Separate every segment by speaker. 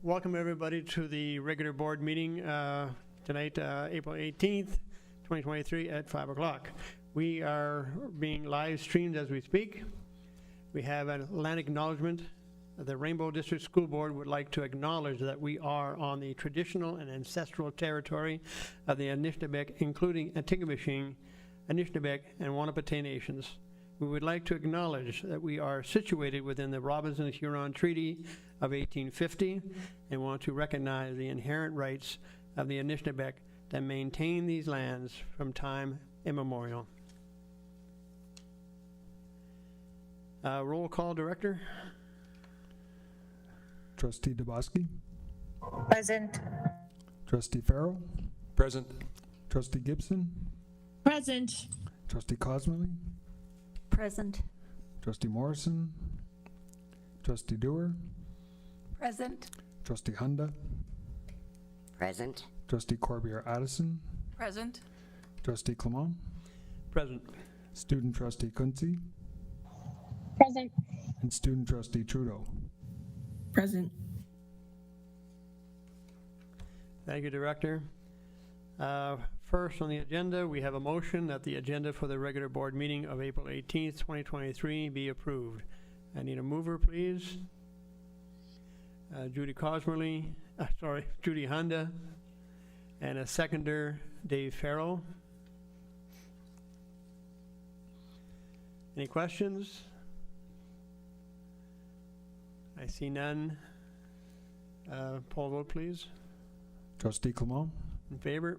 Speaker 1: Welcome everybody to the regular board meeting tonight, April 18th, 2023 at 5 o'clock. We are being live streamed as we speak. We have an land acknowledgement. The Rainbow District School Board would like to acknowledge that we are on the traditional and ancestral territory of the Anishinaabeg, including Atikamekw, Anishinaabeg, and Wahnapitae nations. We would like to acknowledge that we are situated within the Robinson-Huron Treaty of 1850 and want to recognize the inherent rights of the Anishinaabeg that maintain these lands from time immemorial. Roll call, Director.
Speaker 2: Trustee Dubosky.
Speaker 3: Present.
Speaker 2: Trustee Farrell.
Speaker 4: Present.
Speaker 2: Trustee Gibson.
Speaker 3: Present.
Speaker 2: Trustee Cosmally.
Speaker 5: Present.
Speaker 2: Trustee Morrison. Trustee Dewar.
Speaker 5: Present.
Speaker 2: Trustee Hunda.
Speaker 6: Present.
Speaker 2: Trustee Corbier-Addison.
Speaker 5: Present.
Speaker 2: Trustee Clement.
Speaker 1: Present.
Speaker 2: Student Trustee Kunze.
Speaker 3: Present.
Speaker 2: And Student Trustee Trudeau.
Speaker 3: Present.
Speaker 1: Thank you, Director. First on the agenda, we have a motion that the agenda for the regular board meeting of April 18th, 2023 be approved. I need a mover, please. Judy Cosmerly, Judy Hunda, and a seconder, Dave Farrell. Any questions? I see none. Poll vote, please.
Speaker 2: Trustee Clement.
Speaker 1: In favor?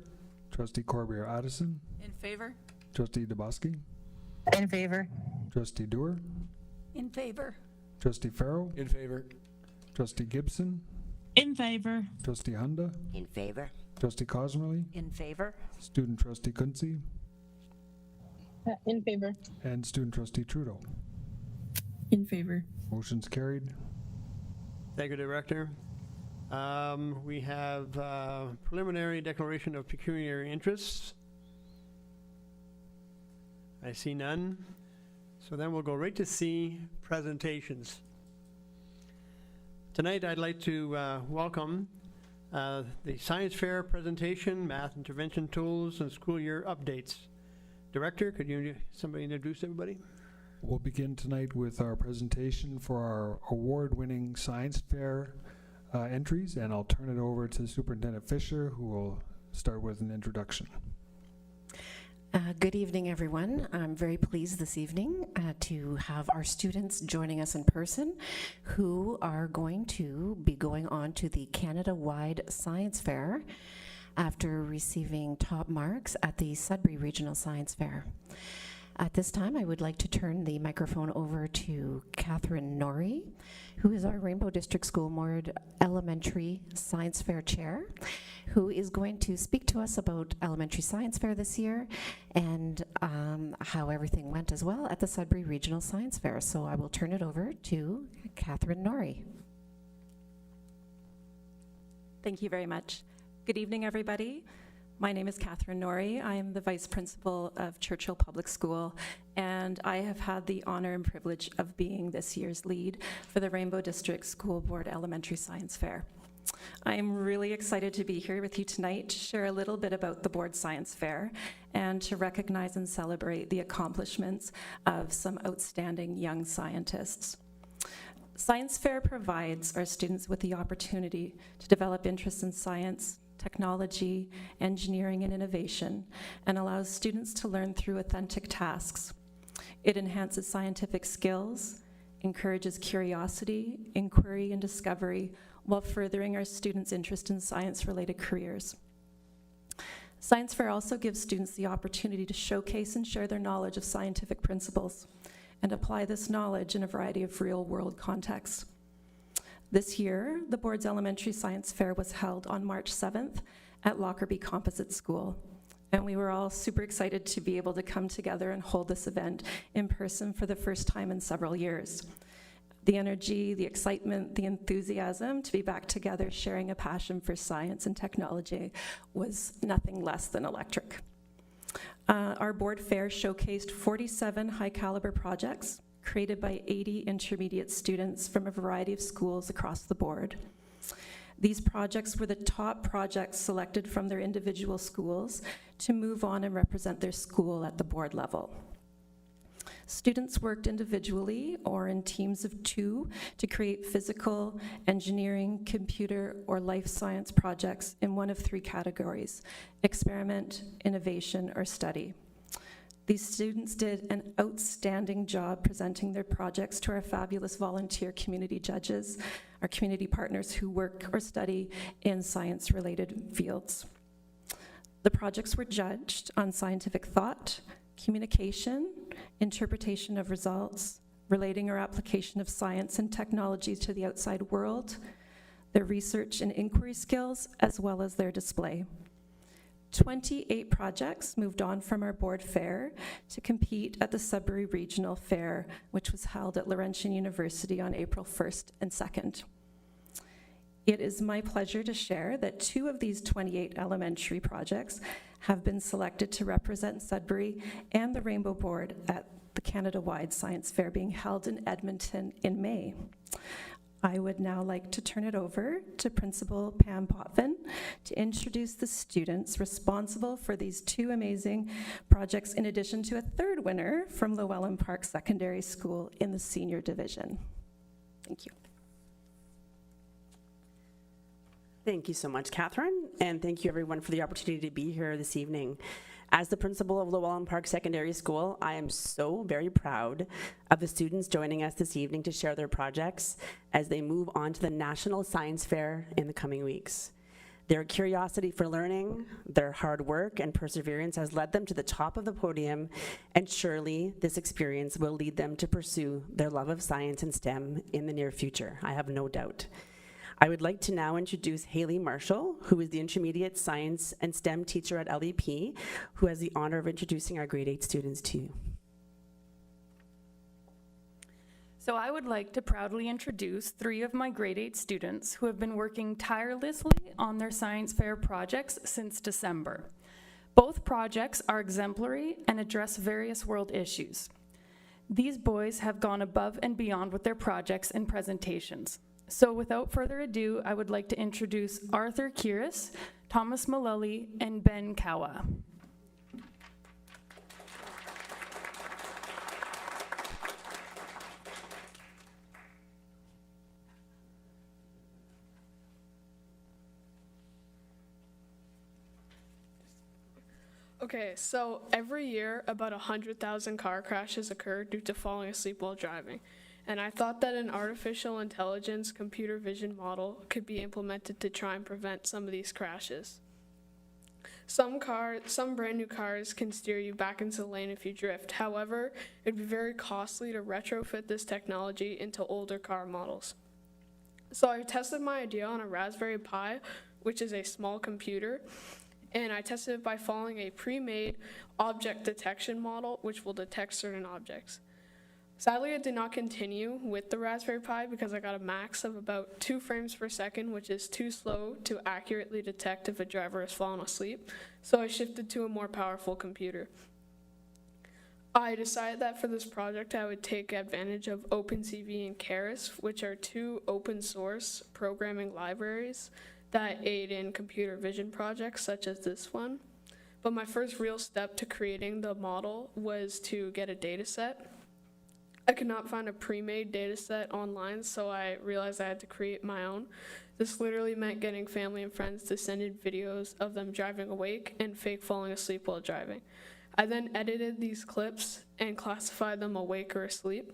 Speaker 2: Trustee Corbier-Addison.
Speaker 5: In favor?
Speaker 2: Trustee Dubosky.
Speaker 3: In favor.
Speaker 2: Trustee Dewar.
Speaker 5: In favor.
Speaker 2: Trustee Farrell.
Speaker 4: In favor.
Speaker 2: Trustee Gibson.
Speaker 3: In favor.
Speaker 2: Trustee Hunda.
Speaker 6: In favor.
Speaker 2: Trustee Cosmerly.
Speaker 5: In favor?
Speaker 2: Student Trustee Kunze.
Speaker 3: In favor.
Speaker 2: And Student Trustee Trudeau.
Speaker 3: In favor.
Speaker 2: Motion's carried.
Speaker 1: Thank you, Director. We have preliminary declaration of pecuniary interests. I see none. So then we'll go right to C, presentations. Tonight I'd like to welcome the science fair presentation, math intervention tools, and school year updates. Director, could somebody introduce everybody?
Speaker 2: We'll begin tonight with our presentation for our award-winning science fair entries, and I'll turn it over to Superintendent Fisher, who will start with an introduction.
Speaker 7: Good evening, everyone. I'm very pleased this evening to have our students joining us in person who are going to be going on to the Canada-wide Science Fair after receiving top marks at the Sudbury Regional Science Fair. At this time, I would like to turn the microphone over to Catherine Norrie, who is our Rainbow District School Board Elementary Science Fair Chair, who is going to speak to us about Elementary Science Fair this year and how everything went as well at the Sudbury Regional Science Fair. So I will turn it over to Catherine Norrie.
Speaker 8: Thank you very much. Good evening, everybody. My name is Catherine Norrie. I am the Vice Principal of Churchill Public School, and I have had the honor and privilege of being this year's lead for the Rainbow District School Board Elementary Science Fair. I am really excited to be here with you tonight to share a little bit about the Board Science Fair and to recognize and celebrate the accomplishments of some outstanding young scientists. Science Fair provides our students with the opportunity to develop interests in science, technology, engineering, and innovation, and allows students to learn through authentic tasks. It enhances scientific skills, encourages curiosity, inquiry, and discovery, while furthering our students' interest in science-related careers. Science Fair also gives students the opportunity to showcase and share their knowledge of scientific principles and apply this knowledge in a variety of real-world contexts. This year, the board's Elementary Science Fair was held on March 7th at Lockerbie Composite School, and we were all super excited to be able to come together and hold this event in person for the first time in several years. The energy, the excitement, the enthusiasm to be back together sharing a passion for science and technology was nothing less than electric. Our board fair showcased 47 high-caliber projects created by 80 intermediate students from a variety of schools across the board. These projects were the top projects selected from their individual schools to move on and represent their school at the board level. Students worked individually or in teams of 2 to create physical, engineering, computer, or life science projects in one of 3 categories: experiment, innovation, or study. These students did an outstanding job presenting their projects to our fabulous volunteer community judges, our community partners who work or study in science-related fields. The projects were judged on scientific thought, communication, interpretation of results, relating or application of science and technology to the outside world, their research and inquiry skills, as well as their display. 28 projects moved on from our board fair to compete at the Sudbury Regional Fair, which was held at Laurentian University on April 1st and 2nd. It is my pleasure to share that 2 of these 28 elementary projects have been selected to represent Sudbury and the Rainbow Board at the Canada-wide Science Fair being held in Edmonton in May. I would now like to turn it over to Principal Pam Potvin to introduce the students responsible for these 2 amazing projects, in addition to a 3rd winner from Llewellyn Park Secondary School in the senior division. Thank you.
Speaker 4: Thank you so much, Catherine, and thank you everyone for the opportunity to be here this evening. As the principal of Llewellyn Park Secondary School, I am so very proud of the students joining us this evening to share their projects as they move on to the National Science Fair in the coming weeks. Their curiosity for learning, their hard work and perseverance has led them to the top of the podium, and surely this experience will lead them to pursue their love of science and STEM in the near future. I have no doubt. I would like to now introduce Haley Marshall, who is the intermediate science and STEM teacher at LEP, who has the honor of introducing our grade 8 students to you.
Speaker 9: So I would like to proudly introduce 3 of my grade 8 students who have been working tirelessly on their science fair projects since December. Both projects are exemplary and address various world issues. These boys have gone above and beyond with their projects and presentations. So without further ado, I would like to introduce Arthur Kiris, Thomas Mullally, and Ben Kawa.
Speaker 10: Okay, so every year about 100,000 car crashes occur due to falling asleep while driving. And I thought that an artificial intelligence computer vision model could be implemented to try and prevent some of these crashes. Some brand new cars can steer you back into the lane if you drift. However, it'd be very costly to retrofit this technology into older car models. So I tested my idea on a Raspberry Pi, which is a small computer, and I tested it by following a pre-made object detection model, which will detect certain objects. Sadly, I did not continue with the Raspberry Pi because I got a max of about 2 frames per second, which is too slow to accurately detect if a driver has fallen asleep, so I shifted to a more powerful computer. I decided that for this project I would take advantage of OpenCV and Keras, which are 2 open source programming libraries that aid in computer vision projects such as this one. But my first real step to creating the model was to get a data set. I could not find a pre-made data set online, so I realized I had to create my own. This literally meant getting family and friends to send in videos of them driving awake and fake falling asleep while driving. I then edited these clips and classified them awake or asleep.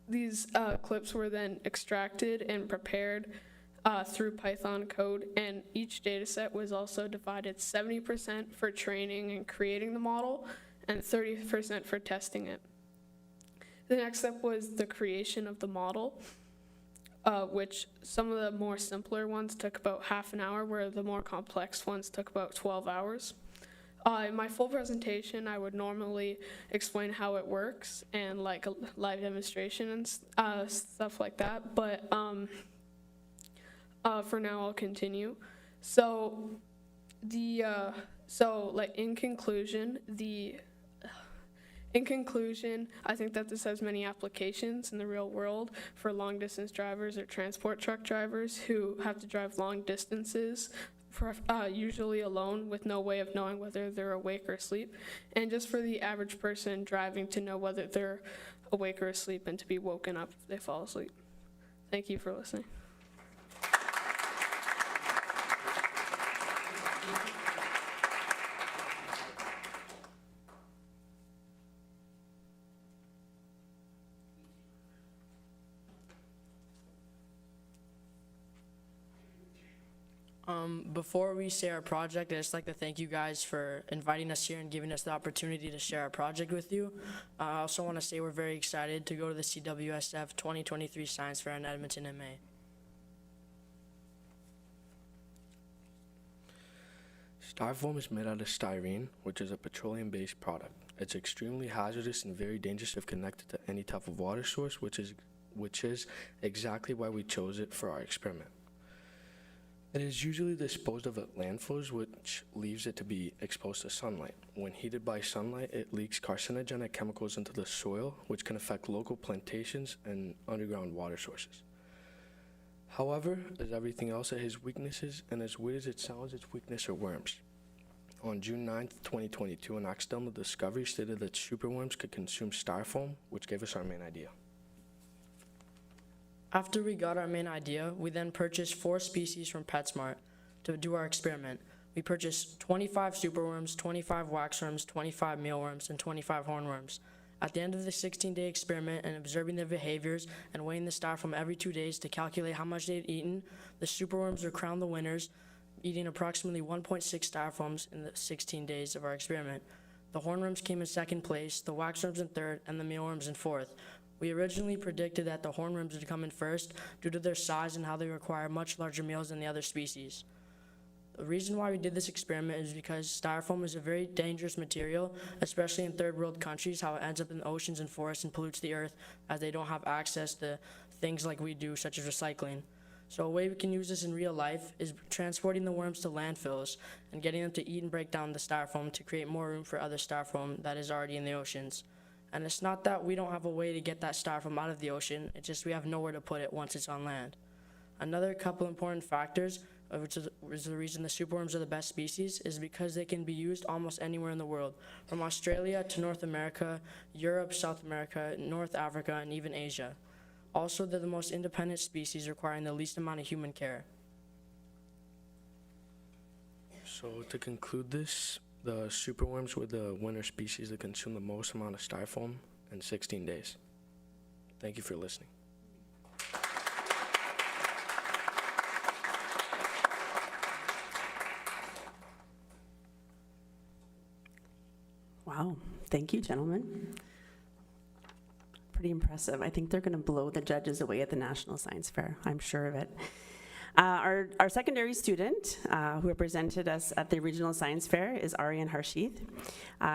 Speaker 10: These clips were then extracted and prepared through Python code, and each data set was also divided 70% for training and creating the model and 30% for testing it. The next step was the creation of the model, which some of the more simpler ones took about half an hour, where the more complex ones took about 12 hours. In my full presentation, I would normally explain how it works and like a live demonstration and stuff like that, but for now I'll continue. So in conclusion, In conclusion, I think that this has many applications in the real world for long distance drivers or transport truck drivers who have to drive long distances, usually alone with no way of knowing whether they're awake or asleep, and just for the average person driving to know whether they're awake or asleep and to be woken up if they fall asleep. Thank you for listening.
Speaker 11: Before we share our project, I'd just like to thank you guys for inviting us here and giving us the opportunity to share our project with you. I also want to say we're very excited to go to the CWSF 2023 Science Fair in Edmonton in May.
Speaker 12: Styrofoam is made out of styrene, which is a petroleum-based product. It's extremely hazardous and very dangerous if connected to any type of water source, which is exactly why we chose it for our experiment. It is usually disposed of at landfills, which leaves it to be exposed to sunlight. When heated by sunlight, it leaks carcinogenic chemicals into the soil, which can affect local plantations and underground water sources. However, as everything else, it has weaknesses, and as weird as it sounds, its weakness are worms. On June 9th, 2022, an accidental discovery stated that superworms could consume styrofoam, which gave us our main idea.
Speaker 11: After we got our main idea, we then purchased 4 species from PetSmart to do our experiment. We purchased 25 superworms, 25 waxworms, 25 mealworms, and 25 hornworms. At the end of the 16-day experiment and observing their behaviors and weighing the styrofoam every 2 days to calculate how much they had eaten, the superworms were crowned the winners, eating approximately 1.6 styrofoams in the 16 days of our experiment. The hornworms came in second place, the waxworms in third, and the mealworms in fourth. We originally predicted that the hornworms would come in first due to their size and how they require much larger meals than the other species. The reason why we did this experiment is because styrofoam is a very dangerous material, especially in third world countries, how it ends up in the oceans and forests and pollutes the earth as they don't have access to things like we do, such as recycling. So a way we can use this in real life is transporting the worms to landfills and getting them to eat and break down the styrofoam to create more room for other styrofoam that is already in the oceans. And it's not that we don't have a way to get that styrofoam out of the ocean, it's just we have nowhere to put it once it's on land. Another couple important factors, which is the reason the superworms are the best species, is because they can be used almost anywhere in the world, from Australia to North America, Europe, South America, North Africa, and even Asia. Also, they're the most independent species requiring the least amount of human care.
Speaker 12: So to conclude this, the superworms were the winner species that consumed the most amount of styrofoam in 16 days. Thank you for listening.
Speaker 4: Wow, thank you, gentlemen. Pretty impressive. I think they're going to blow the judges away at the National Science Fair. I'm sure of it. Our secondary student who represented us at the Regional Science Fair is Aryan Harshid.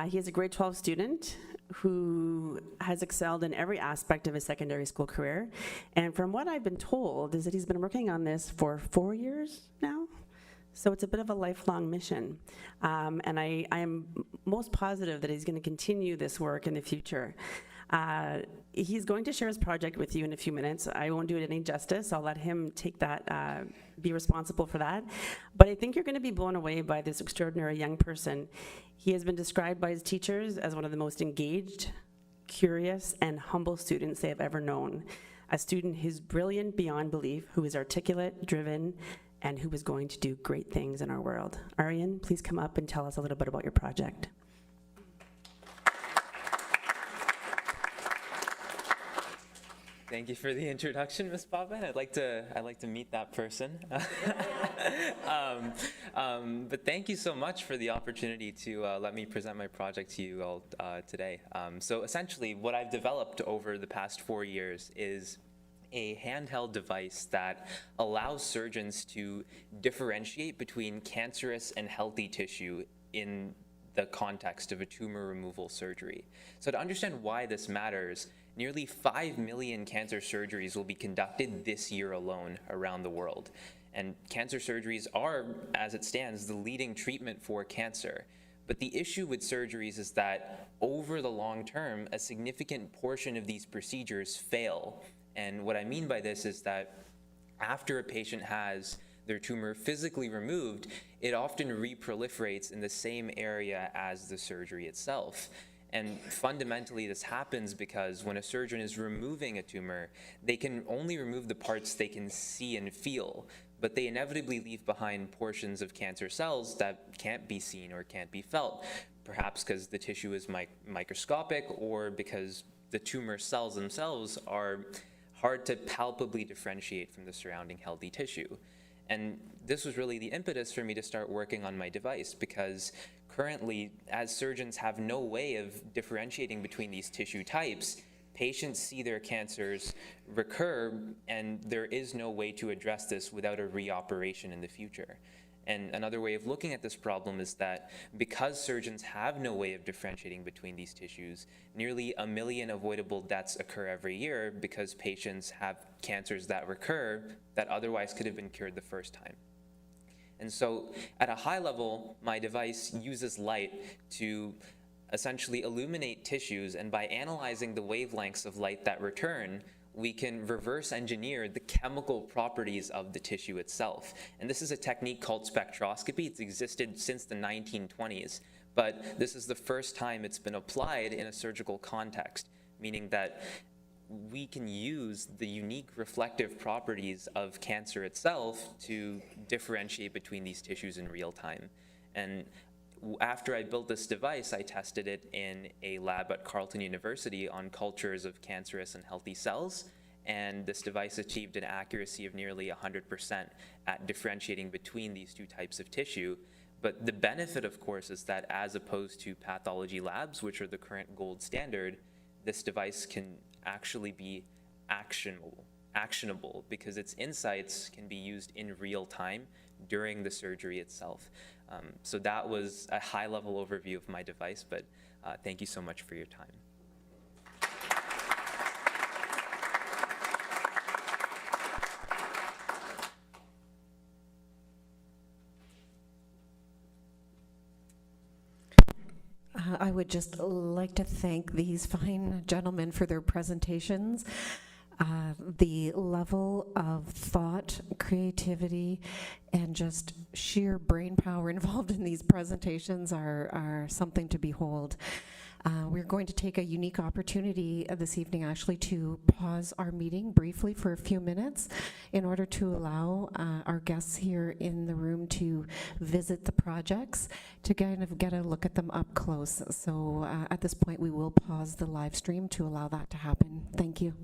Speaker 4: He is a grade 12 student who has excelled in every aspect of his secondary school career. And from what I've been told is that he's been working on this for 4 years now. So it's a bit of a lifelong mission. And I am most positive that he's going to continue this work in the future. He's going to share his project with you in a few minutes. I won't do it any justice. I'll let him take that, be responsible for that. But I think you're going to be blown away by this extraordinary young person. He has been described by his teachers as one of the most engaged, curious, and humble students they have ever known. A student who's brilliant beyond belief, who is articulate, driven, and who is going to do great things in our world. Aryan, please come up and tell us a little bit about your project.
Speaker 13: Thank you for the introduction, Ms. Bobbin. I'd like to meet that person. But thank you so much for the opportunity to let me present my project to you all today. So essentially, what I've developed over the past 4 years is a handheld device that allows surgeons to differentiate between cancerous and healthy tissue in the context of a tumor removal surgery. So to understand why this matters, nearly 5 million cancer surgeries will be conducted this year alone around the world. And cancer surgeries are, as it stands, the leading treatment for cancer. But the issue with surgeries is that over the long term, a significant portion of these procedures fail. And what I mean by this is that after a patient has their tumor physically removed, it often reproliferates in the same area as the surgery itself. And fundamentally, this happens because when a surgeon is removing a tumor, they can only remove the parts they can see and feel, but they inevitably leave behind portions of cancer cells that can't be seen or can't be felt, perhaps because the tissue is microscopic or because the tumor cells themselves are hard to palpably differentiate from the surrounding healthy tissue. And this was really the impetus for me to start working on my device, because currently, as surgeons have no way of differentiating between these tissue types, patients see their cancers recur, and there is no way to address this without a reoperation in the future. And another way of looking at this problem is that because surgeons have no way of differentiating between these tissues, nearly 1 million avoidable deaths occur every year because patients have cancers that recur that otherwise could have been cured the first time. And so at a high level, my device uses light to essentially illuminate tissues, and by analyzing the wavelengths of light that return, we can reverse engineer the chemical properties of the tissue itself. And this is a technique called spectroscopy. It's existed since the 1920s, but this is the first time it's been applied in a surgical context, meaning that we can use the unique reflective properties of cancer itself to differentiate between these tissues in real time. And after I built this device, I tested it in a lab at Carleton University on cultures of cancerous and healthy cells, and this device achieved an accuracy of nearly 100% at differentiating between these two types of tissue. But the benefit, of course, is that as opposed to pathology labs, which are the current gold standard, this device can actually be actionable because its insights can be used in real time during the surgery itself. So that was a high-level overview of my device, but thank you so much for your time.
Speaker 7: I would just like to thank these fine gentlemen for their presentations. The level of thought, creativity, and just sheer brain power involved in these presentations are something to behold. We're going to take a unique opportunity this evening actually to pause our meeting briefly for a few minutes in order to allow our guests here in the room to visit the projects, to kind of get a look at them up close. So at this point we will pause the live stream to allow that to happen. Thank you.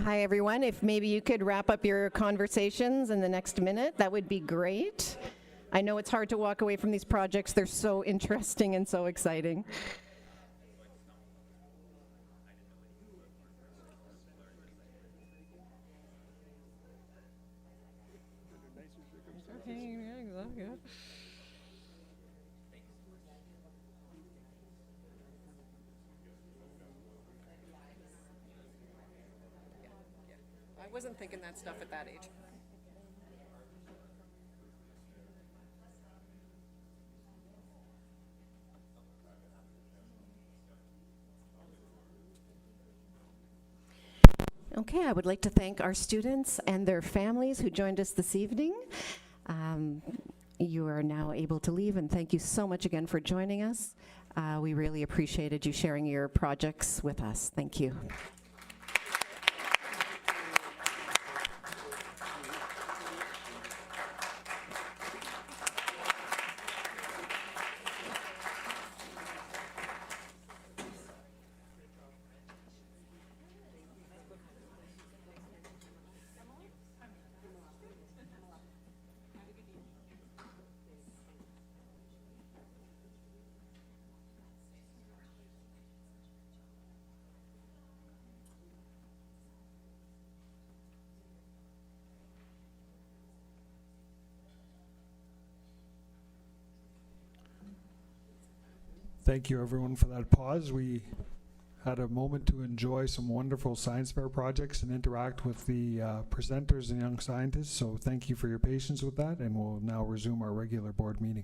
Speaker 7: Hi, everyone. If maybe you could wrap up your conversations in the next minute, that would be great. I know it's hard to walk away from these projects. They're so interesting and so exciting.
Speaker 14: I wasn't thinking that stuff at that age.
Speaker 7: Okay, I would like to thank our students and their families who joined us this evening. You are now able to leave, and thank you so much again for joining us. We really appreciated you sharing your projects with us. Thank you.
Speaker 2: Thank you, everyone, for that pause. We had a moment to enjoy some wonderful science fair projects and interact with the presenters and young scientists, so thank you for your patience with that, and we'll now resume our regular board meeting.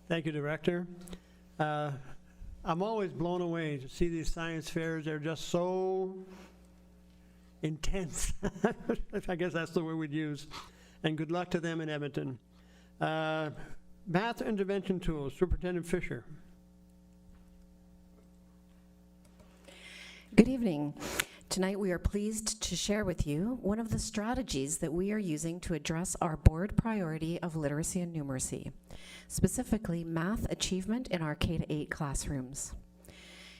Speaker 1: Thank you, Director. I'm always blown away to see these science fairs. They're just so intense. I guess that's the word we'd use. And good luck to them in Edmonton. Math intervention tools, Superintendent Fisher.
Speaker 7: Good evening. Tonight we are pleased to share with you one of the strategies that we are using to address our board priority of literacy and numeracy, specifically math achievement in our K-8 classrooms.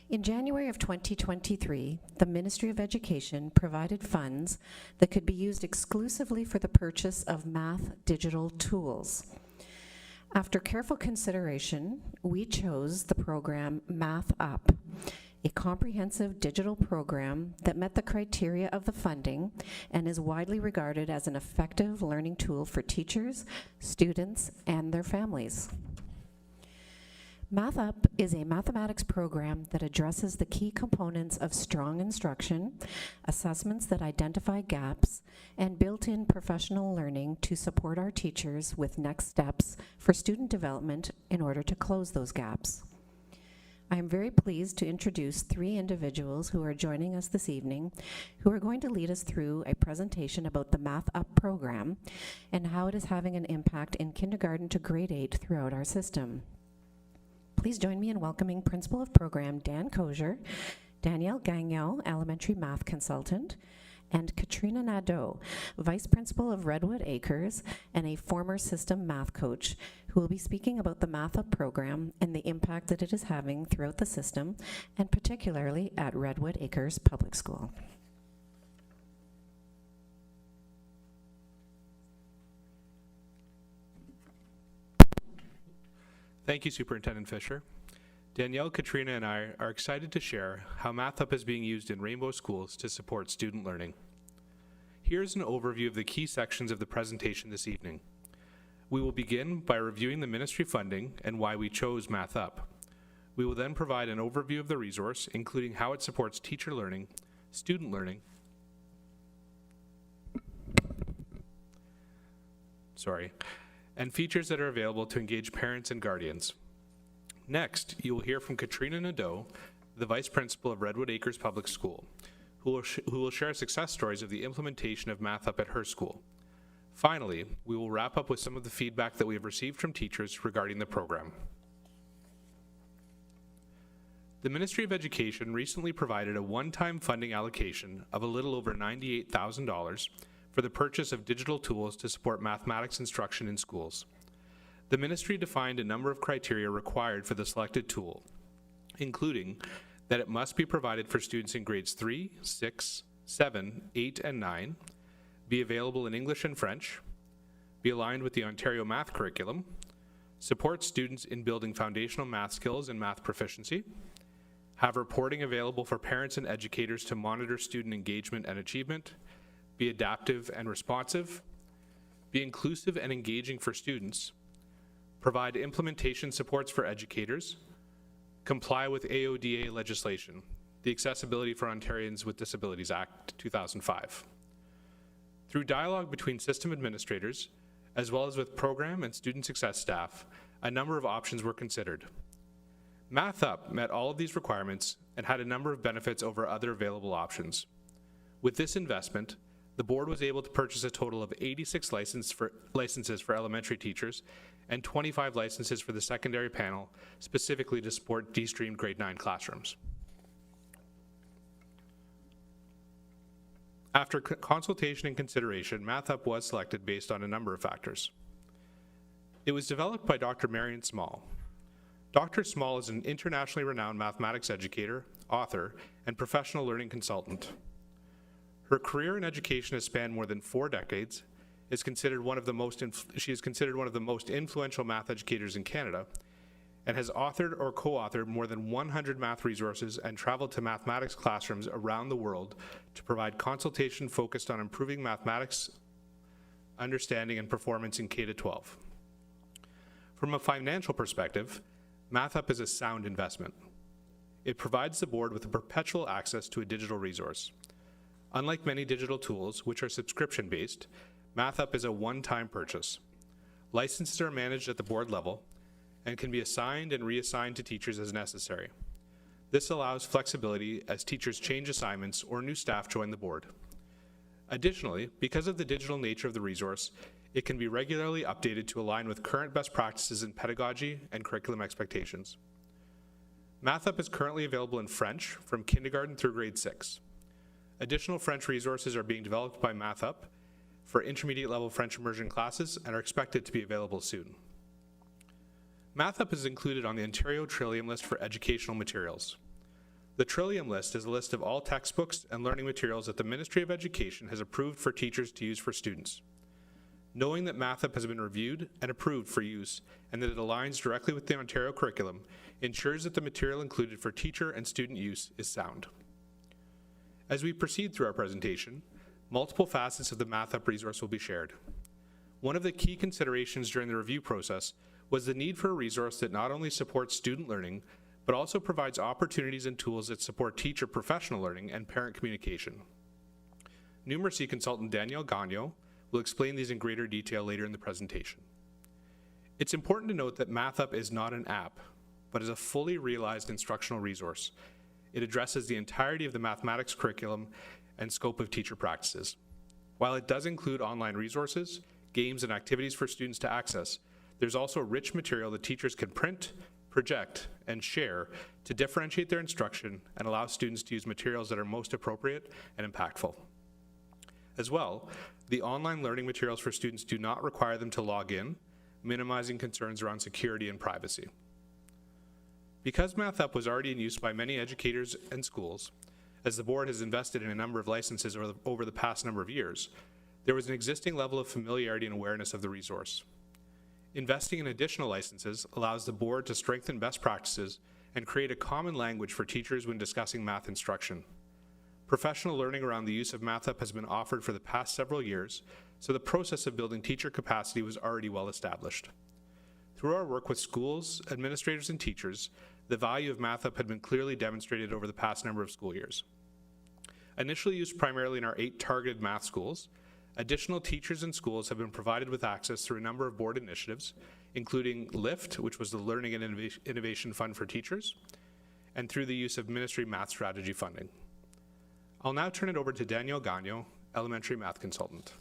Speaker 7: In January of 2023, the Ministry of Education provided funds that could be used exclusively for the purchase of math digital tools. After careful consideration, we chose the program Math Up, a comprehensive digital program that met the criteria of the funding and is widely regarded as an effective learning tool for teachers, students, and their families. Math Up is a mathematics program that addresses the key components of strong instruction, assessments that identify gaps, and built-in professional learning to support our teachers with next steps for student development in order to close those gaps. I am very pleased to introduce 3 individuals who are joining us this evening who are going to lead us through a presentation about the Math Up program and how it is having an impact in kindergarten to grade 8 throughout our system. Please join me in welcoming Principal of Program Dan Kozier, Danielle Gagnon, Elementary Math Consultant, and Katrina Nadeau, Vice Principal of Redwood Acres and a former system math coach, who will be speaking about the Math Up program and the impact that it is having throughout the system, and particularly at Redwood Acres Public School.
Speaker 15: Thank you, Superintendent Fisher. Danielle, Katrina, and I are excited to share how Math Up is being used in Rainbow Schools to support student learning. Here's an overview of the key sections of the presentation this evening. We will begin by reviewing the ministry funding and why we chose Math Up. We will then provide an overview of the resource, including how it supports teacher learning, student learning, and features that are available to engage parents and guardians. Next, you will hear from Katrina Nadeau, the Vice Principal of Redwood Acres Public School, who will share success stories of the implementation of Math Up at her school. Finally, we will wrap up with some of the feedback that we have received from teachers regarding the program. The Ministry of Education recently provided a one-time funding allocation of a little over $98,000 for the purchase of digital tools to support mathematics instruction in schools. The ministry defined a number of criteria required for the selected tool, including that it must be provided for students in grades 3, 6, 7, 8, and 9, be available in English and French, be aligned with the Ontario math curriculum, support students in building foundational math skills and math proficiency, have reporting available for parents and educators to monitor student engagement and achievement, be adaptive and responsive, be inclusive and engaging for students, provide implementation supports for educators, comply with AODA legislation, the Accessibility for Ontarians with Disabilities Act 2005. Through dialogue between system administrators, as well as with program and student success staff, a number of options were considered. MathUp met all of these requirements and had a number of benefits over other available options. With this investment, the board was able to purchase a total of 86 licenses for elementary teachers and 25 licenses for the secondary panel, specifically to support de-streamed grade 9 classrooms. After consultation and consideration, MathUp was selected based on a number of factors. It was developed by Dr. Marion Small. Dr. Small is an internationally renowned mathematics educator, author, and professional learning consultant. Her career in education has spanned more than 4 decades, she is considered one of the most influential math educators in Canada, and has authored or co-authored more than 100 math resources and traveled to mathematics classrooms around the world to provide consultation focused on improving mathematics understanding and performance in K-12. From a financial perspective, MathUp is a sound investment. It provides the board with a perpetual access to a digital resource. Unlike many digital tools, which are subscription-based, MathUp is a one-time purchase. Licenses are managed at the board level and can be assigned and reassigned to teachers as necessary. This allows flexibility as teachers change assignments or new staff join the board. Additionally, because of the digital nature of the resource, it can be regularly updated to align with current best practices in pedagogy and curriculum expectations. MathUp is currently available in French from kindergarten through grade 6. Additional French resources are being developed by MathUp for intermediate level French immersion classes and are expected to be available soon. MathUp is included on the Ontario Trillium List for educational materials. The Trillium List is a list of all textbooks and learning materials that the Ministry of Education has approved for teachers to use for students. Knowing that MathUp has been reviewed and approved for use and that it aligns directly with the Ontario curriculum ensures that the material included for teacher and student use is sound. As we proceed through our presentation, multiple facets of the MathUp resource will be shared. One of the key considerations during the review process was the need for a resource that not only supports student learning, but also provides opportunities and tools that support teacher professional learning and parent communication. Numeracy consultant Danielle Gagnon will explain these in greater detail later in the presentation. It's important to note that MathUp is not an app, but is a fully realized instructional resource. It addresses the entirety of the mathematics curriculum and scope of teacher practices. While it does include online resources, games, and activities for students to access, there's also rich material that teachers can print, project, and share to differentiate their instruction and allow students to use materials that are most appropriate and impactful. As well, the online learning materials for students do not require them to log in, minimizing concerns around security and privacy. Because MathUp was already in use by many educators and schools, as the board has invested in a number of licenses over the past number of years, there was an existing level of familiarity and awareness of the resource. Investing in additional licenses allows the board to strengthen best practices and create a common language for teachers when discussing math instruction. Professional learning around the use of MathUp has been offered for the past several years, so the process of building teacher capacity was already well established. Through our work with schools, administrators, and teachers, the value of MathUp had been clearly demonstrated over the past number of school years. Initially used primarily in our 8 targeted math schools, additional teachers and schools have been provided with access through a number of board initiatives, including LIFT, which was the Learning and Innovation Fund for Teachers, and through the use of ministry math strategy funding. I'll now turn it over to Danielle Gagnon, elementary math consultant.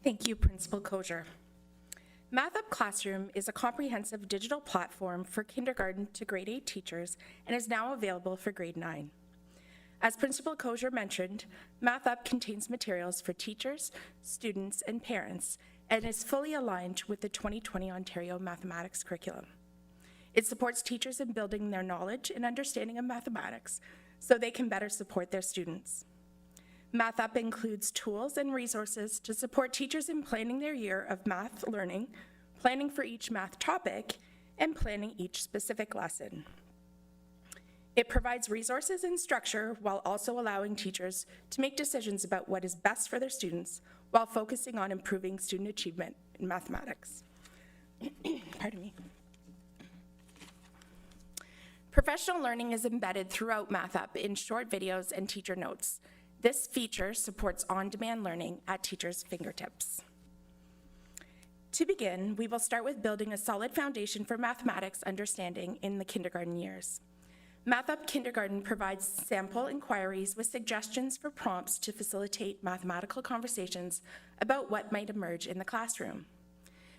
Speaker 16: Thank you, Principal Kosher. MathUp Classroom is a comprehensive digital platform for kindergarten to grade 8 teachers and is now available for grade 9. As Principal Kosher mentioned, MathUp contains materials for teachers, students, and parents and is fully aligned with the 2020 Ontario mathematics curriculum. It supports teachers in building their knowledge and understanding of mathematics so they can better support their students. MathUp includes tools and resources to support teachers in planning their year of math learning, planning for each math topic, and planning each specific lesson. It provides resources and structure while also allowing teachers to make decisions about what is best for their students while focusing on improving student achievement in mathematics. Pardon me. Professional learning is embedded throughout MathUp in short videos and teacher notes. This feature supports on-demand learning at teachers' fingertips. To begin, we will start with building a solid foundation for mathematics understanding in the kindergarten years. MathUp Kindergarten provides sample inquiries with suggestions for prompts to facilitate mathematical conversations about what might emerge in the classroom.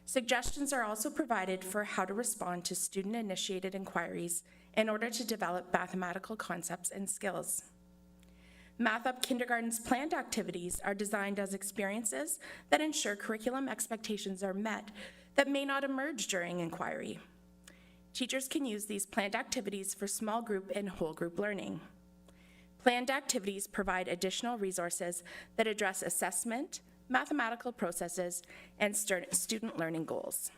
Speaker 16: Suggestions are also provided for how to respond to student-initiated inquiries in order to develop mathematical concepts and skills. MathUp Kindergarten's planned activities are designed as experiences that ensure curriculum expectations are met that may not emerge during inquiry. Teachers can use these planned activities for small group and whole group learning. Planned activities provide additional resources that address assessment, mathematical processes, and student learning goals.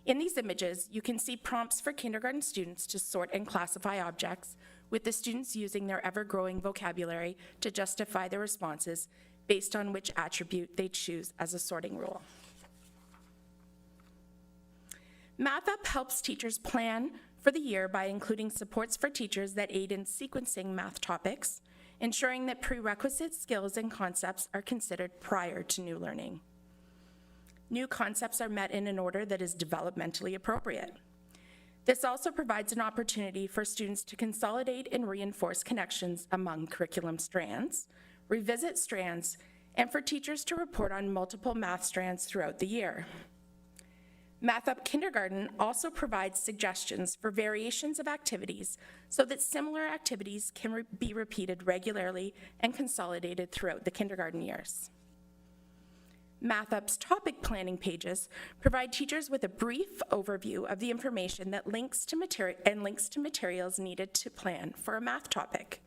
Speaker 16: In these images, you can see prompts for kindergarten students to sort and classify objects, with the students using their ever-growing vocabulary to justify their responses based on which attribute they choose as a sorting rule. MathUp helps teachers plan for the year by including supports for teachers that aid in sequencing math topics, ensuring that prerequisite skills and concepts are considered prior to new learning. New concepts are met in an order that is developmentally appropriate. This also provides an opportunity for students to consolidate and reinforce connections among curriculum strands, revisit strands, and for teachers to report on multiple math strands throughout the year. MathUp Kindergarten also provides suggestions for variations of activities so that similar activities can be repeated regularly and consolidated throughout the kindergarten years. MathUp's topic planning pages provide teachers with a brief overview of the information that links to materials needed to plan for a math topic.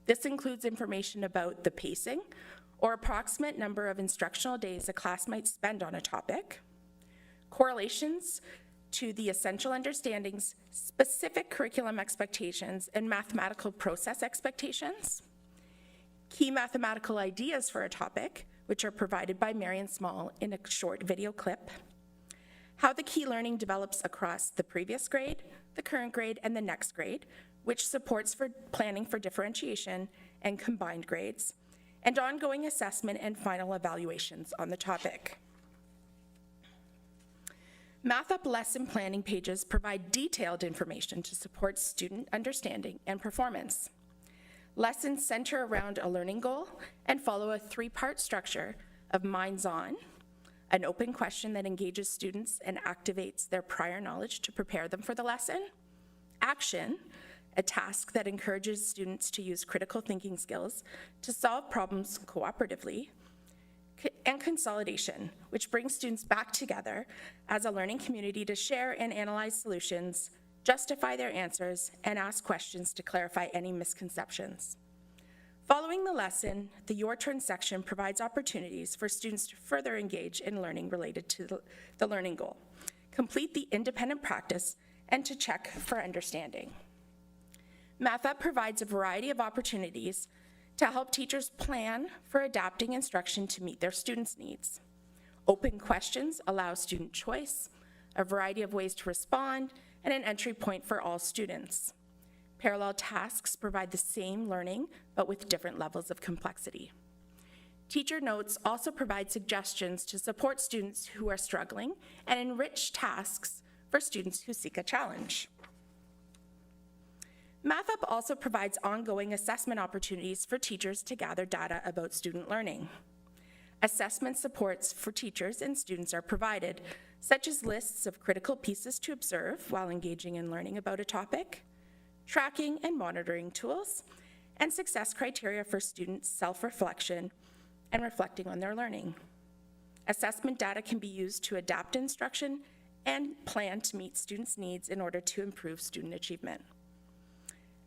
Speaker 16: This includes information about the pacing or approximate number of instructional days a class might spend on a topic, correlations to the essential understandings, specific curriculum expectations, and mathematical process expectations, key mathematical ideas for a topic, which are provided by Marion Small in a short video clip, how the key learning develops across the previous grade, the current grade, and the next grade, which supports for planning for differentiation and combined grades, and ongoing assessment and final evaluations on the topic. MathUp lesson planning pages provide detailed information to support student understanding and performance. Lessons center around a learning goal and follow a three-part structure of Minds On, an open question that engages students and activates their prior knowledge to prepare them for the lesson, Action, a task that encourages students to use critical thinking skills to solve problems cooperatively, and Consolidation, which brings students back together as a learning community to share and analyze solutions, justify their answers, and ask questions to clarify any misconceptions. Following the lesson, the Your Turn section provides opportunities for students to further engage in learning related to the learning goal, complete the independent practice, and to check for understanding. MathUp provides a variety of opportunities to help teachers plan for adapting instruction to meet their students' needs. Open questions allow student choice, a variety of ways to respond, and an entry point for all students. Parallel tasks provide the same learning, but with different levels of complexity. Teacher notes also provide suggestions to support students who are struggling and enrich tasks for students who seek a challenge. MathUp also provides ongoing assessment opportunities for teachers to gather data about student learning. Assessment supports for teachers and students are provided, such as lists of critical pieces to observe while engaging in learning about a topic, tracking and monitoring tools, and success criteria for students' self-reflection and reflecting on their learning. Assessment data can be used to adapt instruction and plan to meet students' needs in order to improve student achievement.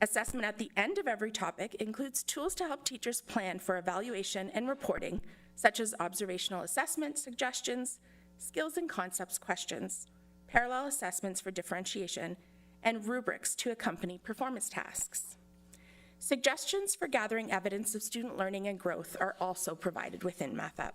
Speaker 16: Assessment at the end of every topic includes tools to help teachers plan for evaluation and reporting, such as observational assessment suggestions, skills and concepts questions, parallel assessments for differentiation, and rubrics to accompany performance tasks. Suggestions for gathering evidence of student learning and growth are also provided within MathUp.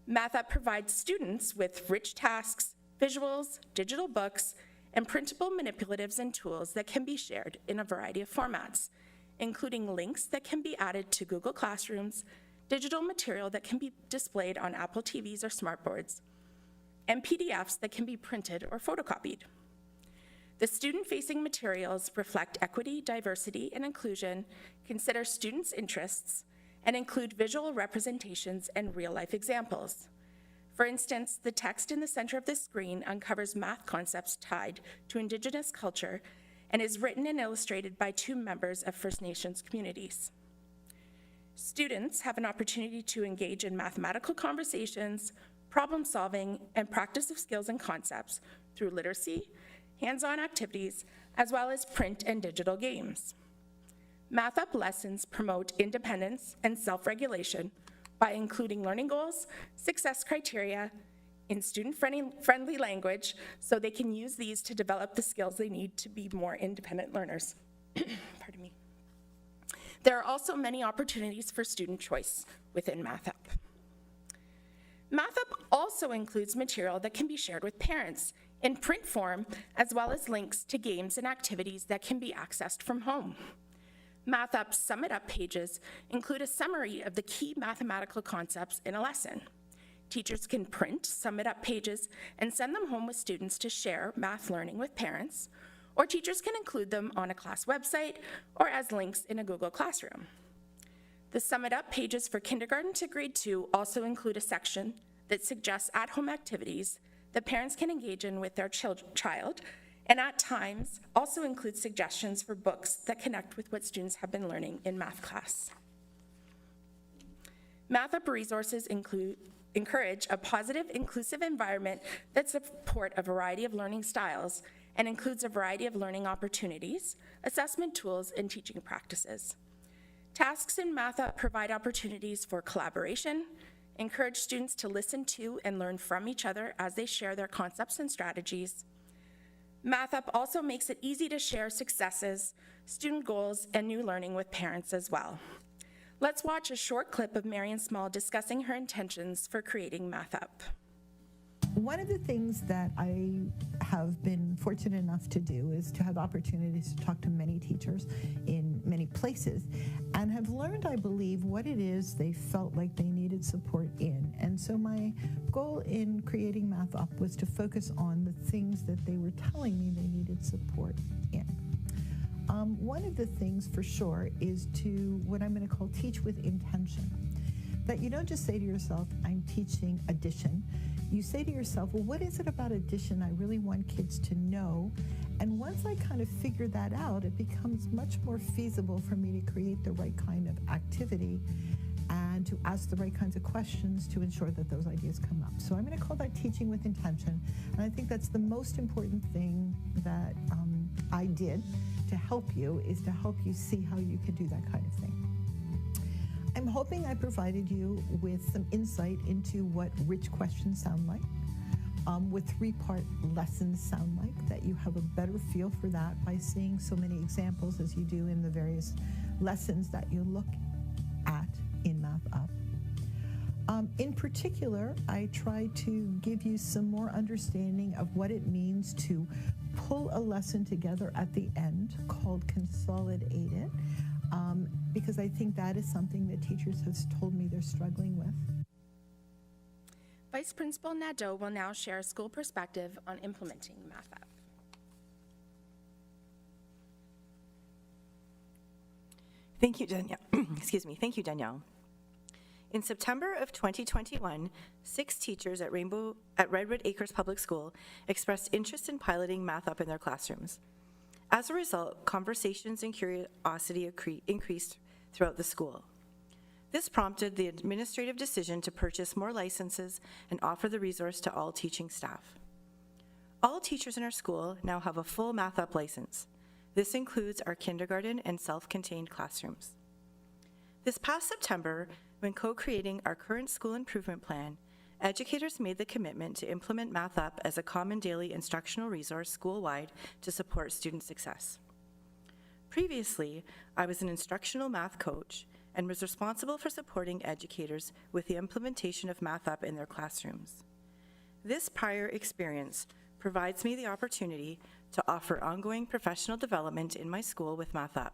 Speaker 16: MathUp provides students with rich tasks, visuals, digital books, and printable manipulatives and tools that can be shared in a variety of formats, including links that can be added to Google Classrooms, digital material that can be displayed on Apple TVs or smartboards, and PDFs that can be printed or photocopied. The student-facing materials reflect equity, diversity, and inclusion, consider students' interests, and include visual representations and real-life examples. For instance, the text in the center of the screen uncovers math concepts tied to Indigenous culture and is written and illustrated by 2 members of First Nations communities. Students have an opportunity to engage in mathematical conversations, problem solving, and practice of skills and concepts through literacy, hands-on activities, as well as print and digital games. MathUp lessons promote independence and self-regulation by including learning goals, success criteria, in student-friendly language, so they can use these to develop the skills they need to be more independent learners. Pardon me. There are also many opportunities for student choice within MathUp. MathUp also includes material that can be shared with parents in print form, as well as links to games and activities that can be accessed from home. MathUp's Sum It Up pages include a summary of the key mathematical concepts in a lesson. Teachers can print Sum It Up pages and send them home with students to share math learning with parents, or teachers can include them on a class website or as links in a Google Classroom. The Sum It Up pages for kindergarten to grade 2 also include a section that suggests at-home activities that parents can engage in with their child, and at times also includes suggestions for books that connect with what students have been learning in math class. MathUp resources encourage a positive, inclusive environment that support a variety of learning styles and includes a variety of learning opportunities, assessment tools, and teaching practices. Tasks in MathUp provide opportunities for collaboration, encourage students to listen to and learn from each other as they share their concepts and strategies. MathUp also makes it easy to share successes, student goals, and new learning with parents as well. Let's watch a short clip of Marion Small discussing her intentions for creating MathUp.
Speaker 17: One of the things that I have been fortunate enough to do is to have opportunities to talk to many teachers in many places and have learned, I believe, what it is they felt like they needed support in. And so my goal in creating MathUp was to focus on the things that they were telling me they needed support in. One of the things for sure is to what I'm going to call teach with intention. That you don't just say to yourself, I'm teaching addition. You say to yourself, well, what is it about addition I really want kids to know? And once I kind of figure that out, it becomes much more feasible for me to create the right kind of activity and to ask the right kinds of questions to ensure that those ideas come up. So I'm going to call that teaching with intention. And I think that's the most important thing that I did to help you, is to help you see how you can do that kind of thing. I'm hoping I provided you with some insight into what rich questions sound like, what 3-part lessons sound like, that you have a better feel for that by seeing so many examples as you do in the various lessons that you look at in MathUp. In particular, I try to give you some more understanding of what it means to pull a lesson together at the end, called consolidate it. Because I think that is something that teachers have told me they're struggling with.
Speaker 16: Vice Principal Nadeau will now share a school perspective on implementing MathUp.
Speaker 18: Thank you, Danielle. Excuse me. Thank you, Danielle. In September of 2021, 6 teachers at Redwood Acres Public School expressed interest in piloting MathUp in their classrooms. As a result, conversations and curiosity increased throughout the school. This prompted the administrative decision to purchase more licenses and offer the resource to all teaching staff. All teachers in our school now have a full MathUp license. This includes our kindergarten and self-contained classrooms. This past September, when co-creating our current school improvement plan, educators made the commitment to implement MathUp as a common daily instructional resource school-wide to support student success. Previously, I was an instructional math coach and was responsible for supporting educators with the implementation of MathUp in their classrooms. This prior experience provides me the opportunity to offer ongoing professional development in my school with MathUp.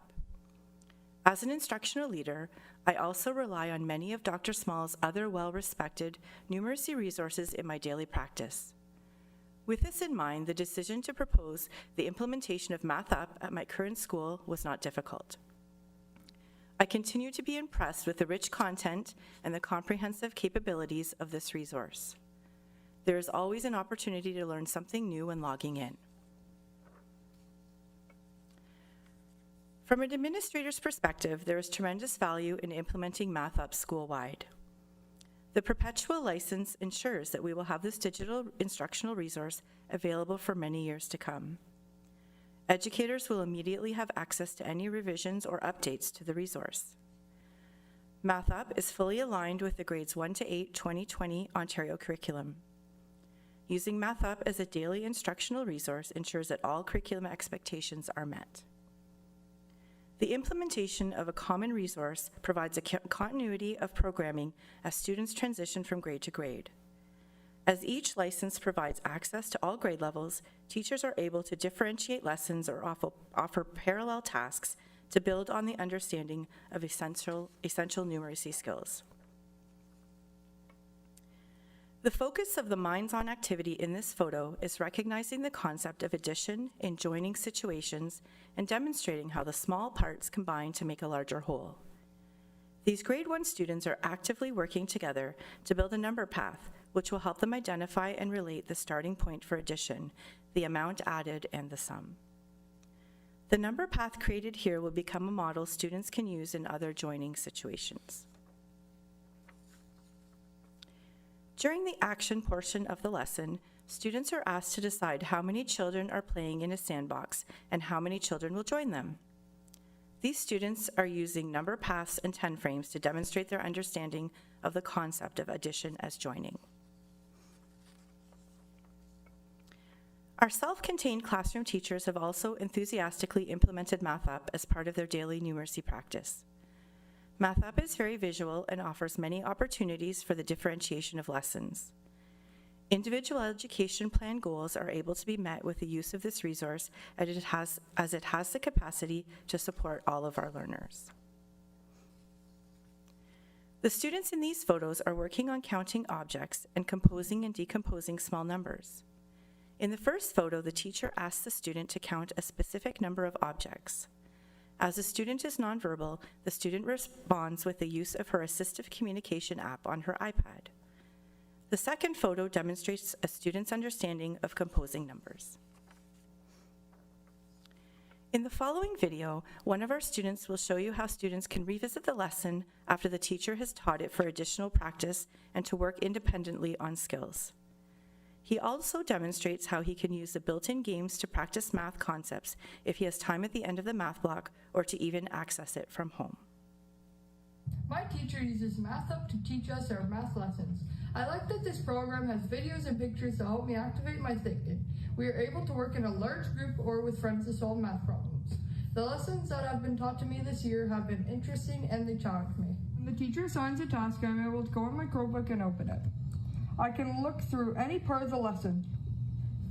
Speaker 18: As an instructional leader, I also rely on many of Dr. Small's other well-respected numeracy resources in my daily practice. With this in mind, the decision to propose the implementation of MathUp at my current school was not difficult. I continue to be impressed with the rich content and the comprehensive capabilities of this resource. There is always an opportunity to learn something new when logging in. From an administrator's perspective, there is tremendous value in implementing MathUp school-wide. The perpetual license ensures that we will have this digital instructional resource available for many years to come. Educators will immediately have access to any revisions or updates to the resource. MathUp is fully aligned with the grades 1 to 8 2020 Ontario curriculum. Using MathUp as a daily instructional resource ensures that all curriculum expectations are met. The implementation of a common resource provides a continuity of programming as students transition from grade to grade. As each license provides access to all grade levels, teachers are able to differentiate lessons or offer parallel tasks to build on the understanding of essential numeracy skills. The focus of the Minds-On activity in this photo is recognizing the concept of addition in joining situations and demonstrating how the small parts combine to make a larger whole. These grade 1 students are actively working together to build a number path, which will help them identify and relate the starting point for addition, the amount added, and the sum. The number path created here will become a model students can use in other joining situations. During the action portion of the lesson, students are asked to decide how many children are playing in a sandbox and how many children will join them. These students are using number paths and 10 frames to demonstrate their understanding of the concept of addition as joining. Our self-contained classroom teachers have also enthusiastically implemented MathUp as part of their daily numeracy practice. MathUp is very visual and offers many opportunities for the differentiation of lessons. Individual education plan goals are able to be met with the use of this resource as it has the capacity to support all of our learners. The students in these photos are working on counting objects and composing and decomposing small numbers. In the first photo, the teacher asks the student to count a specific number of objects. As the student is nonverbal, the student responds with the use of her assistive communication app on her iPad. The second photo demonstrates a student's understanding of composing numbers. In the following video, one of our students will show you how students can revisit the lesson after the teacher has taught it for additional practice and to work independently on skills. He also demonstrates how he can use the built-in games to practice math concepts if he has time at the end of the math block or to even access it from home.
Speaker 19: My teacher uses MathUp to teach us our math lessons. I like that this program has videos and pictures to help me activate my thinking. We are able to work in a large group or with friends to solve math problems. The lessons that have been taught to me this year have been interesting and they challenge me. When the teacher assigns a task, I'm able to go in my Chromebook and open it. I can look through any part of the lesson.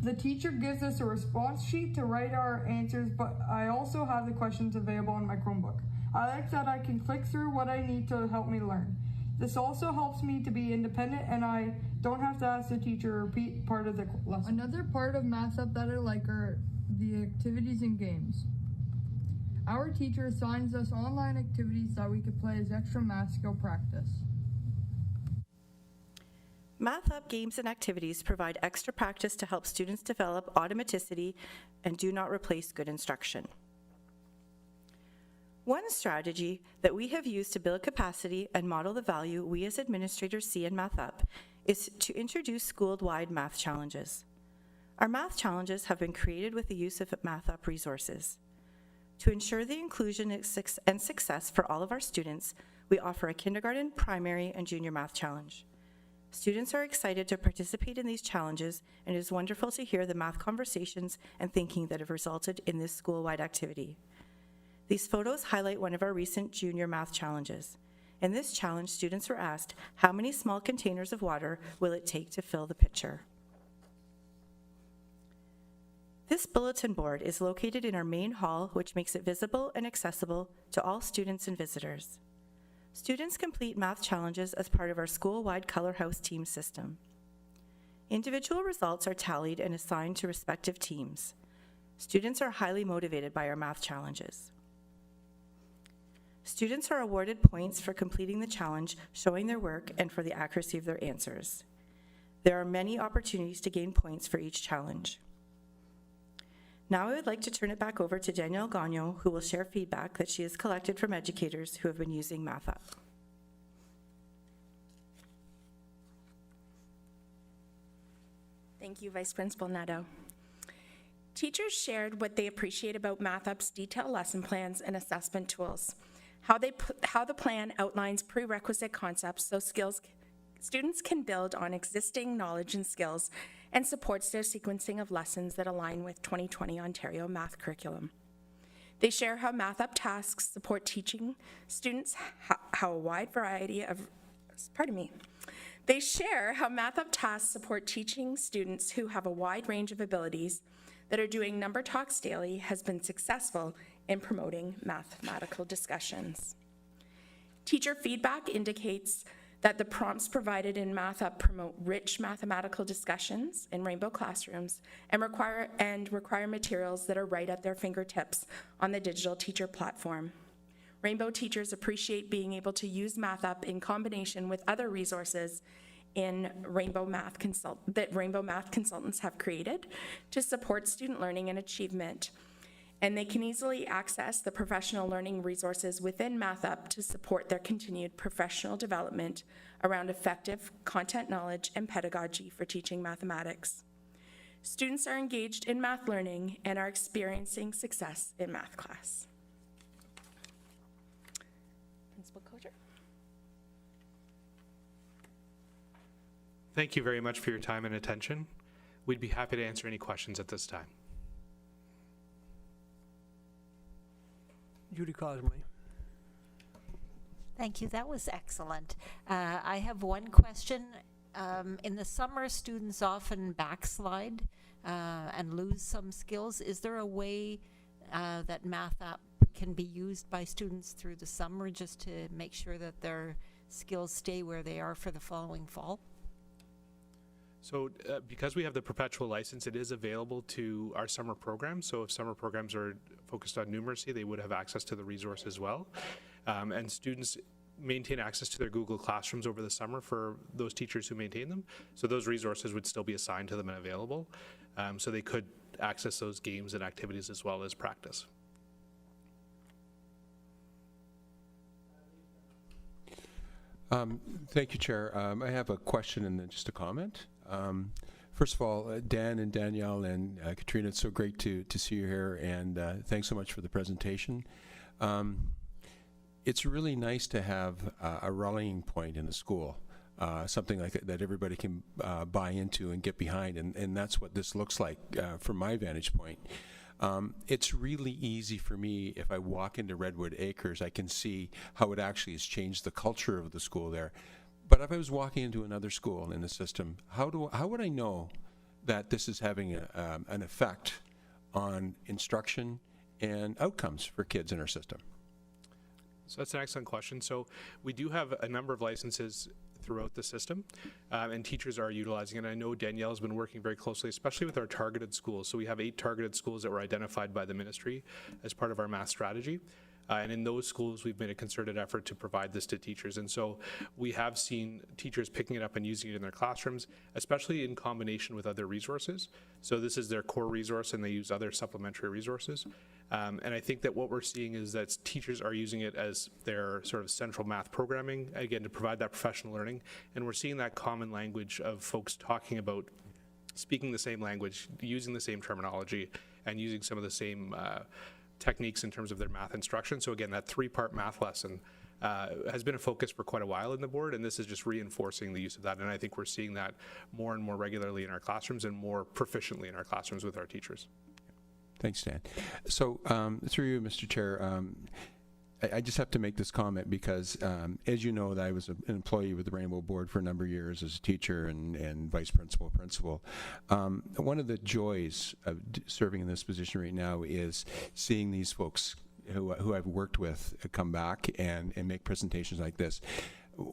Speaker 19: The teacher gives us a response sheet to write our answers, but I also have the questions available in my Chromebook. I like that I can click through what I need to help me learn. This also helps me to be independent and I don't have to ask the teacher to repeat part of the lesson. Another part of MathUp that I like are the activities and games. Our teacher assigns us online activities that we could play as extra math skill practice.
Speaker 18: MathUp games and activities provide extra practice to help students develop automaticity and do not replace good instruction. One strategy that we have used to build capacity and model the value we as administrators see in MathUp is to introduce school-wide math challenges. Our math challenges have been created with the use of MathUp resources. To ensure the inclusion and success for all of our students, we offer a kindergarten, primary, and junior math challenge. Students are excited to participate in these challenges, and it is wonderful to hear the math conversations and thinking that have resulted in this school-wide activity. These photos highlight one of our recent junior math challenges. In this challenge, students were asked, how many small containers of water will it take to fill the pitcher? This bulletin board is located in our main hall, which makes it visible and accessible to all students and visitors. Students complete math challenges as part of our school-wide Color House team system. Individual results are tallied and assigned to respective teams. Students are highly motivated by our math challenges. Students are awarded points for completing the challenge, showing their work, and for the accuracy of their answers. There are many opportunities to gain points for each challenge. Now I would like to turn it back over to Danielle Gagnon, who will share feedback that she has collected from educators who have been using MathUp.
Speaker 16: Thank you, Vice Principal Nadeau. Teachers shared what they appreciate about MathUp's detailed lesson plans and assessment tools, how the plan outlines prerequisite concepts so students can build on existing knowledge and skills, and supports their sequencing of lessons that align with 2020 Ontario math curriculum. They share how MathUp tasks support teaching students They share how MathUp tasks support teaching students who have a wide range of abilities that are doing Number Talks Daily has been successful in promoting mathematical discussions. Teacher feedback indicates that the prompts provided in MathUp promote rich mathematical discussions in Rainbow classrooms and require materials that are right at their fingertips on the digital teacher platform. Rainbow teachers appreciate being able to use MathUp in combination with other resources that Rainbow Math consultants have created to support student learning and achievement. And they can easily access the professional learning resources within MathUp to support their continued professional development around effective content knowledge and pedagogy for teaching mathematics. Students are engaged in math learning and are experiencing success in math class. Principal Kocher.
Speaker 15: Thank you very much for your time and attention. We'd be happy to answer any questions at this time.
Speaker 1: Judy Cosmley.
Speaker 5: Thank you. That was excellent. I have one question. In the summer, students often backslide and lose some skills. Is there a way that MathUp can be used by students through the summer just to make sure that their skills stay where they are for the following fall?
Speaker 15: So because we have the perpetual license, it is available to our summer programs. So if summer programs are focused on numeracy, they would have access to the resource as well. And students maintain access to their Google Classrooms over the summer for those teachers who maintain them. So those resources would still be assigned to them and available. So they could access those games and activities as well as practice.
Speaker 20: Thank you, Chair. I have a question and then just a comment. First of all, Dan and Danielle and Katrina, it's so great to see you here, and thanks so much for the presentation. It's really nice to have a rallying point in the school, something like that everybody can buy into and get behind, and that's what this looks like from my vantage point. It's really easy for me, if I walk into Redwood Acres, I can see how it actually has changed the culture of the school there. But if I was walking into another school in the system, how would I know that this is having an effect on instruction and outcomes for kids in our system?
Speaker 15: So that's an excellent question. So we do have a number of licenses throughout the system, and teachers are utilizing it. And I know Danielle has been working very closely, especially with our targeted schools. So we have 8 targeted schools that were identified by the ministry as part of our math strategy. And in those schools, we've made a concerted effort to provide this to teachers. And so we have seen teachers picking it up and using it in their classrooms, especially in combination with other resources. So this is their core resource, and they use other supplementary resources. And I think that what we're seeing is that teachers are using it as their sort of central math programming, again, to provide that professional learning. And we're seeing that common language of folks talking about speaking the same language, using the same terminology, and using some of the same techniques in terms of their math instruction. So again, that 3-part math lesson has been a focus for quite a while in the board, and this is just reinforcing the use of that. And I think we're seeing that more and more regularly in our classrooms and more proficiently in our classrooms with our teachers.
Speaker 20: Thanks, Dan. So through you, Mr. Chair, I just have to make this comment because, as you know, that I was an employee with the Rainbow Board for a number of years as a teacher and vice principal. One of the joys of serving in this position right now is seeing these folks who I've worked with come back and make presentations like this.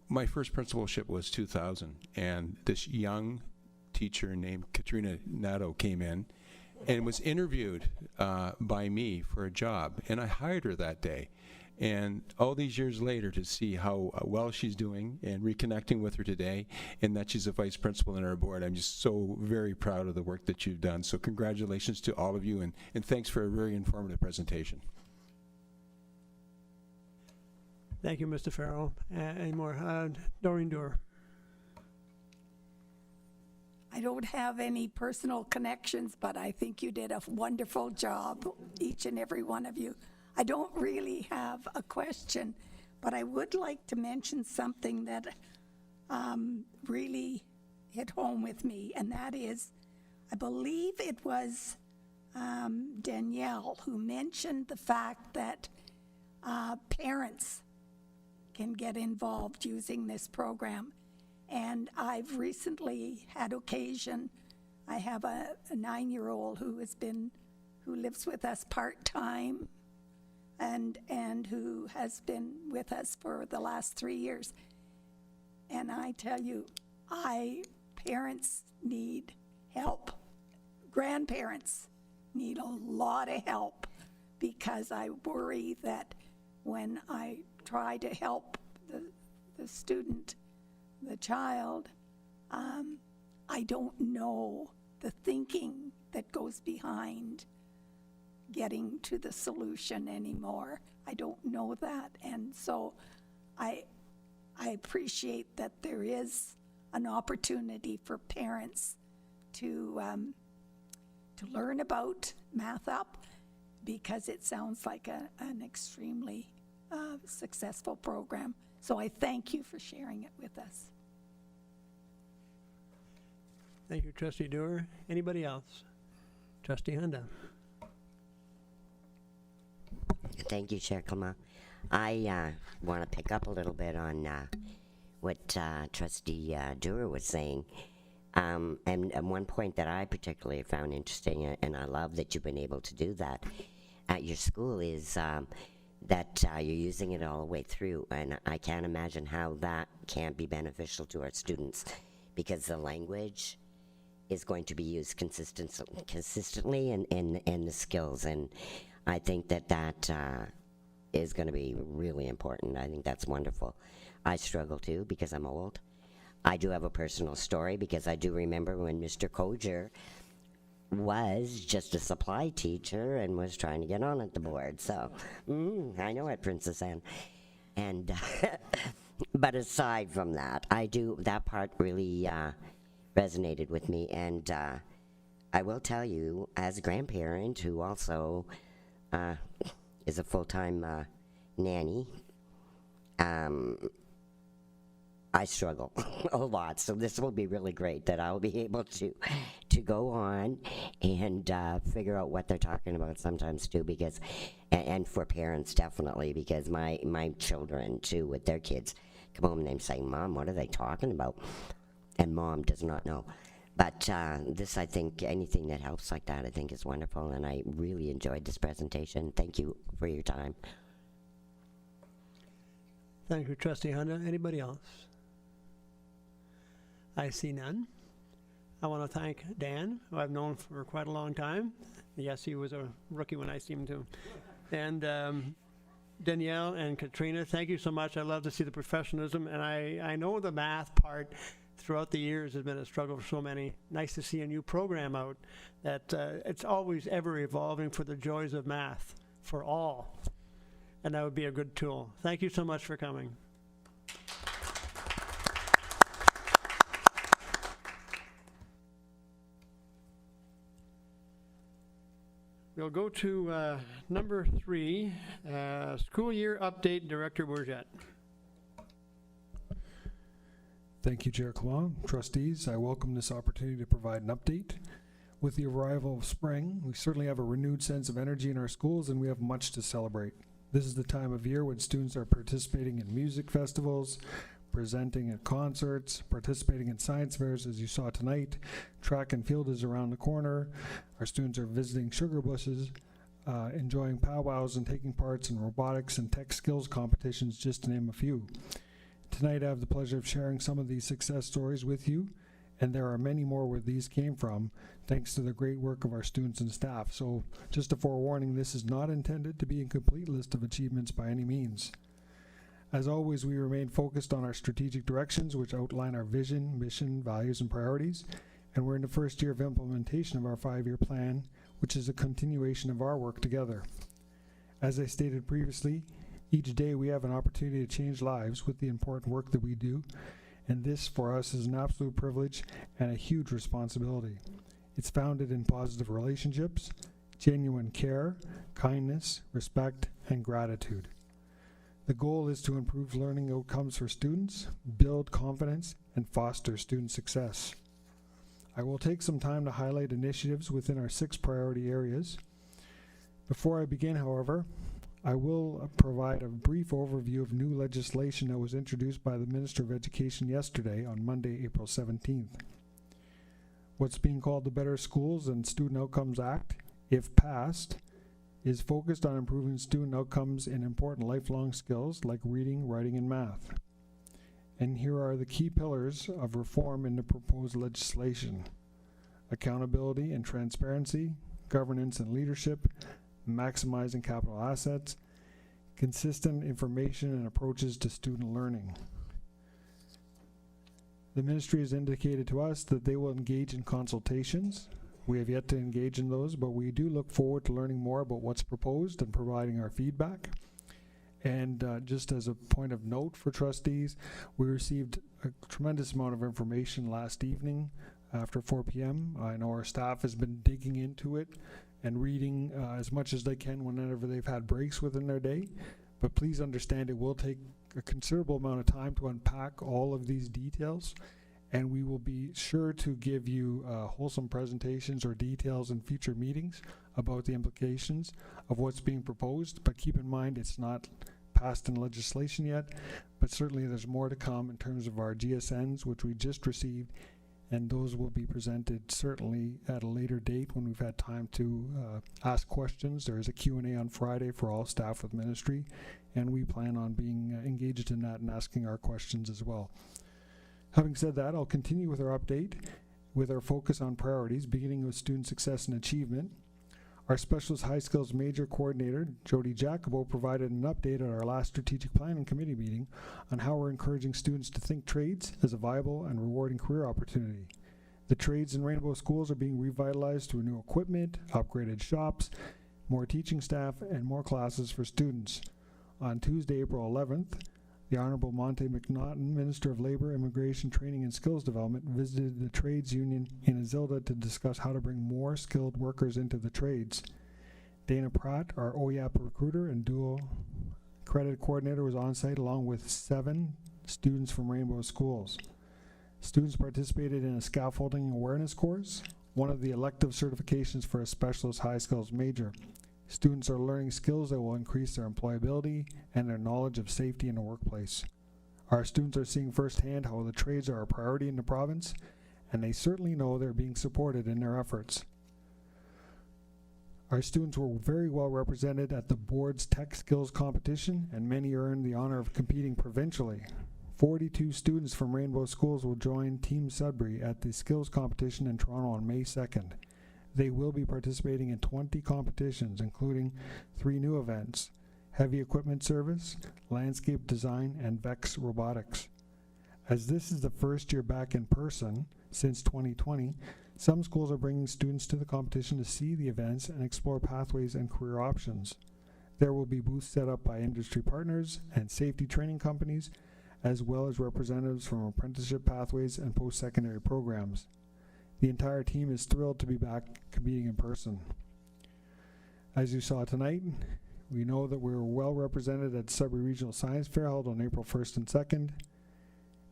Speaker 20: My first principalship was 2000, and this young teacher named Katrina Nato came in and was interviewed by me for a job, and I hired her that day. And all these years later, to see how well she's doing and reconnecting with her today, and that she's a vice principal in our board, I'm just so very proud of the work that you've done. So congratulations to all of you, and thanks for a very informative presentation.
Speaker 1: Thank you, Mr. Farrell. Any more? Doreen Doerr.
Speaker 21: I don't have any personal connections, but I think you did a wonderful job, each and every one of you. I don't really have a question, but I would like to mention something that really hit home with me, and that is, I believe it was Danielle who mentioned the fact that parents can get involved using this program. And I've recently had occasion, I have a 9-year-old who lives with us part-time and who has been with us for the last 3 years. And I tell you, parents need help. Grandparents need a lot of help, because I worry that when I try to help the student, the child, I don't know the thinking that goes behind getting to the solution anymore. I don't know that. And so I appreciate that there is an opportunity for parents to learn about Math Up, because it sounds like an extremely successful program. So I thank you for sharing it with us.
Speaker 1: Thank you, Trustee Doerr. Anybody else? Trustee Honda.
Speaker 6: Thank you, Chair Clement. I want to pick up a little bit on what Trustee Doerr was saying. And one point that I particularly found interesting, and I love that you've been able to do that at your school, is that you're using it all the way through. And I can't imagine how that can be beneficial to our students, because the language is going to be used consistently in the skills. And I think that is going to be really important. I think that's wonderful. I struggle too, because I'm old. I do have a personal story, because I do remember when Mr. Koger was just a supply teacher and was trying to get on at the board. So I know it, Princess Anne. And but aside from that, that part really resonated with me. And I will tell you, as a grandparent who also is a full-time nanny, I struggle a lot, so this will be really great that I'll be able to go on and figure out what they're talking about sometimes too, because, and for parents definitely, because my children too, with their kids, come home and they say, "Mom, what are they talking about?" And Mom does not know. But this, I think, anything that helps like that, I think is wonderful, and I really enjoyed this presentation. Thank you for your time.
Speaker 1: Thank you, Trustee Honda. Anybody else? I see none. I want to thank Dan, who I've known for quite a long time. Yes, he was a rookie when I seen him too. And Danielle and Katrina, thank you so much. I love to see the professionalism, and I know the math part throughout the years has been a struggle for so many. Nice to see a new program out that it's always ever evolving for the joys of math for all. And that would be a good tool. Thank you so much for coming. We'll go to number 3, school year update, Director Bourget.
Speaker 2: Thank you, Chair Clement. Trustees, I welcome this opportunity to provide an update. With the arrival of spring, we certainly have a renewed sense of energy in our schools, and we have much to celebrate. This is the time of year when students are participating in music festivals, presenting at concerts, participating in science fairs, as you saw tonight. Track and field is around the corner. Our students are visiting sugar bushes, enjoying powwows, and taking parts in robotics and tech skills competitions, just to name a few. Tonight I have the pleasure of sharing some of these success stories with you, and there are many more where these came from, thanks to the great work of our students and staff. So just a forewarning, this is not intended to be a complete list of achievements by any means. As always, we remain focused on our strategic directions, which outline our vision, mission, values, and priorities, and we're in the first year of implementation of our 5-year plan, which is a continuation of our work together. As I stated previously, each day we have an opportunity to change lives with the important work that we do, and this for us is an absolute privilege and a huge responsibility. It's founded in positive relationships, genuine care, kindness, respect, and gratitude. The goal is to improve learning outcomes for students, build confidence, and foster student success. I will take some time to highlight initiatives within our 6 priority areas. Before I begin, however, I will provide a brief overview of new legislation that was introduced by the Minister of Education yesterday on Monday, April 17th. What's being called the Better Schools and Student Outcomes Act, if passed, is focused on improving student outcomes in important lifelong skills like reading, writing, and math. And here are the key pillars of reform in the proposed legislation: accountability and transparency, governance and leadership, maximizing capital assets, consistent information and approaches to student learning. The ministry has indicated to us that they will engage in consultations. We have yet to engage in those, but we do look forward to learning more about what's proposed and providing our feedback. And just as a point of note for trustees, we received a tremendous amount of information last evening after 4 p.m. I know our staff has been digging into it and reading as much as they can whenever they've had breaks within their day. But please understand it will take a considerable amount of time to unpack all of these details, and we will be sure to give you wholesome presentations or details in future meetings about the implications of what's being proposed. But keep in mind, it's not passed in legislation yet, but certainly there's more to come in terms of our GSNs, which we just received, and those will be presented certainly at a later date when we've had time to ask questions. There is a Q&A on Friday for all staff with ministry, and we plan on being engaged in that and asking our questions as well. Having said that, I'll continue with our update with our focus on priorities, beginning with student success and achievement. Our Specialist High Skills Major Coordinator, Jody Jacobo, provided an update at our last Strategic Planning Committee meeting on how we're encouraging students to think trades as a viable and rewarding career opportunity. The trades in Rainbow Schools are being revitalized through new equipment, upgraded shops, more teaching staff, and more classes for students. On Tuesday, April 11th, the Honorable Monte McNaughton, Minister of Labor, Immigration, Training and Skills Development, visited the trades union in Azilda to discuss how to bring more skilled workers into the trades. Dana Pratt, our OYAP recruiter and dual credit coordinator, was on site along with 7 students from Rainbow Schools. Students participated in a scaffolding awareness course, one of the elective certifications for a Specialist High Skills Major. Students are learning skills that will increase their employability and their knowledge of safety in the workplace. Our students are seeing firsthand how the trades are a priority in the province, and they certainly know they're being supported in their efforts. Our students were very well represented at the board's tech skills competition, and many earned the honor of competing provincially. 42 students from Rainbow Schools will join Team Sudbury at the skills competition in Toronto on May 2nd. They will be participating in 20 competitions, including 3 new events: heavy equipment service, landscape design, and VEX robotics. As this is the first year back in person since 2020, some schools are bringing students to the competition to see the events and explore pathways and career options. There will be booths set up by industry partners and safety training companies, as well as representatives from apprenticeship pathways and post-secondary programs. The entire team is thrilled to be back competing in person. As you saw tonight, we know that we're well represented at Sudbury Regional Science Fair held on April 1st and 2nd.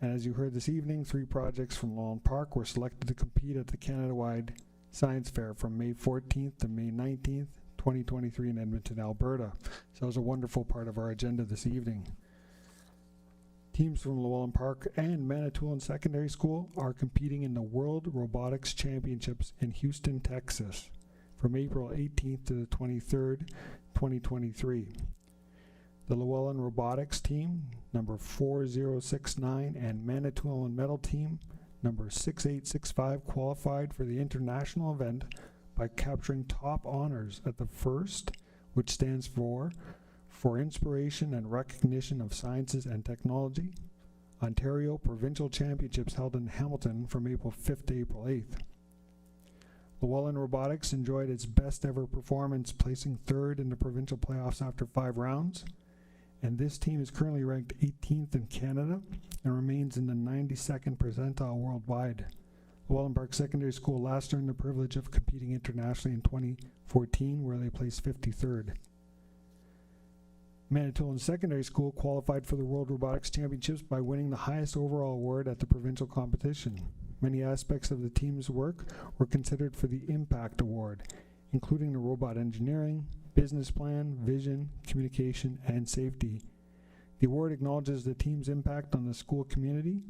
Speaker 2: And as you heard this evening, 3 projects from Lowland Park were selected to compete at the Canada-wide Science Fair from May 14th to May 19th, 2023 in Edmonton, Alberta. So it was a wonderful part of our agenda this evening. Teams from Llewellyn Park and Manitoulin Secondary School are competing in the World Robotics Championships in Houston, Texas from April 18th to the 23rd, 2023. The Llewellyn Robotics team, number 4069, and Manitoulin Metal team, number 6865, qualified for the international event by capturing top honors at the FIRST, which stands for Inspiration and Recognition of Sciences and Technology, Ontario Provincial Championships held in Hamilton from April 5th to April 8th. Llewellyn Robotics enjoyed its best ever performance, placing 3rd in the provincial playoffs after 5 rounds. And this team is currently ranked 18th in Canada and remains in the 92nd percentile worldwide. Llewellyn Park Secondary School last earned the privilege of competing internationally in 2014, where they placed 53rd. Manitoulin Secondary School qualified for the World Robotics Championships by winning the highest overall award at the provincial competition. Many aspects of the team's work were considered for the Impact Award, including the robot engineering, business plan, vision, communication, and safety. The award acknowledges the team's impact on the school community,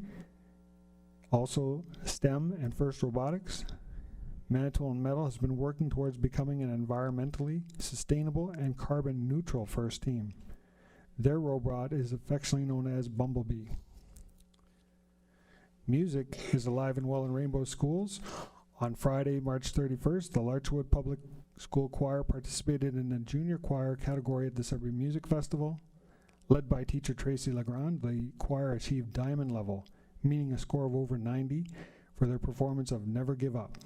Speaker 2: also STEM and FIRST Robotics. Manitoulin Metal has been working towards becoming an environmentally sustainable and carbon neutral FIRST team. Their robot is affectionately known as Bumblebee. Music is alive in Welland Rainbow Schools. On Friday, March 31st, the Larchwood Public School Choir participated in the junior choir category at the Sudbury Music Festival. Led by teacher Tracy Legrand, the choir achieved diamond level, meaning a score of over 90 for their performance of Never Give Up.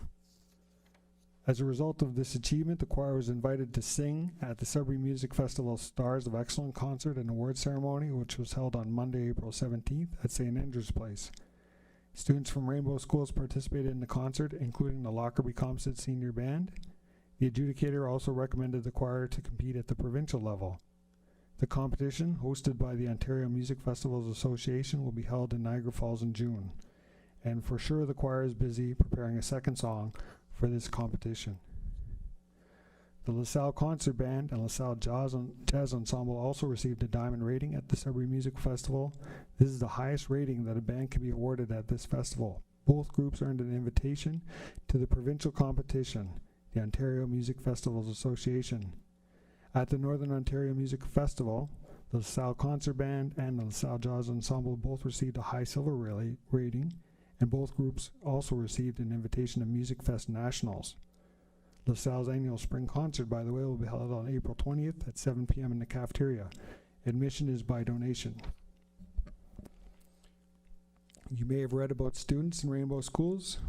Speaker 2: As a result of this achievement, the choir was invited to sing at the Sudbury Music Festival Stars of Excellence concert and award ceremony, which was held on Monday, April 17th at St. Andrew's Place. Students from Rainbow Schools participated in the concert, including the Lockerbie Composite Senior Band. The adjudicator also recommended the choir to compete at the provincial level. The competition, hosted by the Ontario Music Festivals Association, will be held in Niagara Falls in June. And for sure, the choir is busy preparing a second song for this competition. The LaSalle Concert Band and LaSalle Jazz Ensemble also received a diamond rating at the Sudbury Music Festival. This is the highest rating that a band can be awarded at this festival. Both groups earned an invitation to the provincial competition, the Ontario Music Festivals Association. At the Northern Ontario Music Festival, the LaSalle Concert Band and the LaSalle Jazz Ensemble both received a high silver rating, and both groups also received an invitation to Music Fest Nationals. LaSalle's annual spring concert, by the way, will be held on April 20th at 7 p.m. in the cafeteria. Admission is by donation. You may have read about students in Rainbow Schools.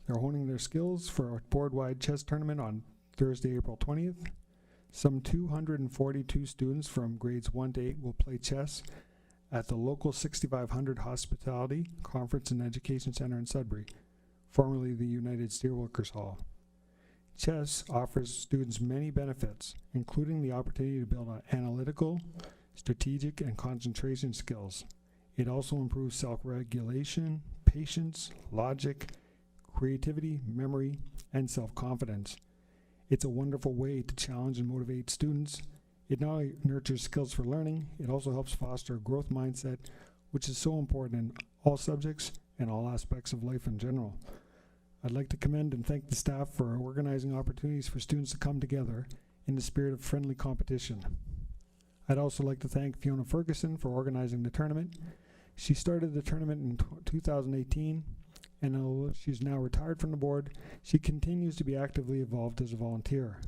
Speaker 2: They're honing their skills for a board-wide chess tournament on Thursday, April 20th. Some 242 students from grades 1 to 8 will play chess at the local 6500 Hospitality Conference and Education Center in Sudbury, formerly the United Steelworkers Hall. Chess offers students many benefits, including the opportunity to build on analytical, strategic, and concentration skills. It also improves self-regulation, patience, logic, creativity, memory, and self-confidence. It's a wonderful way to challenge and motivate students. It not only nurtures skills for learning, it also helps foster a growth mindset, which is so important in all subjects and all aspects of life in general. I'd like to commend and thank the staff for organizing opportunities for students to come together in the spirit of friendly competition. I'd also like to thank Fiona Ferguson for organizing the tournament. She started the tournament in 2018, and although she's now retired from the board, she continues to be actively involved as a volunteer.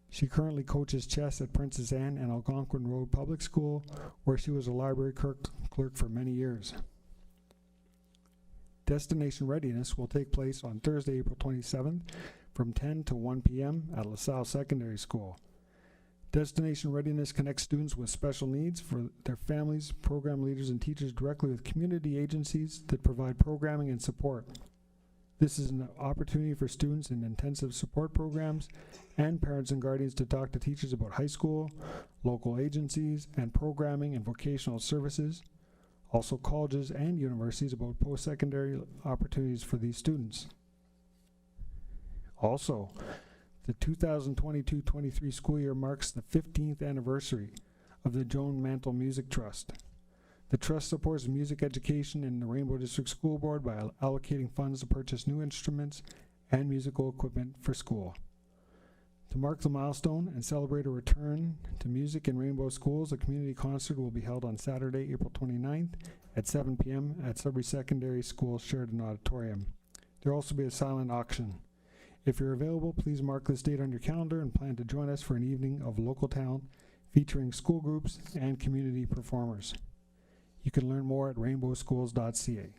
Speaker 2: She currently coaches chess at Princess Anne and Algonquin Road Public School, where she was a library clerk for many years. Destination Readiness will take place on Thursday, April 27th from 10 to 1 p.m. at LaSalle Secondary School. Destination Readiness connects students with special needs for their families, program leaders, and teachers directly with community agencies that provide programming and support. This is an opportunity for students in intensive support programs and parents and guardians to talk to teachers about high school, local agencies, and programming and vocational services. Also colleges and universities about post-secondary opportunities for these students. Also, the 2022-23 school year marks the 15th anniversary of the Joan Mantle Music Trust. The trust supports music education in the Rainbow District School Board by allocating funds to purchase new instruments and musical equipment for school. To mark the milestone and celebrate a return to music in Rainbow schools, a community concert will be held on Saturday, April 29th at 7 p.m. at Sudbury Secondary School Sheridan Auditorium. There will also be a silent auction. If you're available, please mark this date on your calendar and plan to join us for an evening of local talent featuring school groups and community performers. You can learn more at rainbowschools.ca.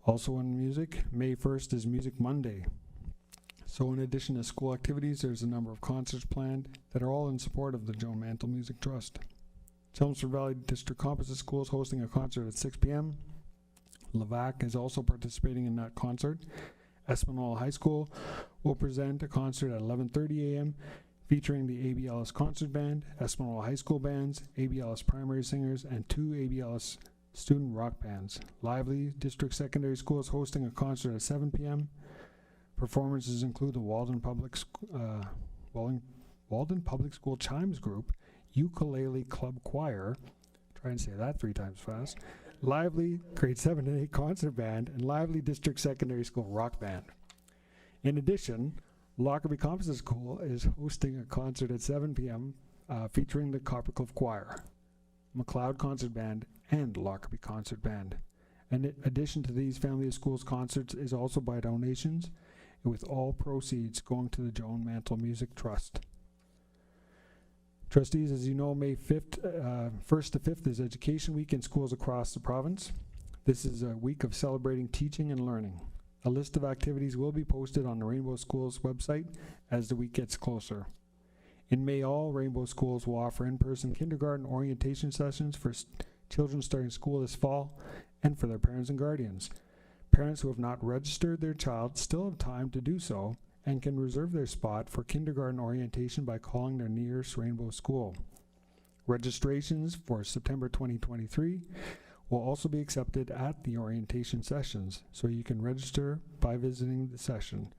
Speaker 2: Also in music, May 1st is Music Monday. So in addition to school activities, there's a number of concerts planned that are all in support of the Joan Mantle Music Trust. Chelmsford Valley District Composite School is hosting a concert at 6 p.m. Levac is also participating in that concert. Espanola High School will present a concert at 11:30 a.m. featuring the ABLS Concert Band, Espanola High School bands, ABLS Primary Singers, and 2 ABLS student rock bands. Lively District Secondary School is hosting a concert at 7 p.m. Performances include the Walden Public School Chimes Group, Ukulele Club Choir, try and say that 3 times fast, Lively Grade 7 and 8 Concert Band, and Lively District Secondary School Rock Band. In addition, Lockerbie Composite School is hosting a concert at 7 p.m. Featuring the Coppercliff Choir, McLeod Concert Band, and Lockerbie Concert Band. In addition to these family of schools concerts is also by donations, with all proceeds going to the Joan Mantle Music Trust. Trustees, as you know, May 1st to 5th is Education Week in schools across the province. This is a week of celebrating teaching and learning. A list of activities will be posted on the Rainbow Schools website as the week gets closer. In May, all Rainbow Schools will offer in-person kindergarten orientation sessions for children starting school this fall and for their parents and guardians. Parents who have not registered their child still have time to do so and can reserve their spot for kindergarten orientation by calling their nearest Rainbow School. Registrations for September 2023 will also be accepted at the orientation sessions, so you can register by visiting the session.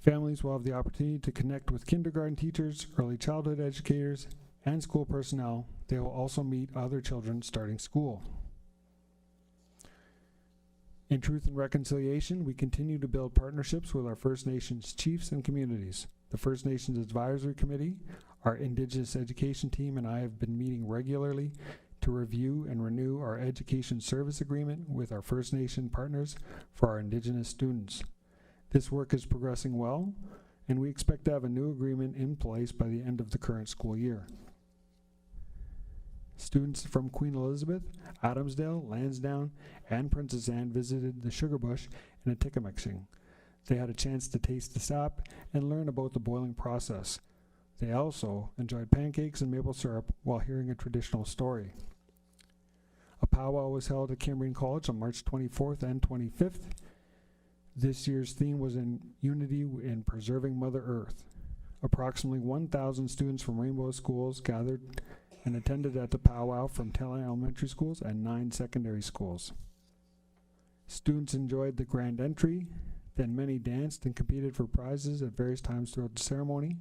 Speaker 2: Families will have the opportunity to connect with kindergarten teachers, early childhood educators, and school personnel. They will also meet other children starting school. In Truth and Reconciliation, we continue to build partnerships with our First Nations chiefs and communities. The First Nations Advisory Committee, our Indigenous Education Team, and I have been meeting regularly to review and renew our education service agreement with our First Nation partners for our Indigenous students. This work is progressing well, and we expect to have a new agreement in place by the end of the current school year. Students from Queen Elizabeth, Adamsdale, Lansdowne, and Princess Anne visited the Sugar Bush and Atikameksheng. They had a chance to taste the sap and learn about the boiling process. They also enjoyed pancakes and maple syrup while hearing a traditional story. A powwow was held at Cambrian College on March 24th and 25th. This year's theme was in unity in preserving Mother Earth. Approximately 1,000 students from Rainbow schools gathered and attended at the powwow from 10 elementary schools and 9 secondary schools. Students enjoyed the grand entry, then many danced and competed for prizes at various times throughout the ceremony.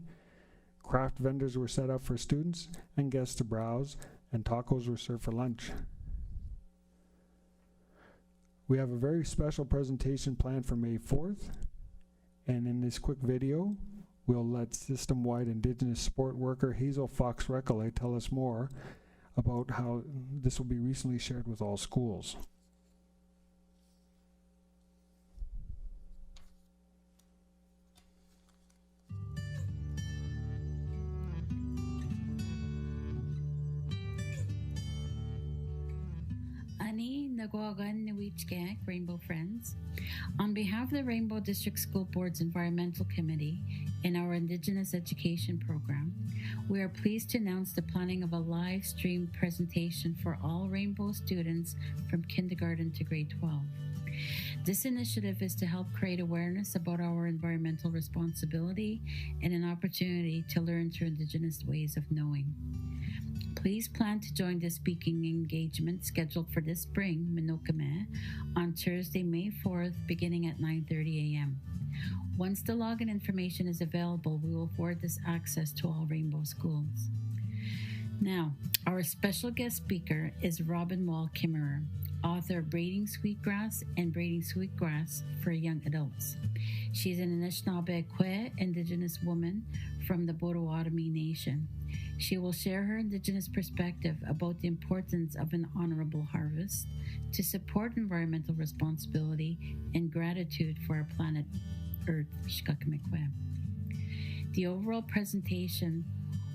Speaker 2: Craft vendors were set up for students and guests to browse, and tacos were served for lunch. We have a very special presentation planned for May 4th, and in this quick video, we'll let system-wide Indigenous support worker Hazel Fox-Recollet tell us more about how this will be recently shared with all schools.
Speaker 3: Ani Nagwagan Nwichgak Rainbow Friends. On behalf of the Rainbow District School Board's Environmental Committee, in our Indigenous education program, we are pleased to announce the planning of a live stream presentation for all Rainbow students from kindergarten to grade 12. This initiative is to help create awareness about our environmental responsibility and an opportunity to learn through Indigenous ways of knowing. Please plan to join the speaking engagement scheduled for this spring, Minokame, on Thursday, May 4th, beginning at 9:30 a.m. Once the login information is available, we will forward this access to all Rainbow schools. Now, our special guest speaker is Robin Wall Kimmerer, author of Braiding Sweetgrass and Braiding Sweetgrass for Young Adults. She's an Anishinaabe Indigenous woman from the Potawatomi Nation. She will share her Indigenous perspective about the importance of an honorable harvest to support environmental responsibility and gratitude for our planet Earth, Shkakamikwe. The overall presentation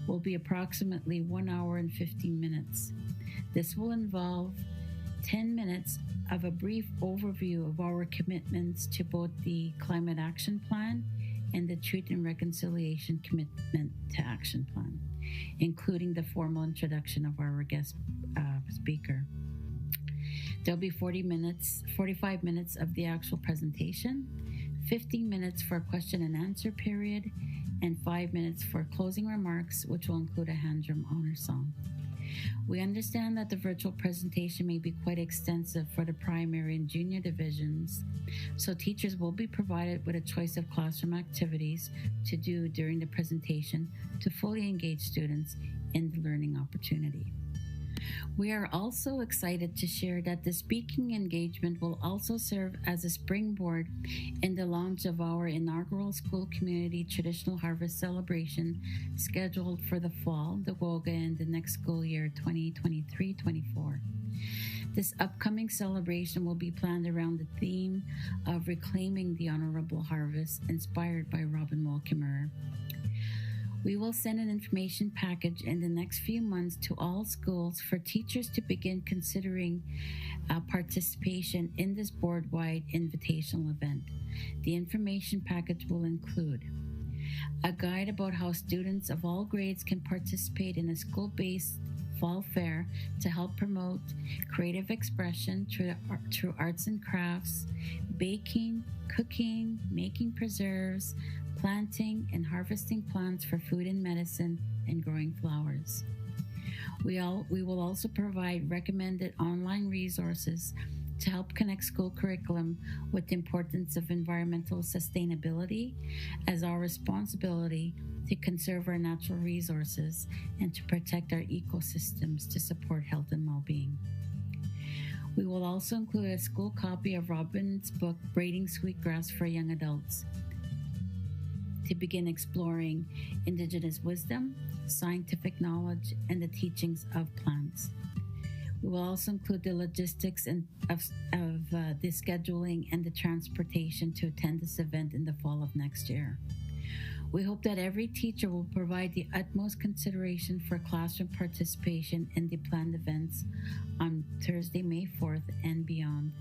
Speaker 3: will be approximately 1 hour and 15 minutes. This will involve 10 minutes of a brief overview of our commitments to both the Climate Action Plan and the Truth and Reconciliation Commitment to Action Plan, including the formal introduction of our guest speaker. There'll be 45 minutes of the actual presentation, 15 minutes for a question and answer period, and 5 minutes for closing remarks, which will include a hand drum honor song. We understand that the virtual presentation may be quite extensive for the primary and junior divisions, so teachers will be provided with a choice of classroom activities to do during the presentation to fully engage students in the learning opportunity. We are also excited to share that the speaking engagement will also serve as a springboard in the launch of our inaugural school community traditional harvest celebration scheduled for the fall, the Woga, and the next school year 2023-24. This upcoming celebration will be planned around the theme of reclaiming the honorable harvest, inspired by Robin Wall Kimmerer. We will send an information package in the next few months to all schools for teachers to begin considering participation in this board-wide invitational event. The information package will include a guide about how students of all grades can participate in a school-based fall fair to help promote creative expression through arts and crafts, baking, cooking, making preserves, planting and harvesting plants for food and medicine, and growing flowers. We will also provide recommended online resources to help connect school curriculum with the importance of environmental sustainability as our responsibility to conserve our natural resources and to protect our ecosystems to support health and well-being. We will also include a school copy of Robin's book, Braiding Sweetgrass for Young Adults, to begin exploring Indigenous wisdom, scientific knowledge, and the teachings of plants. We will also include the logistics of the scheduling and the transportation to attend this event in the fall of next year. We hope that every teacher will provide the utmost consideration for classroom participation in the planned events on Thursday, May 4th and beyond.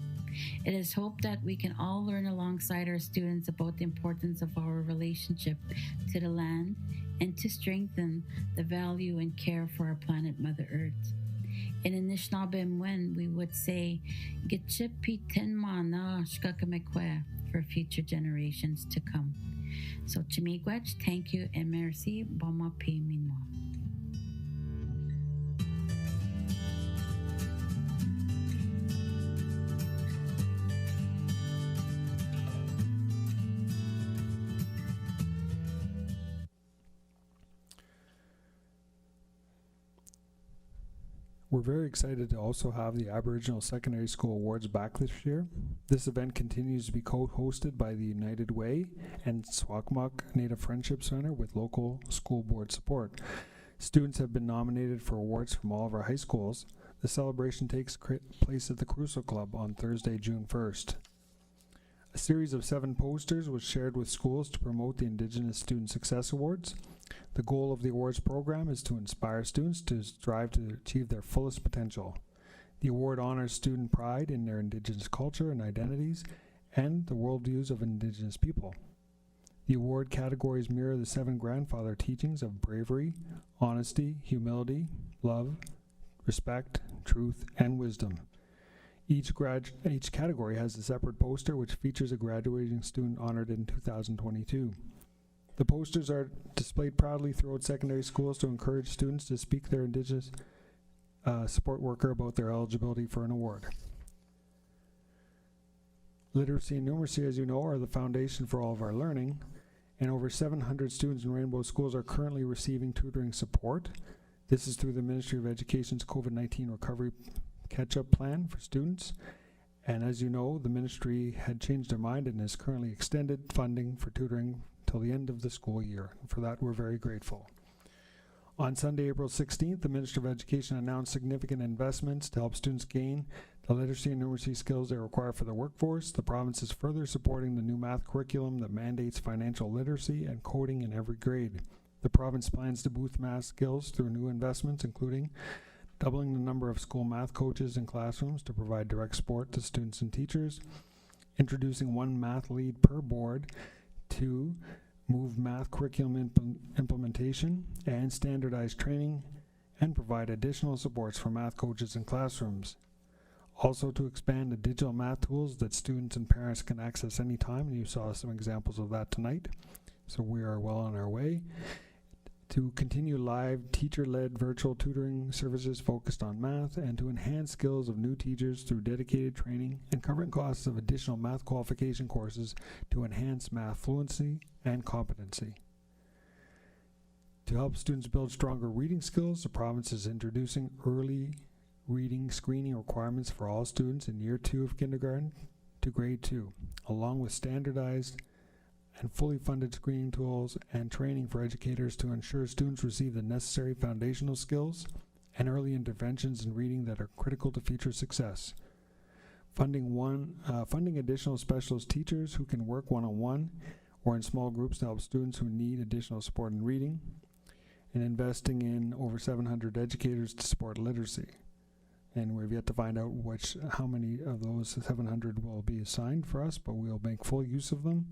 Speaker 3: It is hoped that we can all learn alongside our students about the importance of our relationship to the land and to strengthen the value and care for our planet Mother Earth. In Anishinaabe, we would say, "Gitche piten mana shkakamekwe," for future generations to come. So, Chimigwech, thank you and merci, bama pi minwa.
Speaker 2: We're very excited to also have the Aboriginal Secondary School Awards back this year. This event continues to be co-hosted by the United Way and Swakmuk Native Friendship Center with local school board support. Students have been nominated for awards from all of our high schools. The celebration takes place at the Crusoe Club on Thursday, June 1st. A series of 7 posters was shared with schools to promote the Indigenous Student Success Awards. The goal of the awards program is to inspire students to strive to achieve their fullest potential. The award honors student pride in their Indigenous culture and identities and the worldviews of Indigenous people. The award categories mirror the 7 grandfather teachings of bravery, honesty, humility, love, respect, truth, and wisdom. Each category has a separate poster which features a graduating student honored in 2022. The posters are displayed proudly throughout secondary schools to encourage students to speak their Indigenous support worker about their eligibility for an award. Literacy and numeracy, as you know, are the foundation for all of our learning, and over 700 students in Rainbow Schools are currently receiving tutoring support. This is through the Ministry of Education's COVID-19 Recovery Catch-Up Plan for students. And as you know, the ministry had changed their mind and has currently extended funding for tutoring till the end of the school year. And for that, we're very grateful. On Sunday, April 16th, the Minister of Education announced significant investments to help students gain the literacy and numeracy skills they require for the workforce. The province is further supporting the new math curriculum that mandates financial literacy and coding in every grade. The province plans to boost math skills through new investments, including doubling the number of school math coaches in classrooms to provide direct support to students and teachers, introducing 1 math lead per board to move math curriculum implementation and standardized training, and provide additional supports for math coaches in classrooms. Also to expand the digital math tools that students and parents can access anytime, and you saw some examples of that tonight. So we are well on our way. To continue live teacher-led virtual tutoring services focused on math, and to enhance skills of new teachers through dedicated training and covering costs of additional math qualification courses to enhance math fluency and competency. To help students build stronger reading skills, the province is introducing early reading screening requirements for all students in year 2 of kindergarten to grade 2, along with standardized and fully funded screening tools and training for educators to ensure students receive the necessary foundational skills and early interventions in reading that are critical to future success. Funding additional specialist teachers who can work one-on-one or in small groups to help students who need additional support in reading, and investing in over 700 educators to support literacy. And we've yet to find out how many of those 700 will be assigned for us, but we'll make full use of them.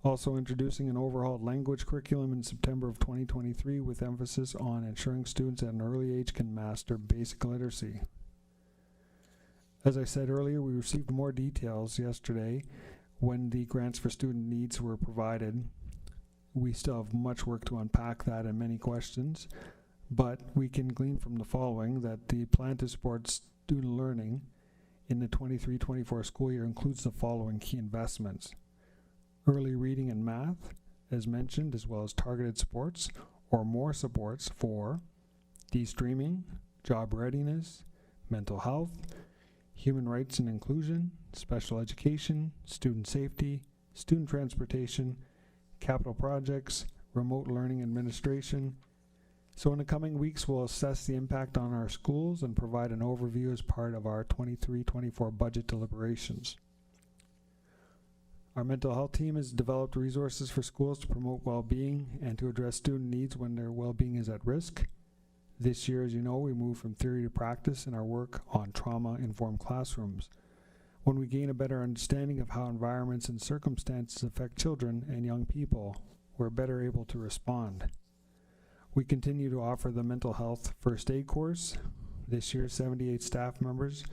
Speaker 2: Also introducing an overhauled language curriculum in September of 2023 with emphasis on ensuring students at an early age can master basic literacy. As I said earlier, we received more details yesterday when the grants for student needs were provided. We still have much work to unpack that and many questions, but we can glean from the following that the plan to support student learning in the 23-24 school year includes the following key investments: early reading and math, as mentioned, as well as targeted supports or more supports for de-streaming, job readiness, mental health, human rights and inclusion, special education, student safety, student transportation, capital projects, remote learning administration. So in the coming weeks, we'll assess the impact on our schools and provide an overview as part of our 23-24 budget deliberations. Our mental health team has developed resources for schools to promote well-being and to address student needs when their well-being is at risk. This year, as you know, we moved from theory to practice in our work on trauma-informed classrooms. When we gain a better understanding of how environments and circumstances affect children and young people, we're better able to respond. We continue to offer the mental health first aid course. This year, 78 staff members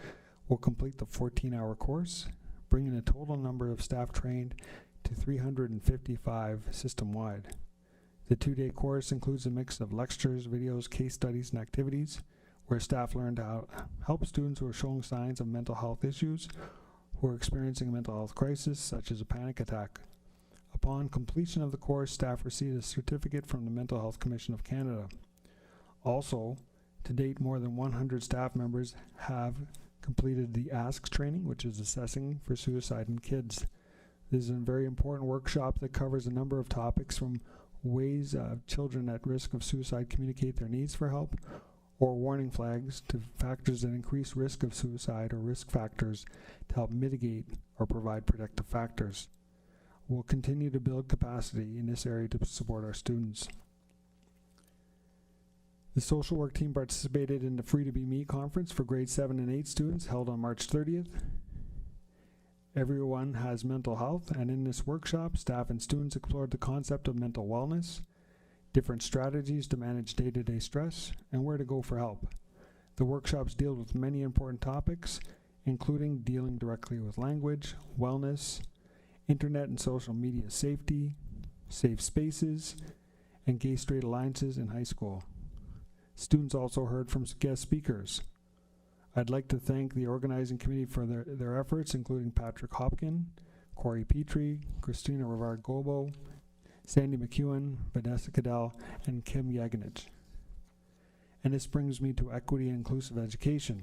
Speaker 2: will complete the 14-hour course, bringing the total number of staff trained to 355 system-wide. The 2-day course includes a mix of lectures, videos, case studies, and activities where staff learn to help students who are showing signs of mental health issues, who are experiencing a mental health crisis, such as a panic attack. Upon completion of the course, staff receive a certificate from the Mental Health Commission of Canada. Also, to date, more than 100 staff members have completed the ASK training, which is assessing for suicide in kids. This is a very important workshop that covers a number of topics, from ways children at risk of suicide communicate their needs for help, or warning flags, to factors that increase risk of suicide or risk factors to help mitigate or provide protective factors. We'll continue to build capacity in this area to support our students. The social work team participated in the Free to Be Me conference for grade 7 and 8 students held on March 30th. Everyone has mental health, and in this workshop, staff and students explored the concept of mental wellness, different strategies to manage day-to-day stress, and where to go for help. The workshops deal with many important topics, including dealing directly with language, wellness, internet and social media safety, safe spaces, and gay-straight alliances in high school. Students also heard from guest speakers. I'd like to thank the organizing committee for their efforts, including Patrick Hopkin, Corey Petrie, Christina Rivard-Gobo, Sandy McEwen, Vanessa Cadell, and Kim Yaganich. And this brings me to equity and inclusive education.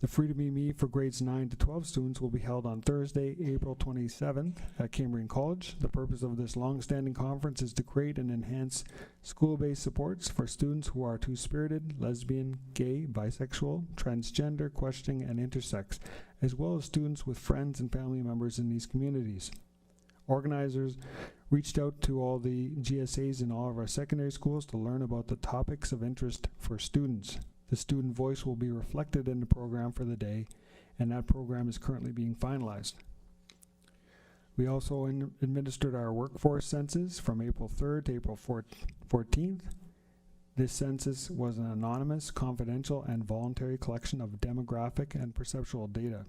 Speaker 2: The Free to Be Me for grades 9 to 12 students will be held on Thursday, April 27th at Cambrian College. The purpose of this long-standing conference is to create and enhance school-based supports for students who are two-spirited, lesbian, gay, bisexual, transgender, questioning, and intersex, as well as students with friends and family members in these communities. Organizers reached out to all the GSAs in all of our secondary schools to learn about the topics of interest for students. The student voice will be reflected in the program for the day, and that program is currently being finalized. We also administered our workforce census from April 3rd to April 14th. This census was an anonymous, confidential, and voluntary collection of demographic and perceptual data.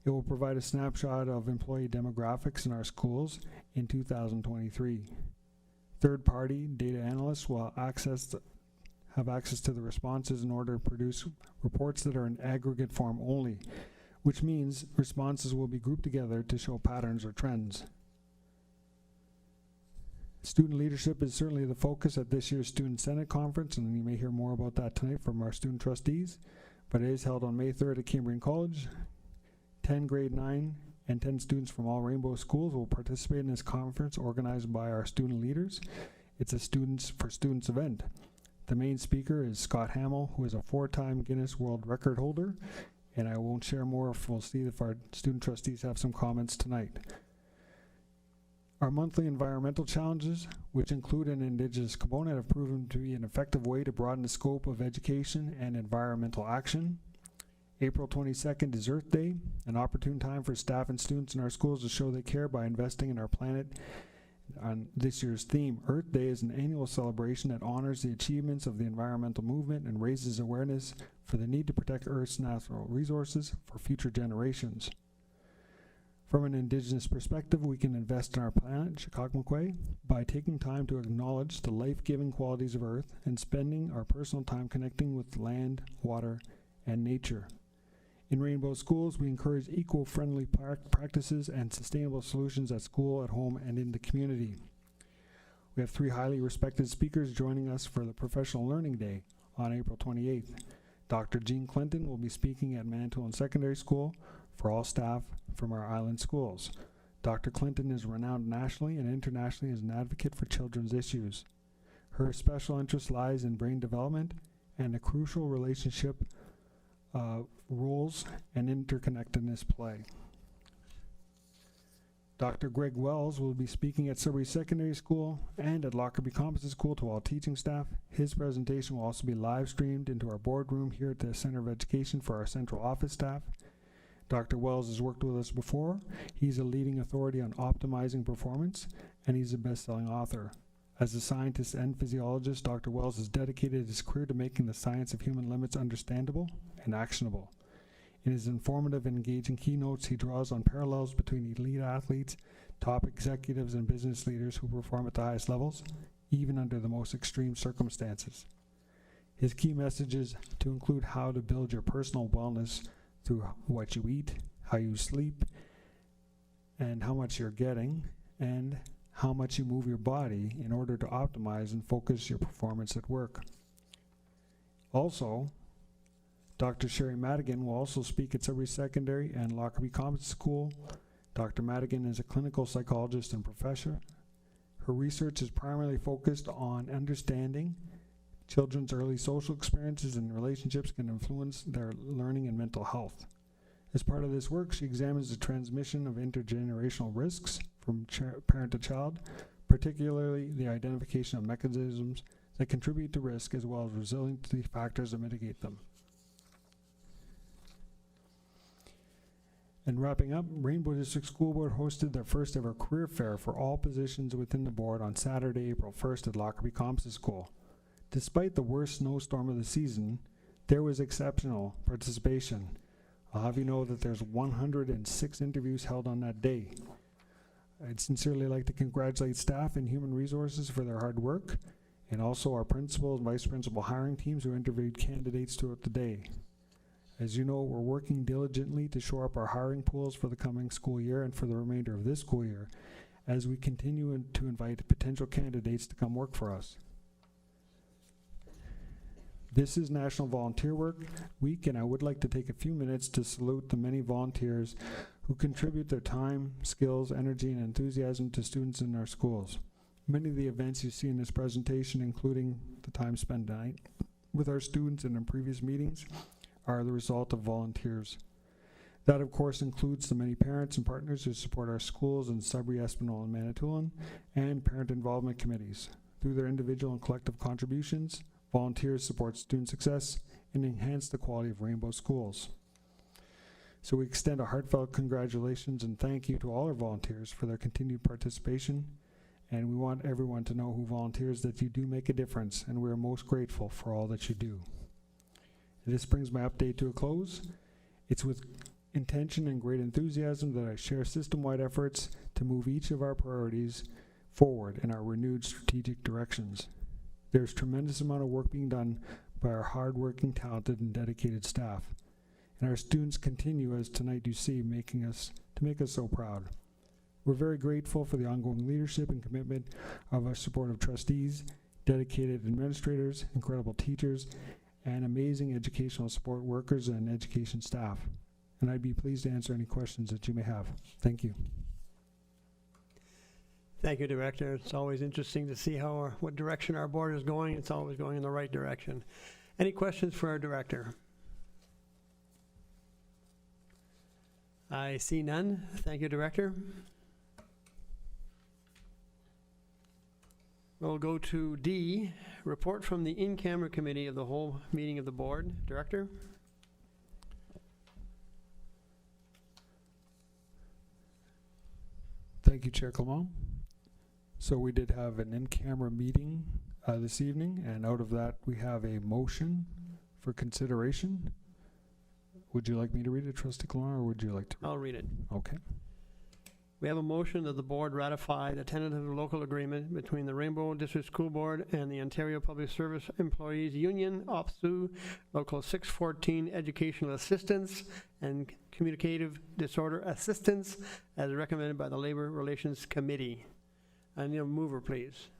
Speaker 2: It will provide a snapshot of employee demographics in our schools in 2023. Third-party data analysts will have access to the responses in order to produce reports that are in aggregate form only, which means responses will be grouped together to show patterns or trends. Student leadership is certainly the focus at this year's Student Senate Conference, and you may hear more about that tonight from our student trustees, but it is held on May 3rd at Cambrian College. 10 grade 9 and 10 students from all Rainbow schools will participate in this conference organized by our student leaders. It's a Students for Students event. The main speaker is Scott Hamill, who is a 4-time Guinness World Record holder, and I won't share more. We'll see if our student trustees have some comments tonight. Our monthly environmental challenges, which include an Indigenous component, have proven to be an effective way to broaden the scope of education and environmental action. April 22nd is Earth Day, an opportune time for staff and students in our schools to show they care by investing in our planet. On this year's theme, Earth Day is an annual celebration that honors the achievements of the environmental movement and raises awareness for the need to protect Earth's natural resources for future generations. From an Indigenous perspective, we can invest in our planet, Chikakmakwe, by taking time to acknowledge the life-giving qualities of Earth and spending our personal time connecting with land, water, and nature. In Rainbow Schools, we encourage eco-friendly practices and sustainable solutions at school, at home, and in the community. We have 3 highly respected speakers joining us for the Professional Learning Day on April 28th. Dr. Jean Clinton will be speaking at Manitoulin Secondary School for all staff from our island schools. Dr. Clinton is renowned nationally and internationally as an advocate for children's issues. Her special interest lies in brain development and the crucial relationship roles and interconnectedness play. Dr. Greg Wells will be speaking at Sudbury Secondary School and at Lockerbie Composite School to all teaching staff. His presentation will also be live streamed into our boardroom here at the Center of Education for our central office staff. Dr. Wells has worked with us before. He's a leading authority on optimizing performance, and he's a best-selling author. As a scientist and physiologist, Dr. Wells has dedicated his career to making the science of human limits understandable and actionable. In his informative and engaging keynotes, he draws on parallels between elite athletes, top executives, and business leaders who perform at the highest levels, even under the most extreme circumstances. His key messages to include how to build your personal wellness through what you eat, how you sleep, and how much you're getting, and how much you move your body in order to optimize and focus your performance at work. Also, Dr. Sherry Madigan will also speak at Sudbury Secondary and Lockerbie Composite School. Dr. Madigan is a clinical psychologist and professor. Her research is primarily focused on understanding children's early social experiences and relationships can influence their learning and mental health. As part of this work, she examines the transmission of intergenerational risks from parent to child, particularly the identification of mechanisms that contribute to risk as well as resiliency factors that mitigate them. And wrapping up, Rainbow District School Board hosted their first ever career fair for all positions within the board on Saturday, April 1st at Lockerbie Composite School. Despite the worst snowstorm of the season, there was exceptional participation. I'll have you know that there's 106 interviews held on that day. I'd sincerely like to congratulate staff and human resources for their hard work, and also our principal and vice principal hiring teams who interviewed candidates throughout the day. As you know, we're working diligently to shore up our hiring pools for the coming school year and for the remainder of this school year, as we continue to invite potential candidates to come work for us. This is National Volunteer Work Week, and I would like to take a few minutes to salute the many volunteers who contribute their time, skills, energy, and enthusiasm to students in our schools. Many of the events you see in this presentation, including the time spent tonight with our students and in previous meetings, are the result of volunteers. That, of course, includes the many parents and partners who support our schools in Sudbury, Espanola, and Manitoulin, and parent involvement committees. Through their individual and collective contributions, volunteers support student success and enhance the quality of Rainbow schools. So we extend a heartfelt congratulations and thank you to all our volunteers for their continued participation, and we want everyone to know who volunteers that you do make a difference, and we are most grateful for all that you do. This brings my update to a close. It's with intention and great enthusiasm that I share system-wide efforts to move each of our priorities forward in our renewed strategic directions. There's tremendous amount of work being done by our hardworking, talented, and dedicated staff. And our students continue, as tonight you see, make us so proud. We're very grateful for the ongoing leadership and commitment of our supportive trustees, dedicated administrators, incredible teachers, and amazing educational support workers and education staff. And I'd be pleased to answer any questions that you may have. Thank you.
Speaker 1: Thank you, Director. It's always interesting to see what direction our board is going. It's always going in the right direction. Any questions for our Director? I see none. Thank you, Director. We'll go to D, report from the in-camera committee of the whole meeting of the board. Director?
Speaker 2: Thank you, Chair Clement. So we did have an in-camera meeting this evening, and out of that we have a motion for consideration. Would you like me to read it, Trustee Clement, or would you like to read it?
Speaker 1: I'll read it.
Speaker 2: Okay.
Speaker 1: We have a motion that the board ratify the tentative local agreement between the Rainbow District School Board and the Ontario Public Service Employees Union, OPSU, Local 614 Educational Assistance and Communicative Disorder Assistance, as recommended by the Labor Relations Committee. I need a mover, please.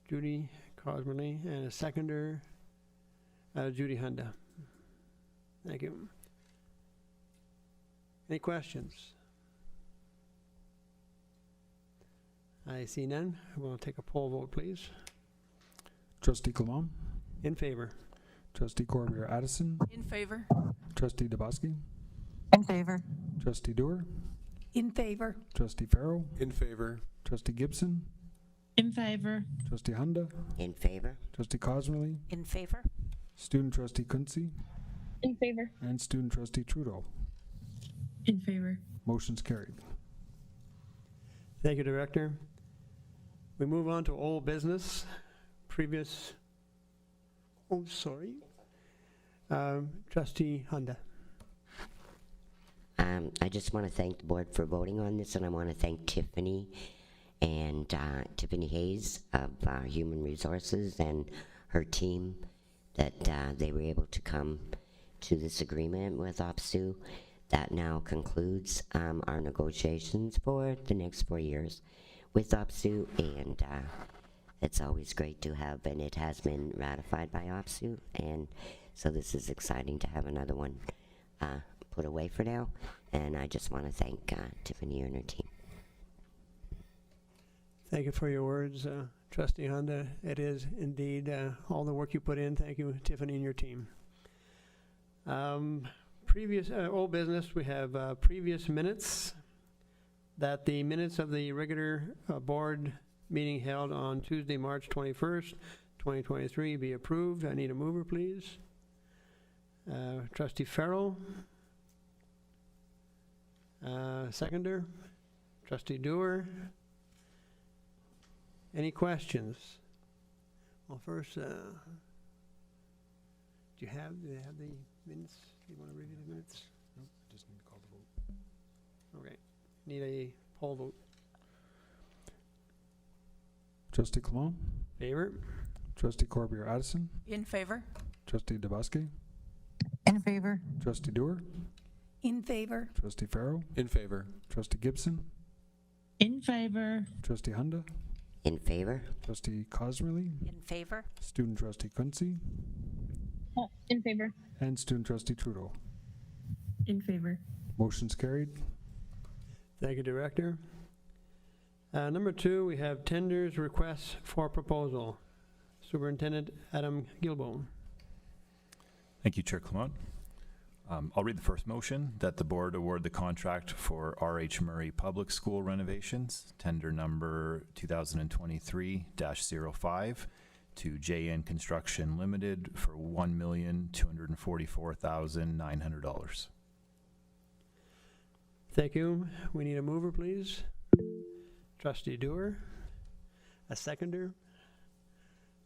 Speaker 1: Judy Cosmerly, and a seconder, Judy Hunda. Thank you. Any questions? I see none. We'll take a poll vote, please.
Speaker 2: Trustee Clement?
Speaker 1: In favor.
Speaker 2: Trustee Corbier-Addison?
Speaker 14: In favor.
Speaker 2: Trustee Dabowski?
Speaker 21: In favor.
Speaker 2: Trustee Dewar?
Speaker 21: In favor.
Speaker 2: Trustee Farrell?
Speaker 20: In favor.
Speaker 2: Trustee Gibson?
Speaker 21: In favor.
Speaker 2: Trustee Hunda?
Speaker 6: In favor.
Speaker 2: Trustee Cosmerly?
Speaker 5: In favor.
Speaker 2: Student Trustee Kunze?
Speaker 21: In favor.
Speaker 2: And Student Trustee Trudeau.
Speaker 21: In favor.
Speaker 2: Motion's carried.
Speaker 1: Thank you, Director. We move on to old business. Trustee Hunda.
Speaker 6: I just want to thank the board for voting on this, and I want to thank Tiffany and Tiffany Hayes of Human Resources and her team that they were able to come to this agreement with OPSU. That now concludes our negotiations for the next 4 years with OPSU, and it's always great to have, and it has been ratified by OPSU, and so this is exciting to have another one put away for now, and I just want to thank Tiffany and her team.
Speaker 1: Thank you for your words, Trustee Hunda. It is indeed all the work you put in. Thank you, Tiffany and your team. Previous old business, we have previous minutes, that the minutes of the regular board meeting held on Tuesday, March 21st, 2023 be approved. I need a mover, please. Trustee Farrell. Seconder, trustee Dewar. Any questions? Well, first, do you have the minutes? Do you want to review the minutes?
Speaker 2: Nope, just need to call the vote.
Speaker 1: Okay. Need a poll vote.
Speaker 2: Trustee Clement,
Speaker 1: Favor?
Speaker 2: Trustee Corbier Addison,
Speaker 14: In favor?
Speaker 2: Trustee DeBusky,
Speaker 17: In favor.
Speaker 2: Trustee Dewar,
Speaker 21: In favor.
Speaker 2: Trustee Farrell,
Speaker 20: In favor.
Speaker 2: Trustee Gibson,
Speaker 8: In favor.
Speaker 2: Trustee Hunda,
Speaker 6: In favor?
Speaker 2: Trustee Cosmerly,
Speaker 5: In favor?
Speaker 2: Student Trustee Quincy,
Speaker 8: In favor.
Speaker 2: and Student Trustee Trudeau.
Speaker 8: In favor.
Speaker 2: Motion's carried.
Speaker 1: Thank you, Director. Number 2, we have tenders requests for proposal. Superintendent Adam Gilbo.
Speaker 22: Thank you, Chair Clement. I'll read the first motion, that the board award the contract for R.H. Murray Public School renovations, tender number 2023-05, to JN Construction Limited for $1,244,900.
Speaker 1: Thank you. We need a mover, please. Trustee Dewar. A seconder.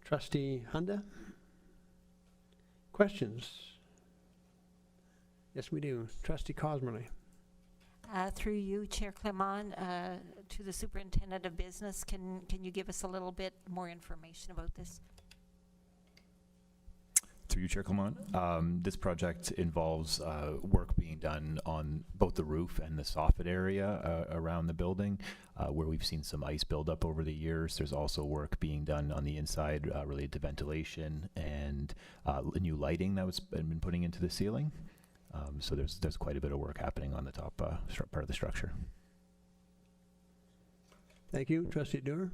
Speaker 1: Trustee Hunda. Questions? Yes, we do. Trustee Cosmerly.
Speaker 5: Through you, Chair Clement, to the Superintendent of Business, can you give us a little bit more information about this?
Speaker 22: Through you, Chair Clement, this project involves work being done on both the roof and the soffit area around the building, where we've seen some ice buildup over the years. There's also work being done on the inside related to ventilation and new lighting that was been putting into the ceiling. So there's quite a bit of work happening on the top part of the structure.
Speaker 1: Thank you. Trustee Dewar.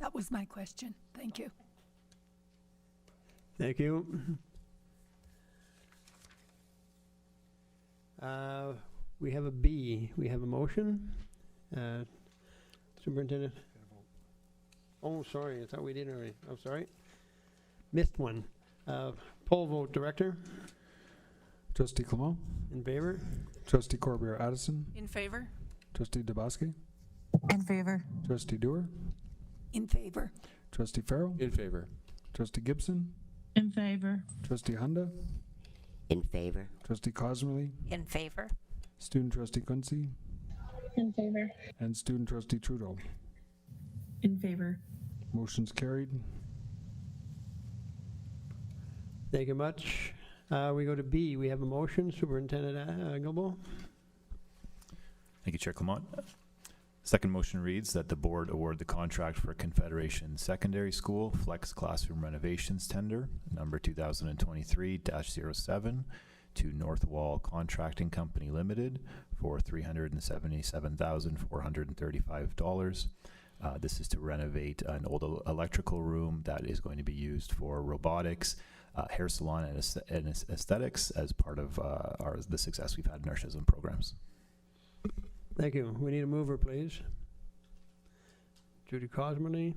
Speaker 21: That was my question. Thank you.
Speaker 1: Thank you. We have a B. We have a motion. Superintendent. Oh, sorry. I thought we did already. I'm sorry. Missed one. Poll vote, Director.
Speaker 2: Trustee Clement,
Speaker 1: In favor?
Speaker 2: Trustee Corbier Addison,
Speaker 14: In favor?
Speaker 2: Trustee DeBusky,
Speaker 17: In favor.
Speaker 2: Trustee Dewar,
Speaker 21: In favor.
Speaker 2: Trustee Farrell,
Speaker 20: In favor.
Speaker 2: Trustee Gibson,
Speaker 8: In favor.
Speaker 2: Trustee Hunda,
Speaker 6: In favor?
Speaker 2: Trustee Cosmerly,
Speaker 5: In favor?
Speaker 2: Student Trustee Quincy,
Speaker 8: In favor.
Speaker 2: and Student Trustee Trudeau.
Speaker 8: In favor.
Speaker 2: Motion's carried.
Speaker 1: Thank you much. We go to B. We have a motion. Superintendent Gilbo.
Speaker 22: Thank you, Chair Clement. Second motion reads that the board award the contract for Confederation Secondary School Flex Classroom Renovations Tender, number 2023-07, to North Wall Contracting Company Limited for $377,435. This is to renovate an old electrical room that is going to be used for robotics, hair salon, and aesthetics as part of the success we've had in our SHISM programs.
Speaker 1: Thank you. We need a mover, please. Judy Cosmerly.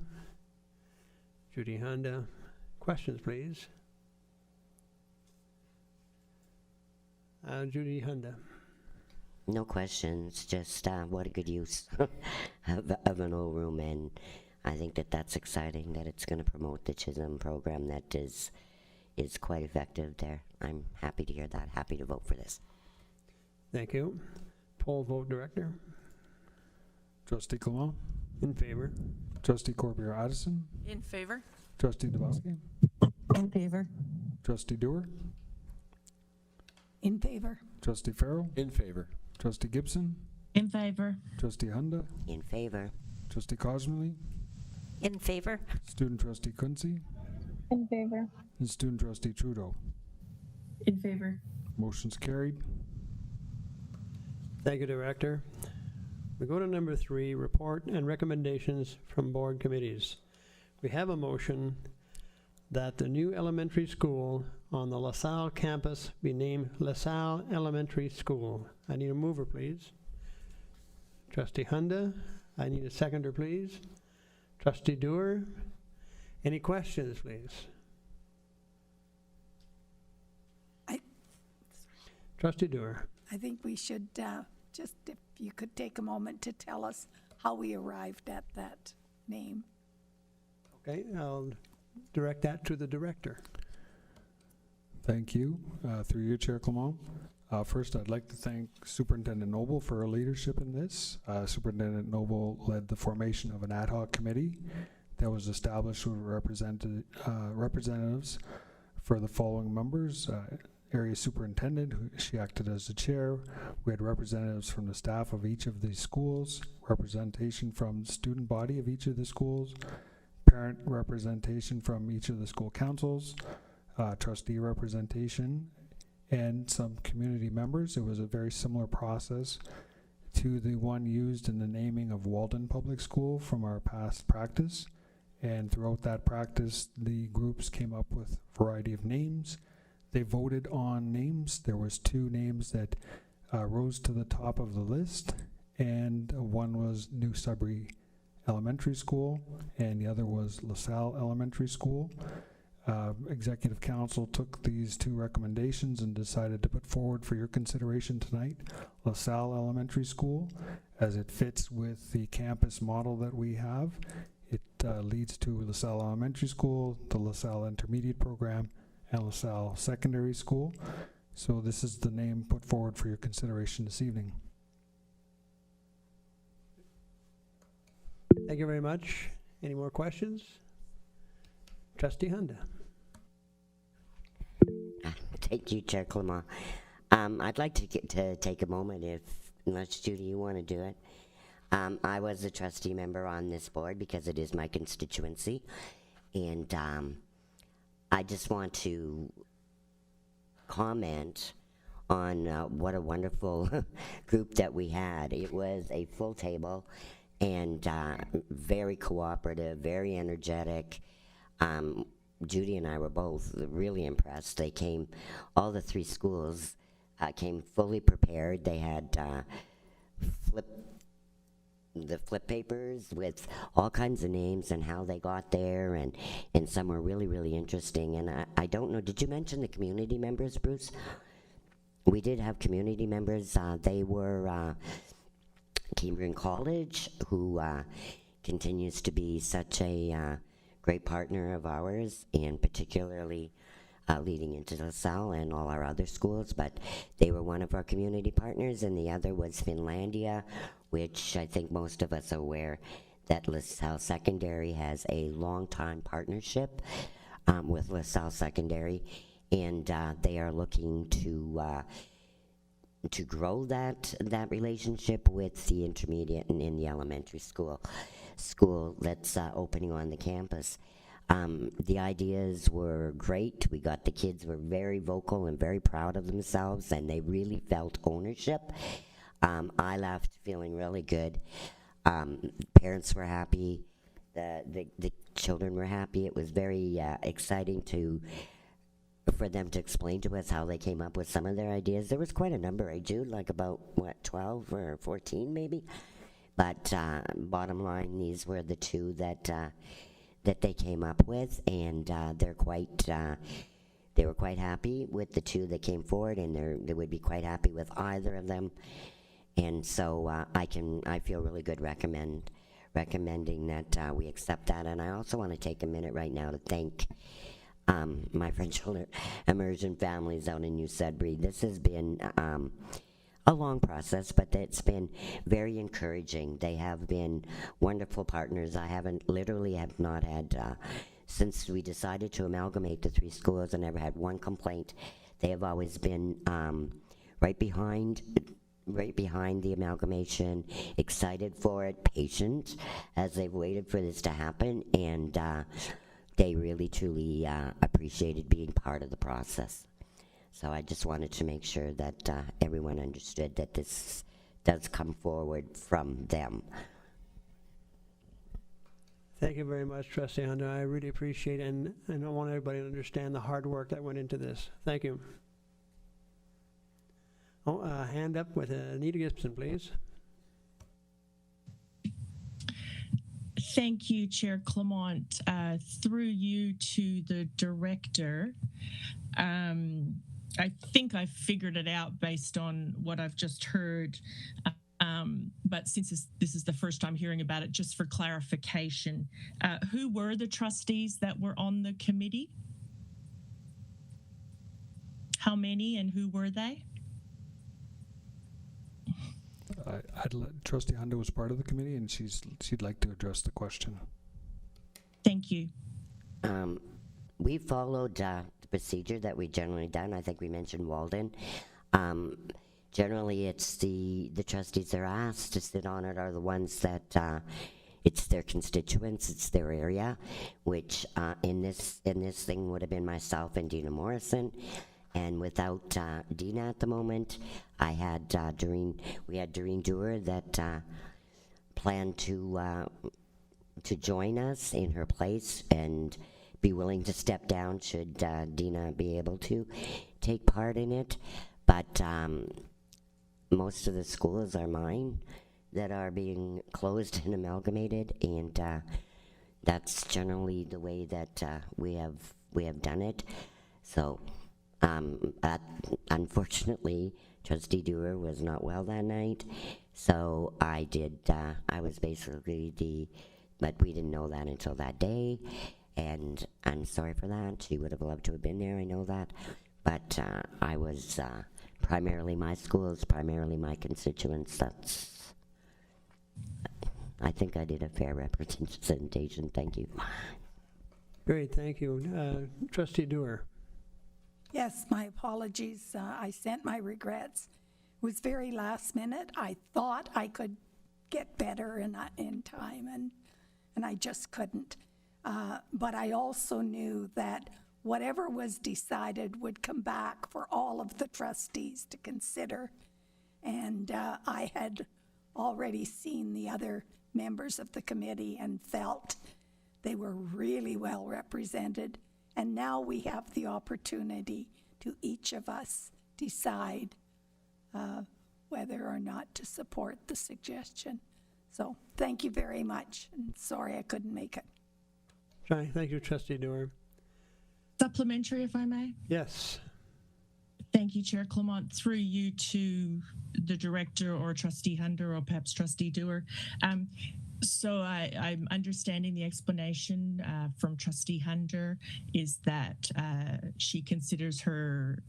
Speaker 1: Judy Hunda. Questions, please. Judy Hunda.
Speaker 6: No questions, just what a good use of an old room, and I think that's exciting that it's going to promote the CHISM program that is quite effective there. I'm happy to hear that, happy to vote for this.
Speaker 1: Thank you. Poll vote, Director.
Speaker 2: Trustee Clement,
Speaker 1: In favor?
Speaker 2: Trustee Corbier Addison,
Speaker 14: In favor?
Speaker 2: Trustee DeBusky,
Speaker 17: In favor.
Speaker 2: Trustee Dewar,
Speaker 21: In favor.
Speaker 2: Trustee Farrell,
Speaker 20: In favor.
Speaker 2: Trustee Gibson,
Speaker 8: In favor.
Speaker 2: Trustee Hunda,
Speaker 6: In favor?
Speaker 2: Trustee Cosmerly,
Speaker 5: In favor?
Speaker 2: Student Trustee Quincy,
Speaker 8: In favor.
Speaker 2: and Student Trustee Trudeau.
Speaker 8: In favor.
Speaker 2: Motion's carried.
Speaker 1: Thank you, Director. We go to number 3, report and recommendations from board committees. We have a motion that the new elementary school on the LaSalle campus be named LaSalle Elementary School. I need a mover, please. Trustee Hunda. I need a seconder, please. Trustee Dewar. Any questions, please? Trustee Dewar.
Speaker 21: I think we should just if you could take a moment to tell us how we arrived at that name.
Speaker 1: Okay, I'll direct that to the director.
Speaker 2: Thank you. Through you, Chair Clement. First, I'd like to thank Superintendent Noble for her leadership in this. Superintendent Noble led the formation of an ad hoc committee that was established with representatives for the following members. Area Superintendent, she acted as the chair. We had representatives from the staff of each of the schools, representation from the student body of each of the schools, parent representation from each of the school councils, trustee representation, and some community members. It was a very similar process to the one used in the naming of Walden Public School from our past practice. And throughout that practice, the groups came up with a variety of names. They voted on names. There was 2 names that rose to the top of the list, and one was New Sudbury Elementary School, and the other was LaSalle Elementary School. Executive Council took these 2 recommendations and decided to put forward for your consideration tonight LaSalle Elementary School, as it fits with the campus model that we have. It leads to LaSalle Elementary School, the LaSalle Intermediate Program, and LaSalle Secondary School. So this is the name put forward for your consideration this evening.
Speaker 1: Thank you very much. Any more questions? Trustee Hunda.
Speaker 6: Thank you, Chair Clement. I'd like to take a moment, unless Judy, you want to do it. I was a trustee member on this board because it is my constituency, and I just want to comment on what a wonderful group that we had. It was a full table and very cooperative, very energetic. Judy and I were both really impressed. They came, all the 3 schools came fully prepared. They had flip papers with all kinds of names and how they got there, and some were really, really interesting. And I don't know, did you mention the community members, Bruce? We did have community members. They were Cambrian College, who continues to be such a great partner of ours, and particularly leading into LaSalle and all our other schools, but they were one of our community partners, and the other was Finlandia, which I think most of us are aware that LaSalle Secondary has a long-time partnership with LaSalle Secondary, and they are looking to grow that relationship with the intermediate and in the elementary school that's opening on the campus. The ideas were great. The kids were very vocal and very proud of themselves, and they really felt ownership. I left feeling really good. Parents were happy. The children were happy. It was very exciting for them to explain to us how they came up with some of their ideas. There was quite a number, Jude? Like about, 12 or 14 maybe? But bottom line, these were the 2 that they came up with, and they were quite happy with the 2 that came forward, and they would be quite happy with either of them. And so I feel really good recommending that we accept that. And I also want to take a minute right now to thank my French immersion families out in New Sudbury. This has been a long process, but it's been very encouraging. They have been wonderful partners. I have not had, since we decided to amalgamate the 3 schools, I never had one complaint. They have always been right behind the amalgamation, excited for it, patient as they've waited for this to happen, and they really, truly appreciated being part of the process. So I just wanted to make sure that everyone understood that this does come forward from them.
Speaker 1: Thank you very much, Trustee Hunda. I really appreciate it, and I want everybody to understand the hard work that went into this. Thank you. Hand up with Anita Gibson, please.
Speaker 8: Thank you, Chair Clement. Through you to the director, I think I figured it out based on what I've just heard. But since this is the first time hearing about it, just for clarification, who were the trustees that were on the committee? How many and who were they?
Speaker 2: Trustee Hunter was part of the committee, and she'd like to address the question.
Speaker 8: Thank you.
Speaker 6: We followed the procedure that we generally done. I think we mentioned Walden. Generally, it's the trustees that are asked to sit on it are the ones that it's their constituents, it's their area, which in this thing would have been myself and Dina Morrison. And without Dina at the moment, I had we had Doreen Dewar that planned to join us in her place and be willing to step down should Dina be able to take part in it. But most of the schools are mine that are being closed and amalgamated, and that's generally the way that we have done it. So unfortunately, Trustee Dewar was not well that night, so I was basically but we didn't know that until that day, and I'm sorry for that. She would have loved to have been there, I know that, but I was primarily my schools, primarily my constituents. I think I did a fair representation. Thank you.
Speaker 1: Great, thank you. Trustee Dewar.
Speaker 21: Yes, my apologies. I sent my regrets. It was very last minute. I thought I could get better in time, and I just couldn't. But I also knew that whatever was decided would come back for all of the trustees to consider. And I had already seen the other members of the committee and felt they were really well represented. And now we have the opportunity to each of us decide whether or not to support the suggestion. So thank you very much, and sorry I couldn't make it.
Speaker 1: Sorry, thank you, Trustee Dewar.
Speaker 8: Supplementary, if I may.
Speaker 1: Yes.
Speaker 8: Thank you, Chair Clement. Through you to the director or Trustee Hunter or perhaps Trustee Dewar. So I'm understanding the explanation from Trustee Hunter is that she considers her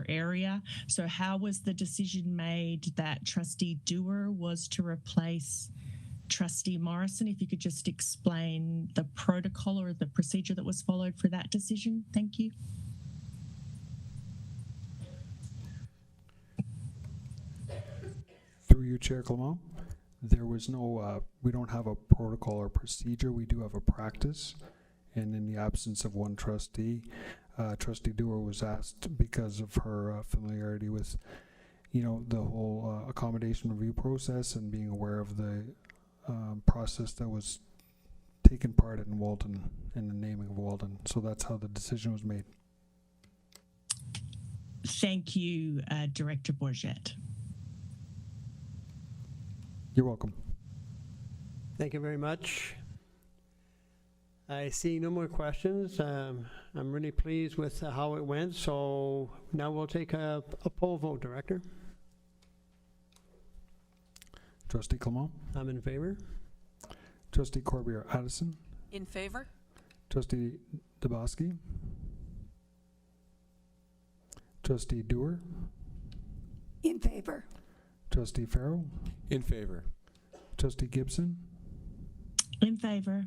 Speaker 8: area. So how was the decision made that Trustee Dewar was to replace Trustee Morrison? If you could just explain the protocol or the procedure that was followed for that decision. Thank you.
Speaker 2: Through you, Chair Clement. There was no, we don't have a protocol or procedure. We do have a practice. And in the absence of one trustee, Trustee Dewar was asked because of her familiarity with, the whole accommodation review process and being aware of the process that was taken part in Walden, in the naming of Walden. So that's how the decision was made.
Speaker 8: Thank you, Director Bourget.
Speaker 2: You're welcome.
Speaker 1: Thank you very much. I see no more questions. I'm really pleased with how it went, so now we'll take a poll vote, Director.
Speaker 2: Trustee Clement?
Speaker 1: I'm in favor.
Speaker 2: Trustee Corbier-Addison?
Speaker 14: In favor?
Speaker 2: Trustee Dabowski? Trustee Dewar?
Speaker 21: In favor.
Speaker 2: Trustee Farrell?
Speaker 20: In favor.
Speaker 2: Trustee Gibson?
Speaker 8: In favor.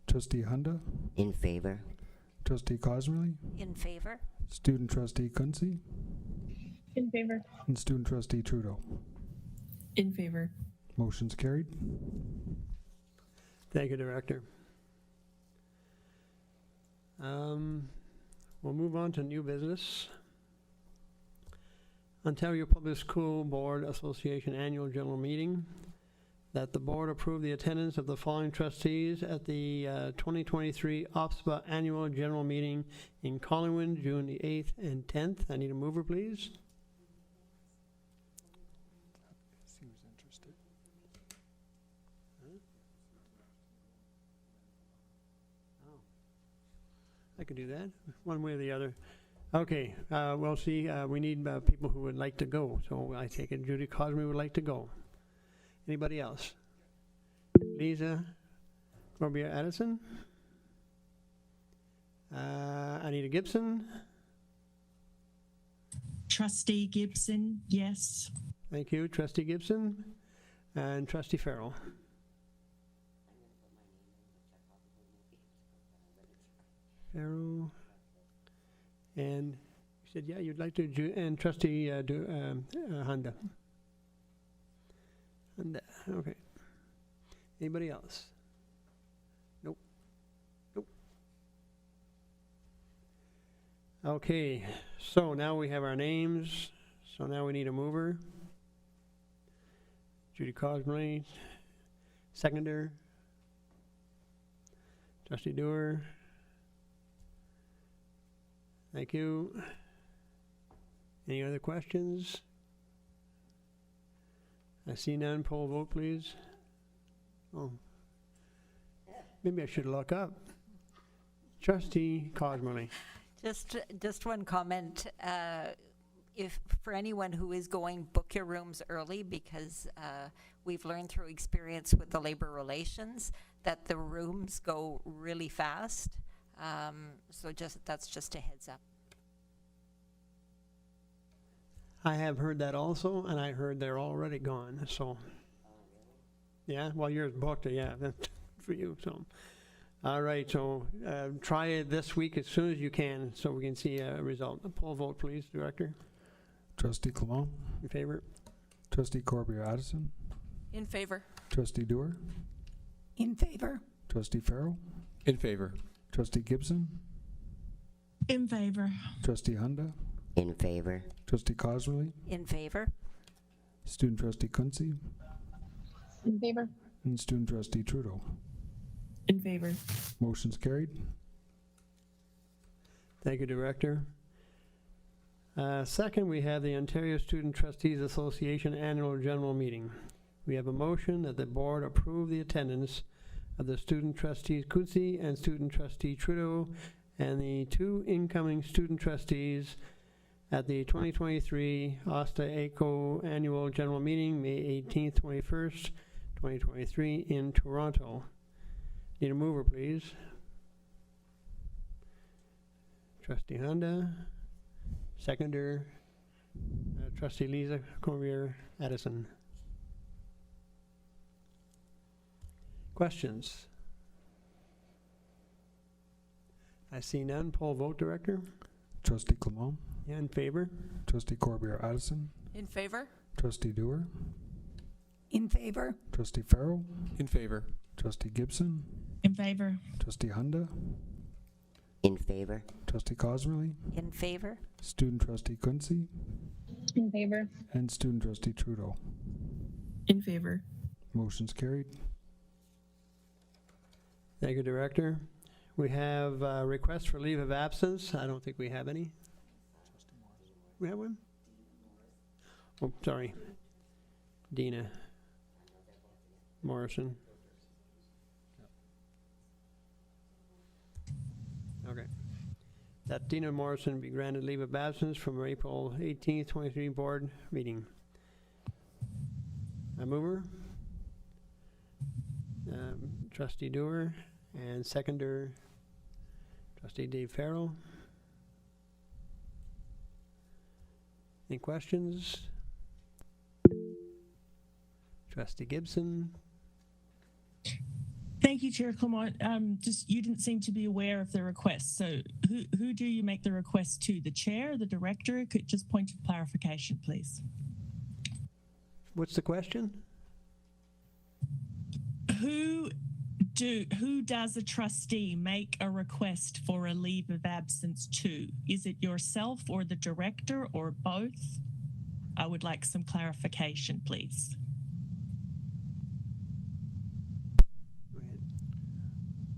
Speaker 2: Trustee Hunda?
Speaker 6: In favor.
Speaker 2: Trustee Cosmerly?
Speaker 5: In favor.
Speaker 2: Student Trustee Kunze?
Speaker 8: In favor.
Speaker 2: And Student Trustee Trudeau?
Speaker 8: In favor.
Speaker 2: Motion's carried.
Speaker 1: Thank you, Director. We'll move on to new business. Ontario Public School Board Association Annual General Meeting. That the board approve the attendance of the following trustees at the 2023 OPSBA Annual General Meeting in Collingwood, June the 8th and 10th. I need a mover, please.
Speaker 2: Seems interested.
Speaker 1: I could do that, one way or the other. Okay, we'll see. We need people who would like to go. So I take it Judy Cosme would like to go. Anybody else? Lisa Corbier Addison? Anita Gibson?
Speaker 8: Trustee Gibson, yes.
Speaker 1: Thank you, Trustee Gibson. And Trustee Farrell. Farrell. And you said, yeah, you'd like to, and Trustee Honda. Honda, okay. Anybody else? Nope. Nope. Okay, so now we have our names. So now we need a mover. Judy Cosme, seconder. Trustee Dewar. Thank you. Any other questions? I see none. Poll vote, please. Oh. Maybe I should look up. Trustee Cosme.
Speaker 5: Just one comment. If for anyone who is going, book your rooms early, because we've learned through experience with the labor relations that the rooms go really fast. So that's just a heads up.
Speaker 1: I have heard that also, and I heard they're already gone. So, yeah, well, yours booked. Yeah, that's for you. So, all right. So, try it this week as soon as you can, so we can see a result. A poll vote, please, Director.
Speaker 2: Trustee Clement?
Speaker 1: In favor.
Speaker 2: Trustee Corbier Addison?
Speaker 14: In favor.
Speaker 2: Trustee Dewar?
Speaker 21: In favor.
Speaker 2: Trustee Farrell?
Speaker 20: In favor.
Speaker 2: Trustee Gibson?
Speaker 8: In favor.
Speaker 2: Trustee Honda?
Speaker 6: In favor.
Speaker 2: Trustee Cosmerly?
Speaker 5: In favor.
Speaker 2: Student Trustee Kunze?
Speaker 19: In favor.
Speaker 2: And Student Trustee Trudeau?
Speaker 8: In favor.
Speaker 2: Motion's carried.
Speaker 1: Thank you, Director. Second, we have the Ontario Student Trustees Association Annual General Meeting. We have a motion that the board approve the attendance of the Student Trustees Kunze and Student Trustee Trudeau and the 2 incoming student trustees at the 2023 Osta ACO Annual General Meeting, May 18th, 21st, 2023 in Toronto. Need a mover, please. Trustee Honda. Seconder, Trustee Lisa Corbier Addison. Questions? I see none. Poll vote, Director.
Speaker 2: Trustee Clement?
Speaker 1: Yeah, in favor.
Speaker 2: Trustee Corbier Addison?
Speaker 14: In favor.
Speaker 2: Trustee Dewar?
Speaker 21: In favor.
Speaker 2: Trustee Farrell?
Speaker 20: In favor.
Speaker 2: Trustee Gibson?
Speaker 8: In favor.
Speaker 2: Trustee Honda?
Speaker 6: In favor.
Speaker 2: Trustee Cosmerly?
Speaker 5: In favor.
Speaker 2: Student Trustee Kunze?
Speaker 19: In favor.
Speaker 2: And Student Trustee Trudeau?
Speaker 8: In favor.
Speaker 2: Motion's carried.
Speaker 1: Thank you, Director. We have a request for leave of absence. I don't think we have any. We have one? Oh, sorry. Dina Morrison. Okay. That Dina Morrison be granted leave of absence from April 18th, 23 board meeting. A mover? Trustee Dewar, and seconder, Trustee Dave Farrell. Any questions? Trustee Gibson.
Speaker 8: Thank you, Chair Clement. Just you didn't seem to be aware of the request. So who do you make the request to? The chair, the director? Could just point of clarification, please.
Speaker 1: What's the question?
Speaker 8: Who does a trustee make a request for a leave of absence to? Is it yourself or the director or both? I would like some clarification, please.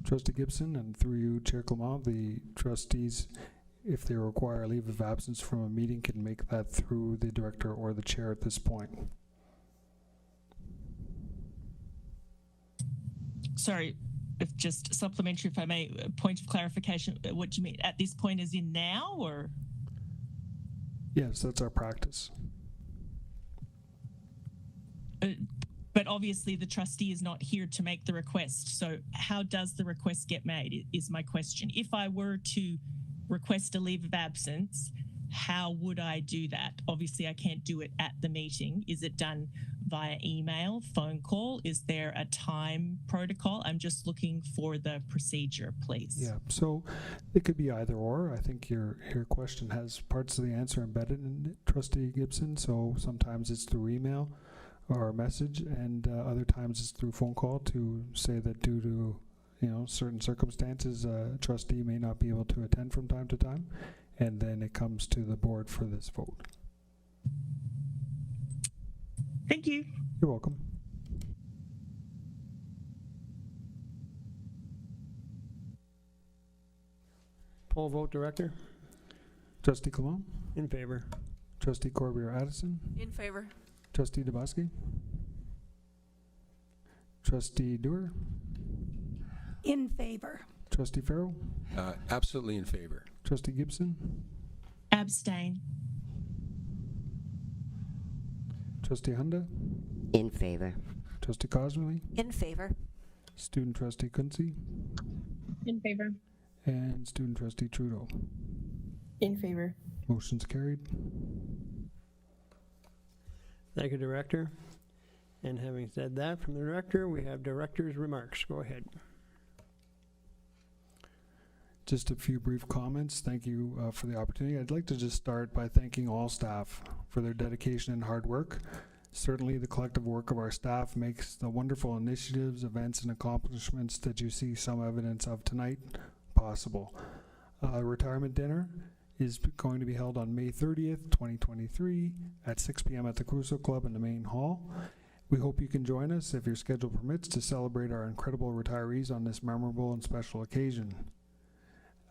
Speaker 2: Trustee Gibson, and through you, Chair Clement, the trustees, if they require a leave of absence from a meeting, can make that through the director or the chair at this point.
Speaker 8: Sorry, if just supplementary, if I may, point of clarification, what do you mean? At this point as in now, or?
Speaker 2: Yes, that's our practice.
Speaker 8: But obviously the trustee is not here to make the request. So how does the request get made is my question. If I were to request a leave of absence, how would I do that? Obviously I can't do it at the meeting. Is it done via email, phone call? Is there a time protocol? I'm just looking for the procedure, please.
Speaker 2: Yeah, so it could be either or. I think your question has parts of the answer embedded in it, Trustee Gibson. So sometimes it's through email or a message, and other times it's through phone call to say that due to certain circumstances, a trustee may not be able to attend from time to time, and then it comes to the board for this vote.
Speaker 8: Thank you.
Speaker 2: You're welcome.
Speaker 1: Poll vote, Director?
Speaker 2: Trustee Clement?
Speaker 1: In favor.
Speaker 2: Trustee Corbier-Addison?
Speaker 14: In favor.
Speaker 2: Trustee Dubosky? Trustee Dewar?
Speaker 21: In favor.
Speaker 2: Trustee Farrell?
Speaker 20: Absolutely in favor.
Speaker 2: Trustee Gibson?
Speaker 8: Abstain.
Speaker 2: Trustee Hunda?
Speaker 6: In favor.
Speaker 2: Trustee Cosmerly?
Speaker 5: In favor.
Speaker 2: Student Trustee Kunze?
Speaker 19: In favor.
Speaker 2: And Student Trustee Trudeau?
Speaker 19: In favor.
Speaker 2: Motion's carried.
Speaker 1: Thank you, Director. And having said that from the Director, we have Director's remarks. Go ahead.
Speaker 2: Just a few brief comments. Thank you for the opportunity. I'd like to just start by thanking all staff for their dedication and hard work. Certainly the collective work of our staff makes the wonderful initiatives, events, and accomplishments that you see some evidence of tonight possible. Retirement dinner is going to be held on May 30th, 2023 at 6 p.m. at the Crusoe Club in the main hall. We hope you can join us if your schedule permits to celebrate our incredible retirees on this memorable and special occasion.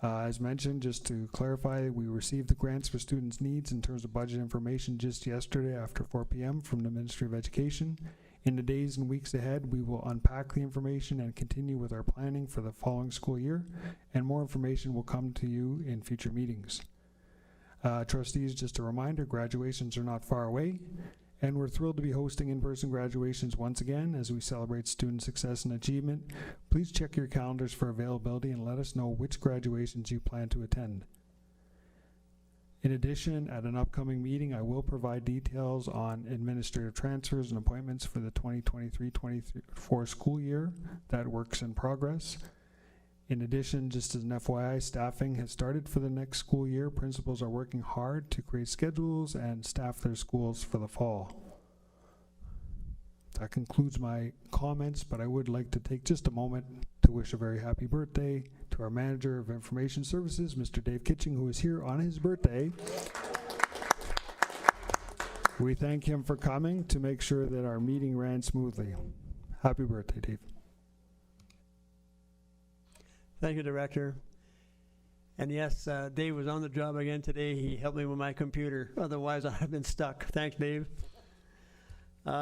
Speaker 2: As mentioned, just to clarify, we received the grants for students' needs in terms of budget information just yesterday after 4 p.m. from the Ministry of Education. In the days and weeks ahead, we will unpack the information and continue with our planning for the following school year, and more information will come to you in future meetings. Trustees, just a reminder, graduations are not far away, and we're thrilled to be hosting in-person graduations once again as we celebrate student success and achievement. Please check your calendars for availability and let us know which graduations you plan to attend. In addition, at an upcoming meeting, I will provide details on administrative transfers and appointments for the 2023-24 school year. That work's in progress. In addition, just as an FYI, staffing has started for the next school year. Principals are working hard to create schedules and staff their schools for the fall. That concludes my comments, but I would like to take just a moment to wish a very happy birthday to our Manager of Information Services, Mr. Dave Kitching, who is here on his birthday. We thank him for coming to make sure that our meeting ran smoothly. Happy birthday, Dave.
Speaker 1: Thank you, Director. And yes, Dave was on the job again today. He helped me with my computer. Otherwise, I'd have been stuck. Thanks, Dave. We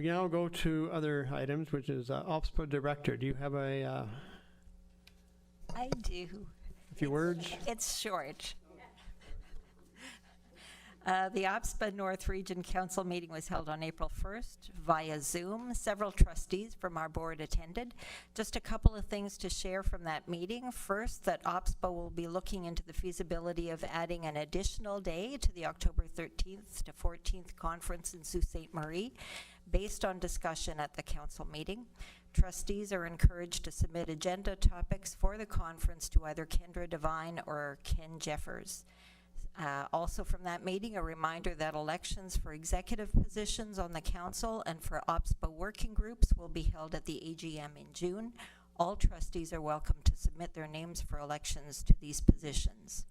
Speaker 1: now go to other items, which is OPSPA Director. Do you have a
Speaker 5: I do.
Speaker 1: few words?
Speaker 5: It's short. The OPSPA North Region Council meeting was held on April 1st via Zoom. Several trustees from our board attended. Just a couple of things to share from that meeting. First, that OPSPA will be looking into the feasibility of adding an additional day to the October 13th to 14th conference in Sault Ste. Marie, based on discussion at the council meeting. Trustees are encouraged to submit agenda topics for the conference to either Kendra Devine or Ken Jeffers. Also from that meeting, a reminder that elections for executive positions on the council and for OPSPA working groups will be held at the AGM in June. All trustees are welcome to submit their names for elections to these positions.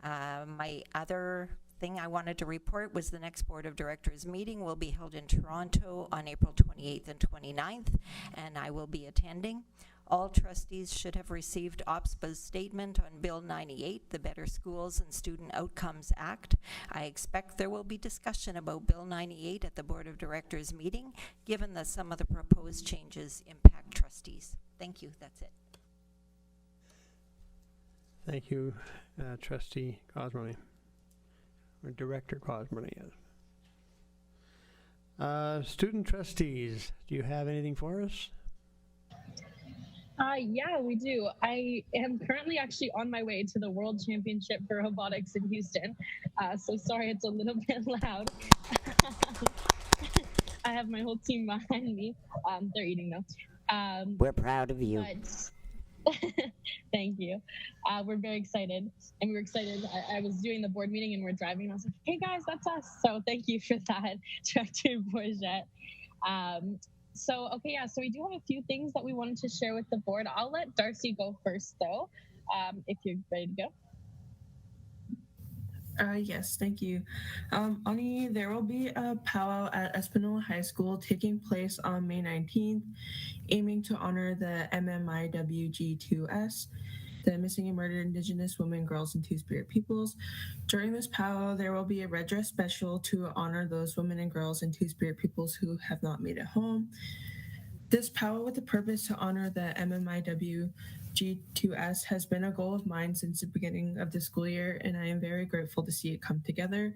Speaker 5: My other thing I wanted to report was the next Board of Directors meeting will be held in Toronto on April 28th and 29th, and I will be attending. All trustees should have received OPSPA's statement on Bill 98, the Better Schools and Student Outcomes Act. I expect there will be discussion about Bill 98 at the Board of Directors meeting, given that some of the proposed changes impact trustees. Thank you, that's it.
Speaker 1: Thank you, Trustee Cosmoney, or Director Cosmoney, yes. Student trustees, do you have anything for us?
Speaker 9: Yeah, we do. I am currently actually on my way to the World Championship for Robotics in Houston. So sorry, it's a little bit loud. I have my whole team behind me. They're eating though.
Speaker 6: We're proud of you.
Speaker 9: Thank you. We're very excited, and we were excited. I was doing the board meeting and we're driving, and I was like, "Hey guys, that's us!" So thank you for that, Director Bourget. So we do have a few things that we wanted to share with the board. I'll let Darcy go first, though, if you're ready to go.
Speaker 10: Yes, thank you. Ani, there will be a powwow at Espanola High School taking place on May 19th, aiming to honor the MMIWG2S, the Missing and Murdered Indigenous Women, Girls, and Two-Spirit Peoples. During this powwow, there will be a red dress special to honor those women and girls and Two-Spirit Peoples who have not made it home. This powwow with the purpose to honor the MMIWG2S has been a goal of mine since the beginning of the school year, and I am very grateful to see it come together.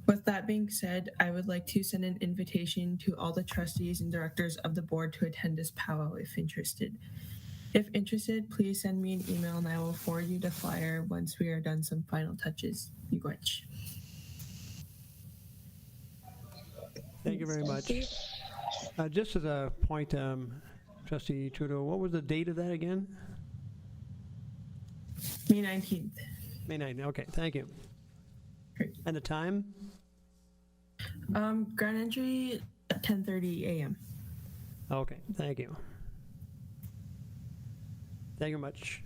Speaker 10: With that being said, I would like to send an invitation to all the trustees and directors of the board to attend this powwow if interested. If interested, please send me an email and I will forward you the flyer once we are done some final touches. Miigwech.
Speaker 1: Thank you very much. Just as a point, Trustee Trudeau, what was the date of that again?
Speaker 10: May 19th.
Speaker 1: May 19th, okay, thank you.
Speaker 10: Great.
Speaker 1: And the time?
Speaker 10: Grand entry at 10:30 a.m.
Speaker 1: Okay, thank you. Thank you much.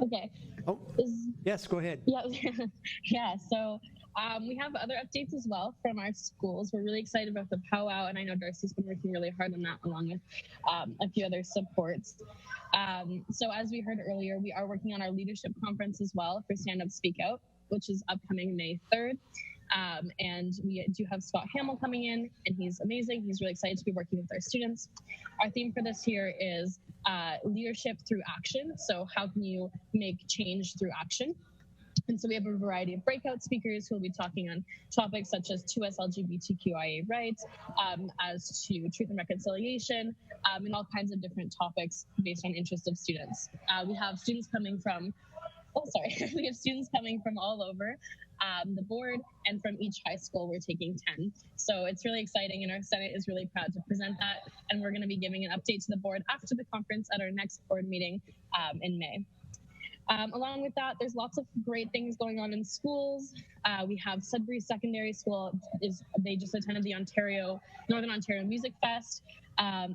Speaker 9: Okay.
Speaker 1: Oh, yes, go ahead.
Speaker 9: Yeah, yeah. So we have other updates as well from our schools. We're really excited about the powwow, and I know Darcy's been working really hard on that, along with a few other supports. So as we heard earlier, we are working on our leadership conference as well for Stand Up Speak Out, which is upcoming May 3rd. And we do have Scott Hamill coming in, and he's amazing. He's really excited to be working with our students. Our theme for this year is leadership through action. So how can you make change through action? And so we have a variety of breakout speakers who will be talking on topics such as 2S LGBTQIA rights, as to truth and reconciliation, and all kinds of different topics based on interest of students. We have students coming from we have students coming from all over the board, and from each high school we're taking 10. So it's really exciting, and our Senate is really proud to present that, and we're going to be giving an update to the board after the conference at our next board meeting in May. Along with that, there's lots of great things going on in schools. We have Sudbury Secondary School. They just attended the Northern Ontario Music Fest.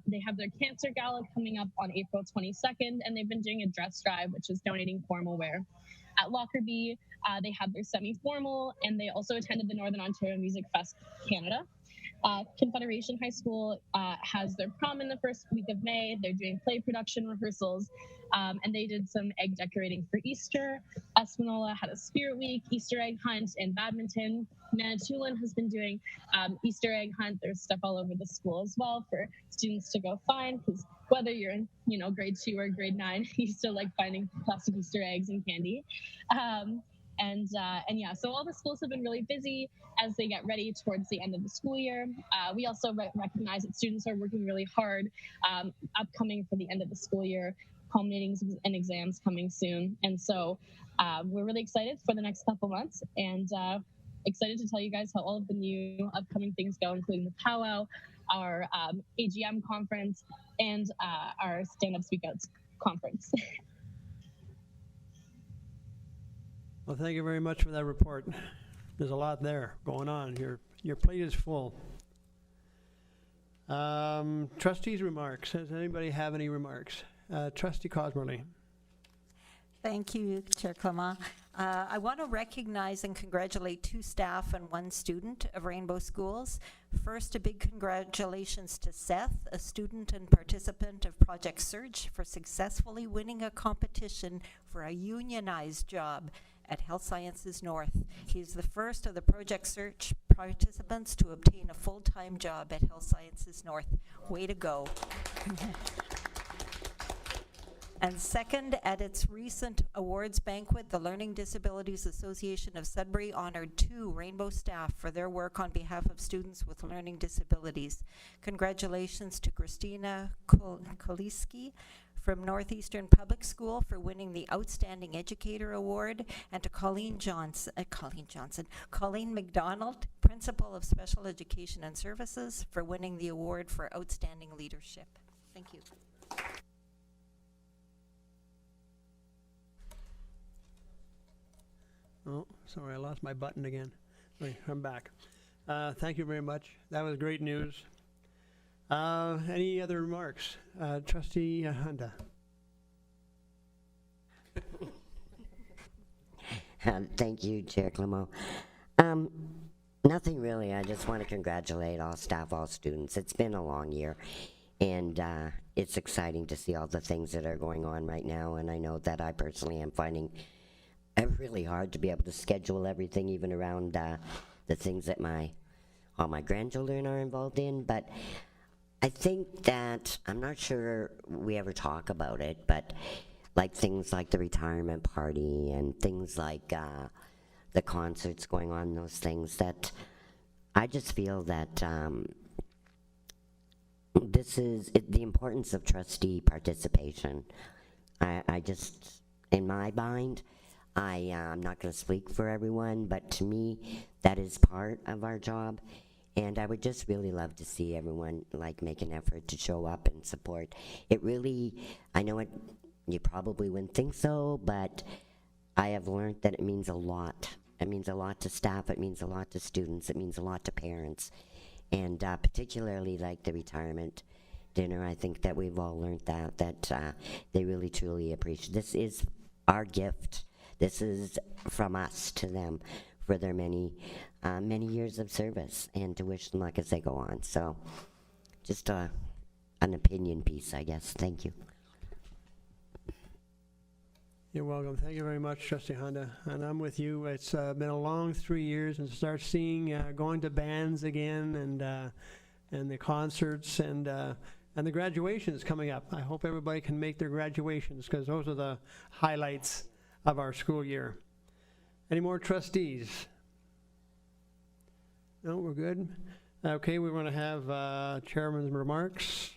Speaker 9: They have their Cancer Gala coming up on April 22nd, and they've been doing a dress drive, which is donating formal wear. At Lockerbie, they have their semi-formal, and they also attended the Northern Ontario Music Fest Canada. Confederation High School has their prom in the first week of May. They're doing play production rehearsals, and they did some egg decorating for Easter. Espanola had a Spirit Week, Easter egg hunt, and badminton. Manitoulin has been doing Easter egg hunt. There's stuff all over the school as well for students to go find, because whether you're in grade 2 or grade 9, you still like finding plastic Easter eggs and candy. And yeah, so all the schools have been really busy as they get ready towards the end of the school year. We also recognize that students are working really hard upcoming for the end of the school year, culminating and exams coming soon. And so we're really excited for the next couple months, and excited to tell you guys how all of the new upcoming things go, including the powwow, our AGM conference, and our Stand Up Speak Out conference.
Speaker 1: Well, thank you very much for that report. There's a lot there going on. Your plate is full. Trustees' remarks. Does anybody have any remarks? Trustee Cosmoney.
Speaker 5: Thank you, Chair Clement. I want to recognize and congratulate 2 staff and 1 student of Rainbow Schools. First, a big congratulations to Seth, a student and participant of Project Surge, for successfully winning a competition for a unionized job at Health Sciences North. He is the first of the Project Search participants to obtain a full-time job at Health Sciences North. Way to go. And second, at its recent awards banquet, the Learning Disabilities Association of Sudbury honored 2 Rainbow staff for their work on behalf of students with learning disabilities. Congratulations to Christina Koliski from Northeastern Public School for winning the Outstanding Educator Award, and to Colleen McDonald, Principal of Special Education and Services, for winning the award for Outstanding Leadership. Thank you.
Speaker 1: Oh, sorry, I lost my button again. Wait, I'm back. Thank you very much. That was great news. Any other remarks? Trustee Honda.
Speaker 6: Thank you, Chair Clement. Nothing really. I just want to congratulate all staff, all students. It's been a long year, and it's exciting to see all the things that are going on right now, and I know that I personally am finding it really hard to be able to schedule everything, even around the things that all my grandchildren are involved in, but I think that, I'm not sure we ever talk about it, but like things like the retirement party and things like the concerts going on, those things, that I just feel that this is the importance of trustee participation. I just, in my mind, I'm not going to speak for everyone, but to me, that is part of our job. And I would just really love to see everyone make an effort to show up and support. It really, I know you probably wouldn't think so, but I have learned that it means a lot. It means a lot to staff, it means a lot to students, it means a lot to parents. And particularly like the retirement dinner, I think that we've all learned that they really truly appreciate. This is our gift. This is from us to them for their many years of service, and to wish them luck as they go on. So just an opinion piece, I guess. Thank you.
Speaker 1: You're welcome. Thank you very much, Trustee Honda. And I'm with you. It's been a long 3 years, and to start seeing going to bands again, and the concerts, and the graduations coming up. I hope everybody can make their graduations, because those are the highlights of our school year. Any more trustees? No, we're good. Okay, we're going to have chairman's remarks.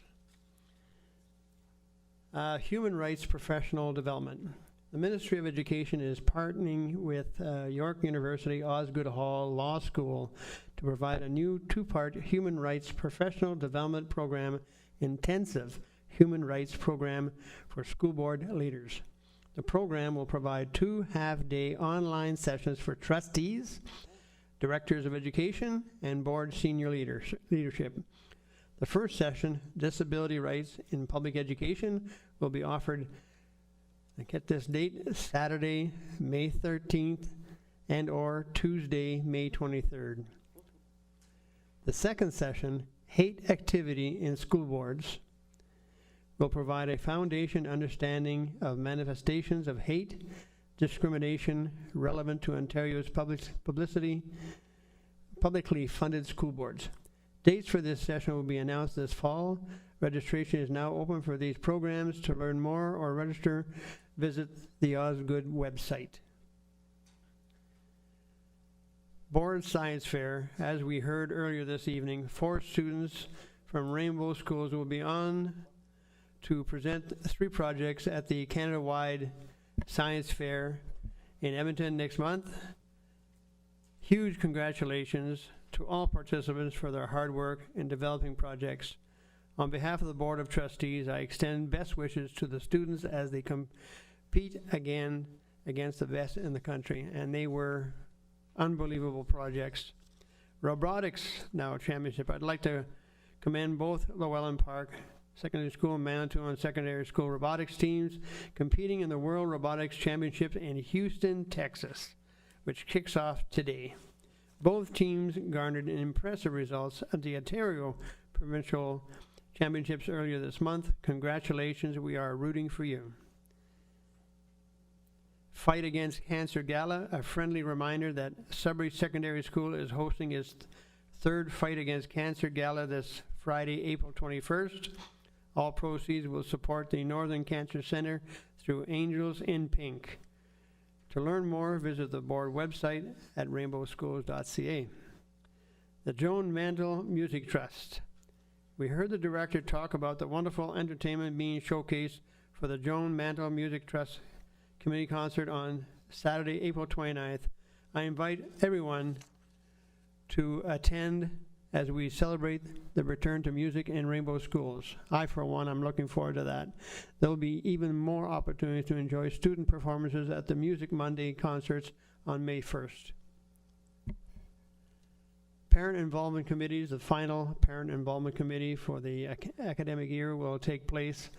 Speaker 1: Human rights professional development. The Ministry of Education is partnering with York University Osgoode Hall Law School to provide a new 2-part human rights professional development program, intensive human rights program for school board leaders. The program will provide 2 half-day online sessions for trustees, directors of education, and board senior leadership. The first session, Disability Rights in Public Education, will be offered, get this date, Saturday, May 13th, and or Tuesday, May 23rd. The second session, Hate Activity in School Boards, will provide a foundation understanding of manifestations of hate, discrimination relevant to Ontario's publicly funded school boards. Dates for this session will be announced this fall. Registration is now open for these programs. To learn more or register, visit the Osgoode website. Board Science Fair. As we heard earlier this evening, 4 students from Rainbow Schools will be on to present 3 projects at the Canada-wide Science Fair in Edmonton next month. Huge congratulations to all participants for their hard work in developing projects. On behalf of the Board of Trustees, I extend best wishes to the students as they compete again against the best in the country, and they were unbelievable projects. Robotics now championship. I'd like to commend both Llewellyn Park Secondary School and Manitoulin Secondary School robotics teams competing in the World Robotics Championships in Houston, Texas, which kicks off today. Both teams garnered impressive results at the Ontario Provincial Championships earlier this month. Congratulations, we are rooting for you. Fight Against Cancer Gala, a friendly reminder that Sudbury Secondary School is hosting its 3rd Fight Against Cancer Gala this Friday, April 21st. All proceeds will support the Northern Cancer Center through Angels in Pink. To learn more, visit the board website at rainbowschools.ca. The Joan Mantle Music Trust. We heard the director talk about the wonderful entertainment being showcased for the Joan Mantle Music Trust Committee concert on Saturday, April 29th. I invite everyone to attend as we celebrate the return to music in Rainbow Schools. I, for one, am looking forward to that. There will be even more opportunities to enjoy student performances at the Music Monday concerts on May 1st. Parent Involvement Committees, the final Parent Involvement Committee for the academic year will take place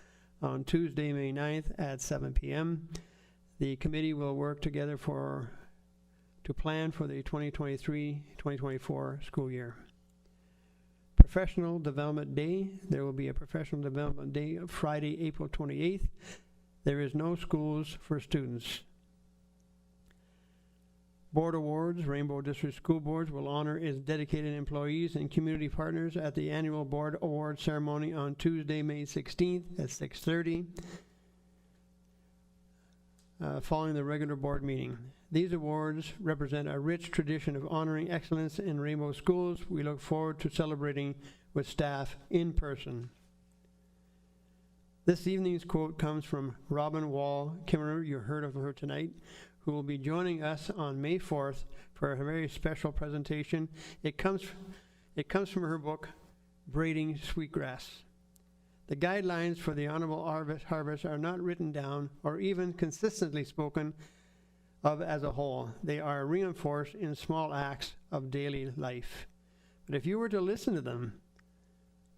Speaker 1: on Tuesday, May 9th at 7 p.m. The committee will work together to plan for the 2023-2024 school year. Professional Development Day. There will be a Professional Development Day on Friday, April 28th. There is no schools for students. Board Awards. Rainbow District School Boards will honor its dedicated employees and community partners at the annual Board Award ceremony on Tuesday, May 16th at 6:30, following the regular board meeting. These awards represent a rich tradition of honoring excellence in Rainbow Schools. We look forward to celebrating with staff in person. This evening's quote comes from Robin Wall Kimmerer. You heard of her tonight, who will be joining us on May 4th for a very special presentation. It comes from her book, Braiding Sweetgrass. The guidelines for the honorable harvest are not written down or even consistently spoken of as a whole. They are reinforced in small acts of daily life. But if you were to listen to them,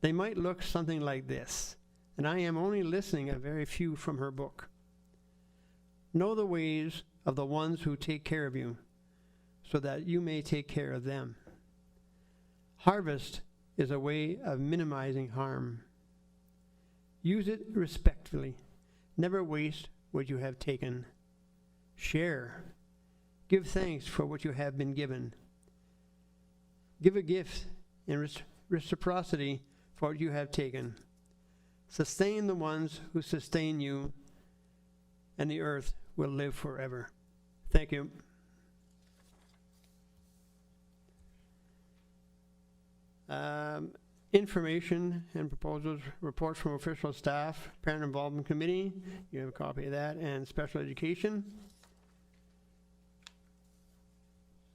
Speaker 1: they might look something like this. And I am only listing a very few from her book. Know the ways of the ones who take care of you, so that you may take care of them. Harvest is a way of minimizing harm. Use it respectfully. Never waste what you have taken. Share. Give thanks for what you have been given. Give a gift in reciprocity for what you have taken. Sustain the ones who sustain you, and the earth will live forever. Thank you. Information and proposals, reports from official staff, Parent Involvement Committee, you have a copy of that, and Special Education.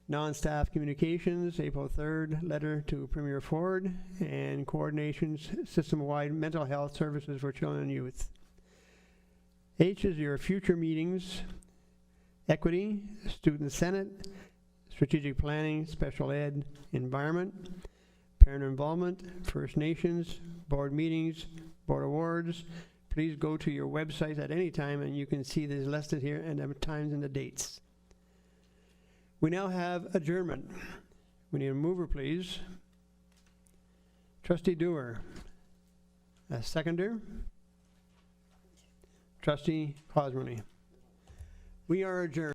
Speaker 1: Non-staff communications, April 3rd, letter to Premier Ford, and coordinations, system-wide mental health services for children and youth. H is your future meetings, equity, student senate, strategic planning, special ed, environment, parent involvement, First Nations, board meetings, board awards. Please go to your website at any time and you can see this listed here and the times and the dates. We now have adjournment. We need a mover, please. Trustee Dewar. A seconder. Trustee Cosmony. We are adjourned.